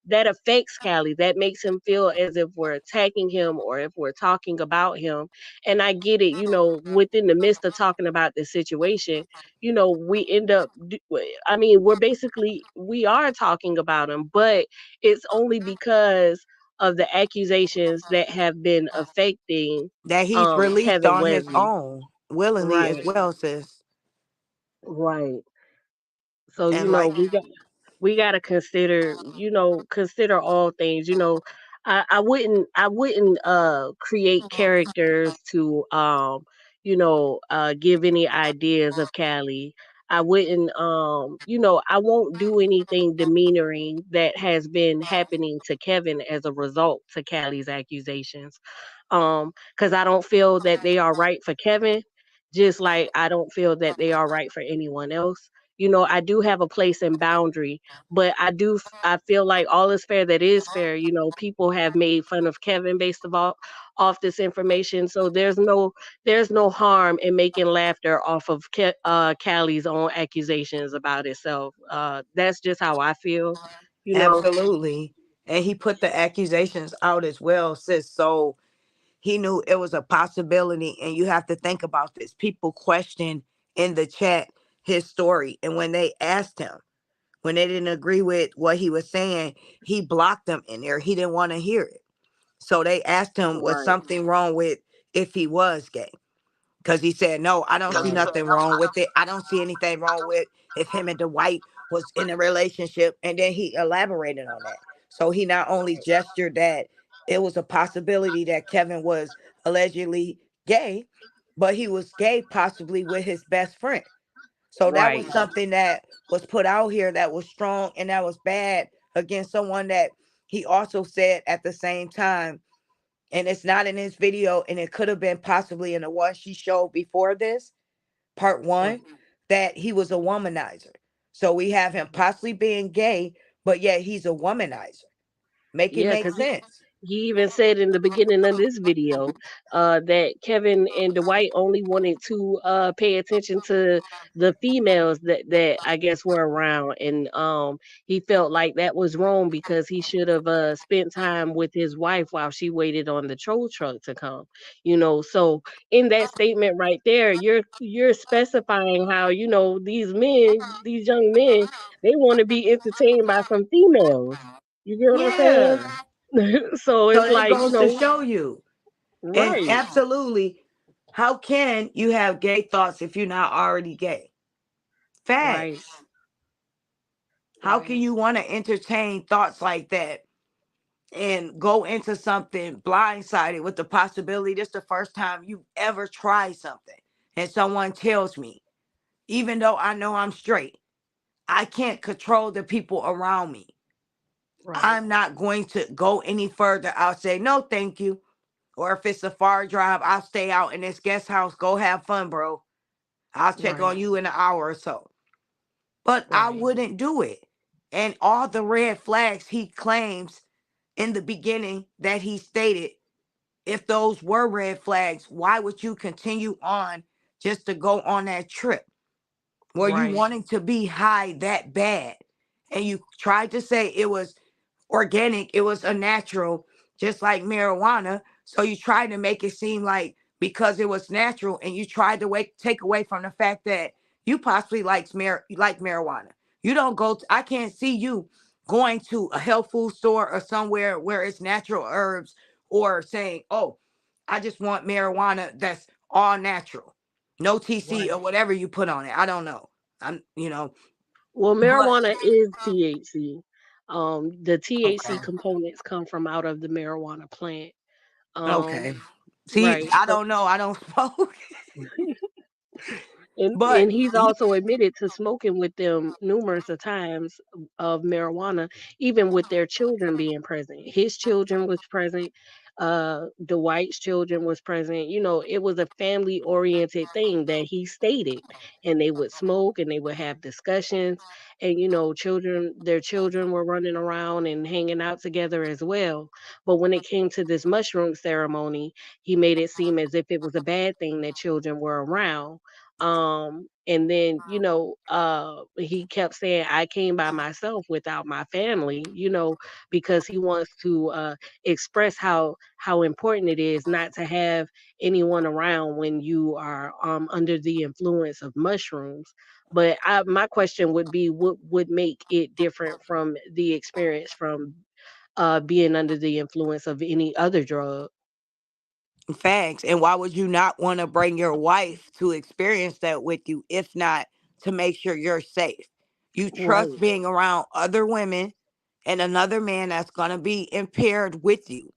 that affects Callie. That makes him feel as if we're attacking him or if we're talking about him. And I get it, within the midst of talking about the situation, we end up I mean, we are talking about him, but it's only because of the accusations that have been affecting That he's released Kevin on his Wesley. own willingly as Right, well, sis. right. So, And like, we got to consider all things. I wouldn't create characters to give any ideas of Callie. I wouldn't I won't do anything demeanoring that has been happening to Kevin as a result to Callie's accusations. Cuz I don't feel that they are right for Kevin, just like I don't feel that they are right for anyone else. I do have a place and boundary, but I feel like all is fair that is fair. People have made fun of Kevin based off this information, so there's no harm in making laughter off of Callie's own accusations about itself. That's just how I feel. You know, absolutely. And he put the accusations out as well, sis. So he knew it was a possibility. And you have to think about this. People questioned in the chat his story. And when they asked him, when they didn't agree with what he was saying, he blocked them in there. He didn't want to hear it. So they asked him, was right, something wrong with if he was gay? Because he said, no, I don't see right, nothing wrong with it. I don't see anything wrong with if him and Dwight was in a relationship. And then he elaborated on that. So he not only gestured that it was a possibility that Kevin was allegedly gay, but he was gay possibly with his best friend. So that was right. something that was put out here that was strong and that was bad against someone that he also said at the same time, and it's not in this video, and it could have been possibly in the one she showed before this, part one, that he was a womanizer. So we have him possibly being gay, but yet he's a womanizer. Make it Yeah, make because sense. he even said in the beginning of this video that Kevin and Dwight only wanted to pay attention to the females that I guess were around, and he felt like that was wrong because he should have spent time with his wife while she waited on the tow truck to come. So in that statement right there, you're specifying how these young men, they want to be entertained by some females. You get what I'm saying? Yeah. So So it's it like, goes to show you. And right, absolutely, how can you have gay thoughts if you're not already gay? right, Facts. How can right, you want to entertain thoughts like that and go into something blindsided with the possibility this is the first time you've ever tried something and someone tells me, even though I know I'm straight, I can't control the people around me. right, I'm not going to go any further. I'll say no thank you. Or if it's a far drive, I'll stay out in this guest house. Go have fun, bro. I'll check right, on you in an hour or so. But I right, wouldn't do it. And all the red flags he claims in the beginning that he stated, if those were red flags, why would you continue on just to go on that trip? Were you right, wanting to be high that bad? And you tried to say it was organic, it was a natural, just like marijuana. So you tried to make it seem like because it was natural, and you tried to take away from the fact that you possibly like marijuana. You don't go. I can't see you going to a health food store or somewhere where it's natural herbs, or saying, "Oh, I just want marijuana that's all natural, no TC right. or whatever you put on it." I don't know. Well, But marijuana is THC. The THC okay. components come from out of the marijuana plant. Okay. Um, See, right. I So don't know. I don't smoke. and But he's also admitted to smoking with them numerous of times of marijuana, even with their children being present. His children was present. Dwight's children was present. It was a family oriented thing that he stated, and they would smoke and they would have discussions, and their children were running around and hanging out together as well. But when it came to this mushroom ceremony, he made it seem as if it was a bad thing that children were around. And then, he kept saying, I came by myself without my family, because he wants to express how important it is not to have anyone around when you are under the influence of mushrooms. But my question would be, what would make it different from the experience from being under the influence of any other drug? Facts. And why would you not want to bring your wife to experience that with you, if not to make sure you're safe? You trust Right. being around other women and another man that's going to be impaired with you.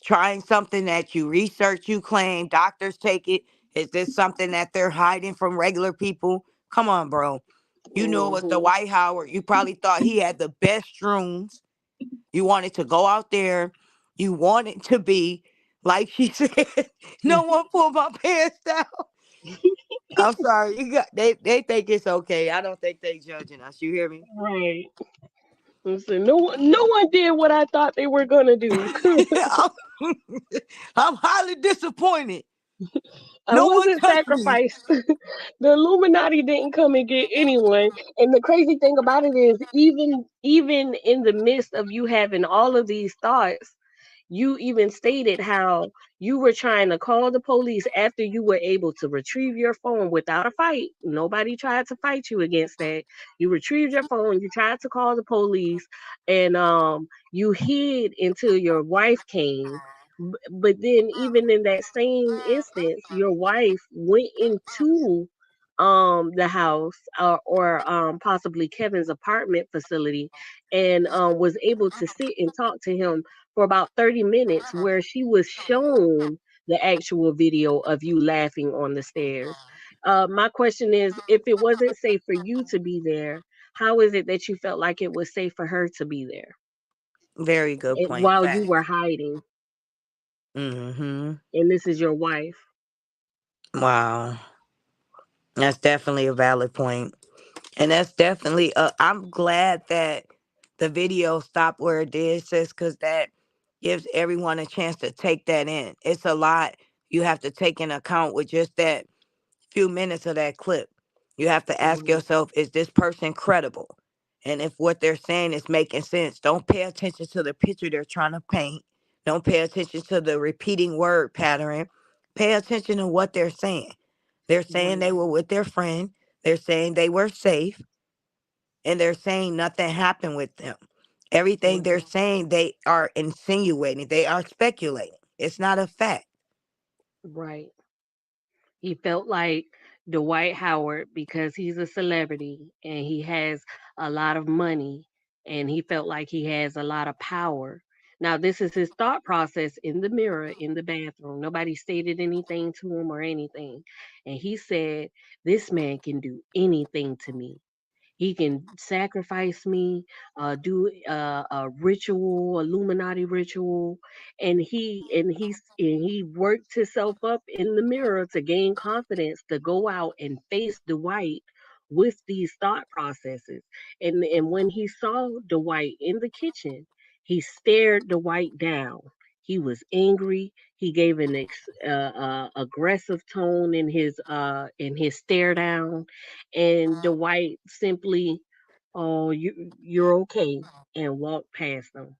Trying something that you research, you claim, doctors take it. Is this something that they're hiding from regular people? Come on, bro. You knew it was the Hmm. White Howard. You probably thought he had the best shrooms. You wanted to go out there. You wanted to be, like she said, no one pull my pants down. I'm sorry. They think it's okay. I don't think they judging us. You hear me? Right. And so no one did what I thought they were gonna do. I'm, I'm highly disappointed. I No one wasn't touched me. sacrificed. The Illuminati didn't come and get anyone. And the crazy thing about it is, even in the midst of you having all of these thoughts, you even stated how you were trying to call the police after you were able to retrieve your phone without a fight. Nobody tried to fight you against that. You retrieved your phone, you tried to call the police, and you hid until your wife came. But then, even in that same instance, your wife went into the house, or possibly Kevin's apartment facility, and was able to sit and talk to him for about 30 minutes, where she was shown the actual video of you laughing on the stairs. My question is, if it wasn't safe for you to be there, how is it that you felt like it was safe for her to be there, Very good point. while you Fact. were hiding, Mm-hmm. and this is your wife? Wow. That's definitely a valid point. And that's definitely, I'm glad that the video stopped where it did, sis, because that gives everyone a chance to take that in. It's a lot you have to take in account with just that few minutes of that clip. You have to ask Right. yourself, is this person credible? And if what they're saying is making sense, don't pay attention to the picture they're trying to paint. Don't pay attention to the repeating word pattern. Pay attention to what they're saying. They're saying Right. they were with their friend. They're saying they were safe. And they're saying nothing happened with them. Everything Right. they're saying, they are insinuating. They are speculating. It's not a fact. Right. He felt like Dwight Howard because he's a celebrity and he has a lot of money, and he felt like he has a lot of power. Now, this is his thought process in the mirror in the bathroom. Nobody stated anything to him or anything. And he said, this man can do anything to me. He can sacrifice me, do a ritual, Illuminati ritual, and he worked himself up in the mirror to gain confidence to go out and face Dwight with these thought processes. And when he saw Dwight in the kitchen, he stared Dwight down. He was angry. He gave an aggressive tone in his stare down, and Dwight simply, "Oh, you're okay," and walked past them.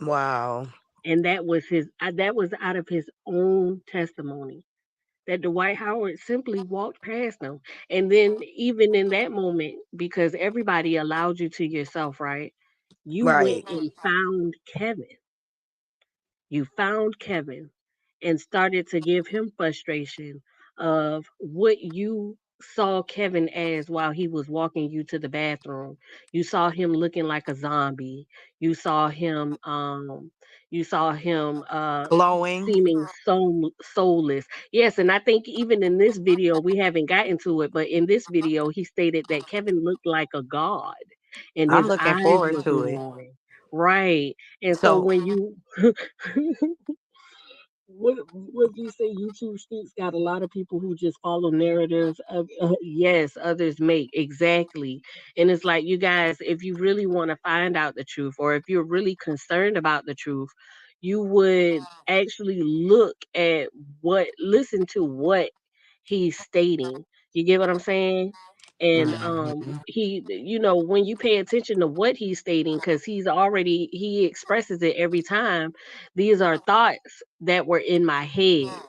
Wow. And that was out of his own testimony, that Dwight Howard simply walked past them. And then, even in that moment, because everybody allowed you to yourself, right? You Right. went and found Kevin. You found Kevin and started to give him frustration of what you saw Kevin as while he was walking you to the bathroom. You saw him looking like a zombie. You saw him you saw him Glowing. seeming soulless. Yes, and I think even in this video, we haven't gotten to it, but in this video he stated that Kevin looked like a god and I'm his looking eyes forward were to it. glowing. Right. And so So when you what do you say? YouTube streets got a lot of people who just follow narratives of yes, others make exactly. And it's like, you guys, if you really want to find out the truth, or if you're really concerned about the truth, you would actually listen to what he's stating. You get what I'm saying? And Mhm. he, when you pay attention to what he's stating, because he expresses it every time. These are thoughts that were in my head.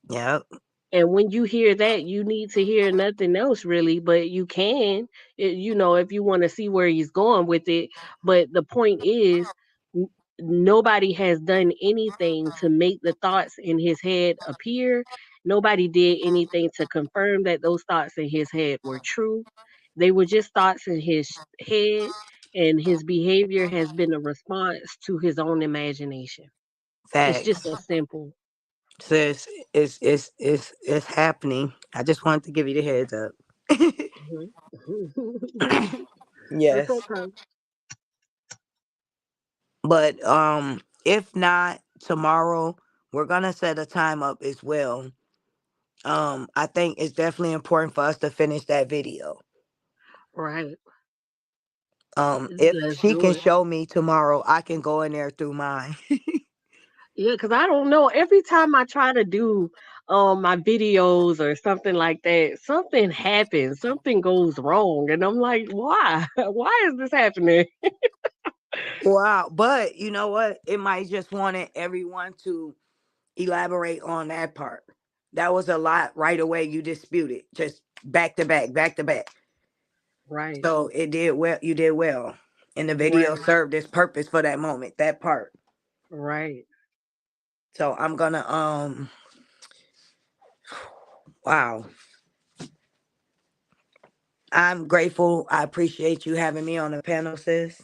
Yep. And when you hear that, you need to hear nothing else really, but you can, if you want to see where he's going with it. But the point is, n- nobody has done anything to make the thoughts in his head appear. Nobody did anything to confirm that those thoughts in his head were true. They were just thoughts in his head, and his behavior has been a response to his own imagination. It's just Facts. that simple. Sis, it's happening. I just wanted to give you the heads up. Mhm. That's Yes. okay. But if not tomorrow, we're gonna set a time up as well. I think it's definitely important for us to finish that video. Right. If Let's she do can it. show me tomorrow, I can go in there through mine. Yeah, because I don't know. Every time I try to do my videos or something like that, something happens. Something goes wrong. And I'm like, why? Why is this happening? Wow. But you know what? It might just wanted everyone to elaborate on that part. That was a lot right away. You disputed just back to back, back to back. Right, So it did well. You did well. And the video right, served its purpose for that moment, that part. right. So I'm gonna wow. I'm grateful. I appreciate you having me on the panel, sis.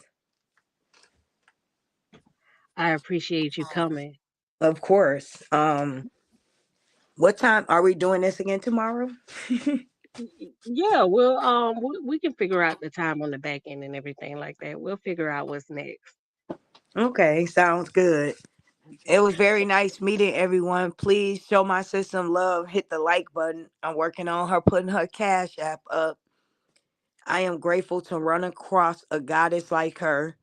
I appreciate you coming. Of course. What time are we doing this again tomorrow? Yeah, well, we can figure out the time on the back end and everything like that. We'll figure out what's next. Okay, sounds good. It was very nice meeting everyone. Please show my sis some love. Hit the like button. I'm working on her putting her cash app up. I am grateful to run across a goddess like her.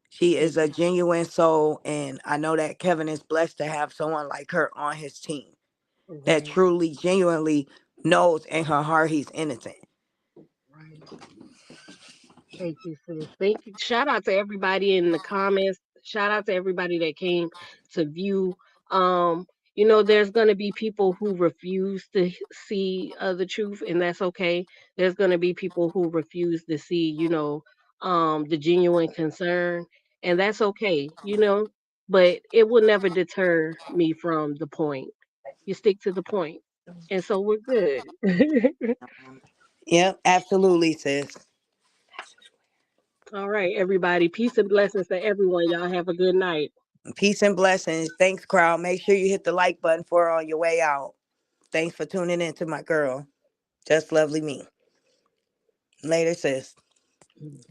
She is a Exactly. genuine soul, and I know that Kevin is blessed to have someone like her on his team that Right, truly, genuinely knows in her heart he's innocent. right. Thank you, sis. Thank you. Shout out to everybody in the comments. Shout out to everybody that came to view. Um, there's gonna be people who refuse to see the truth, and that's okay. There's gonna be people who refuse to see, the genuine concern, and that's okay. But it will never deter me from the point. You stick to the point, and so we're good. Yep, absolutely, sis. All right, everybody. Peace and blessings to everyone. Y'all have a good night. Peace and blessings. Thanks, crowd. Make sure you hit the like button for her on your way out. Thanks for tuning in to my girl. Just lovely me. Later, sis. Mm.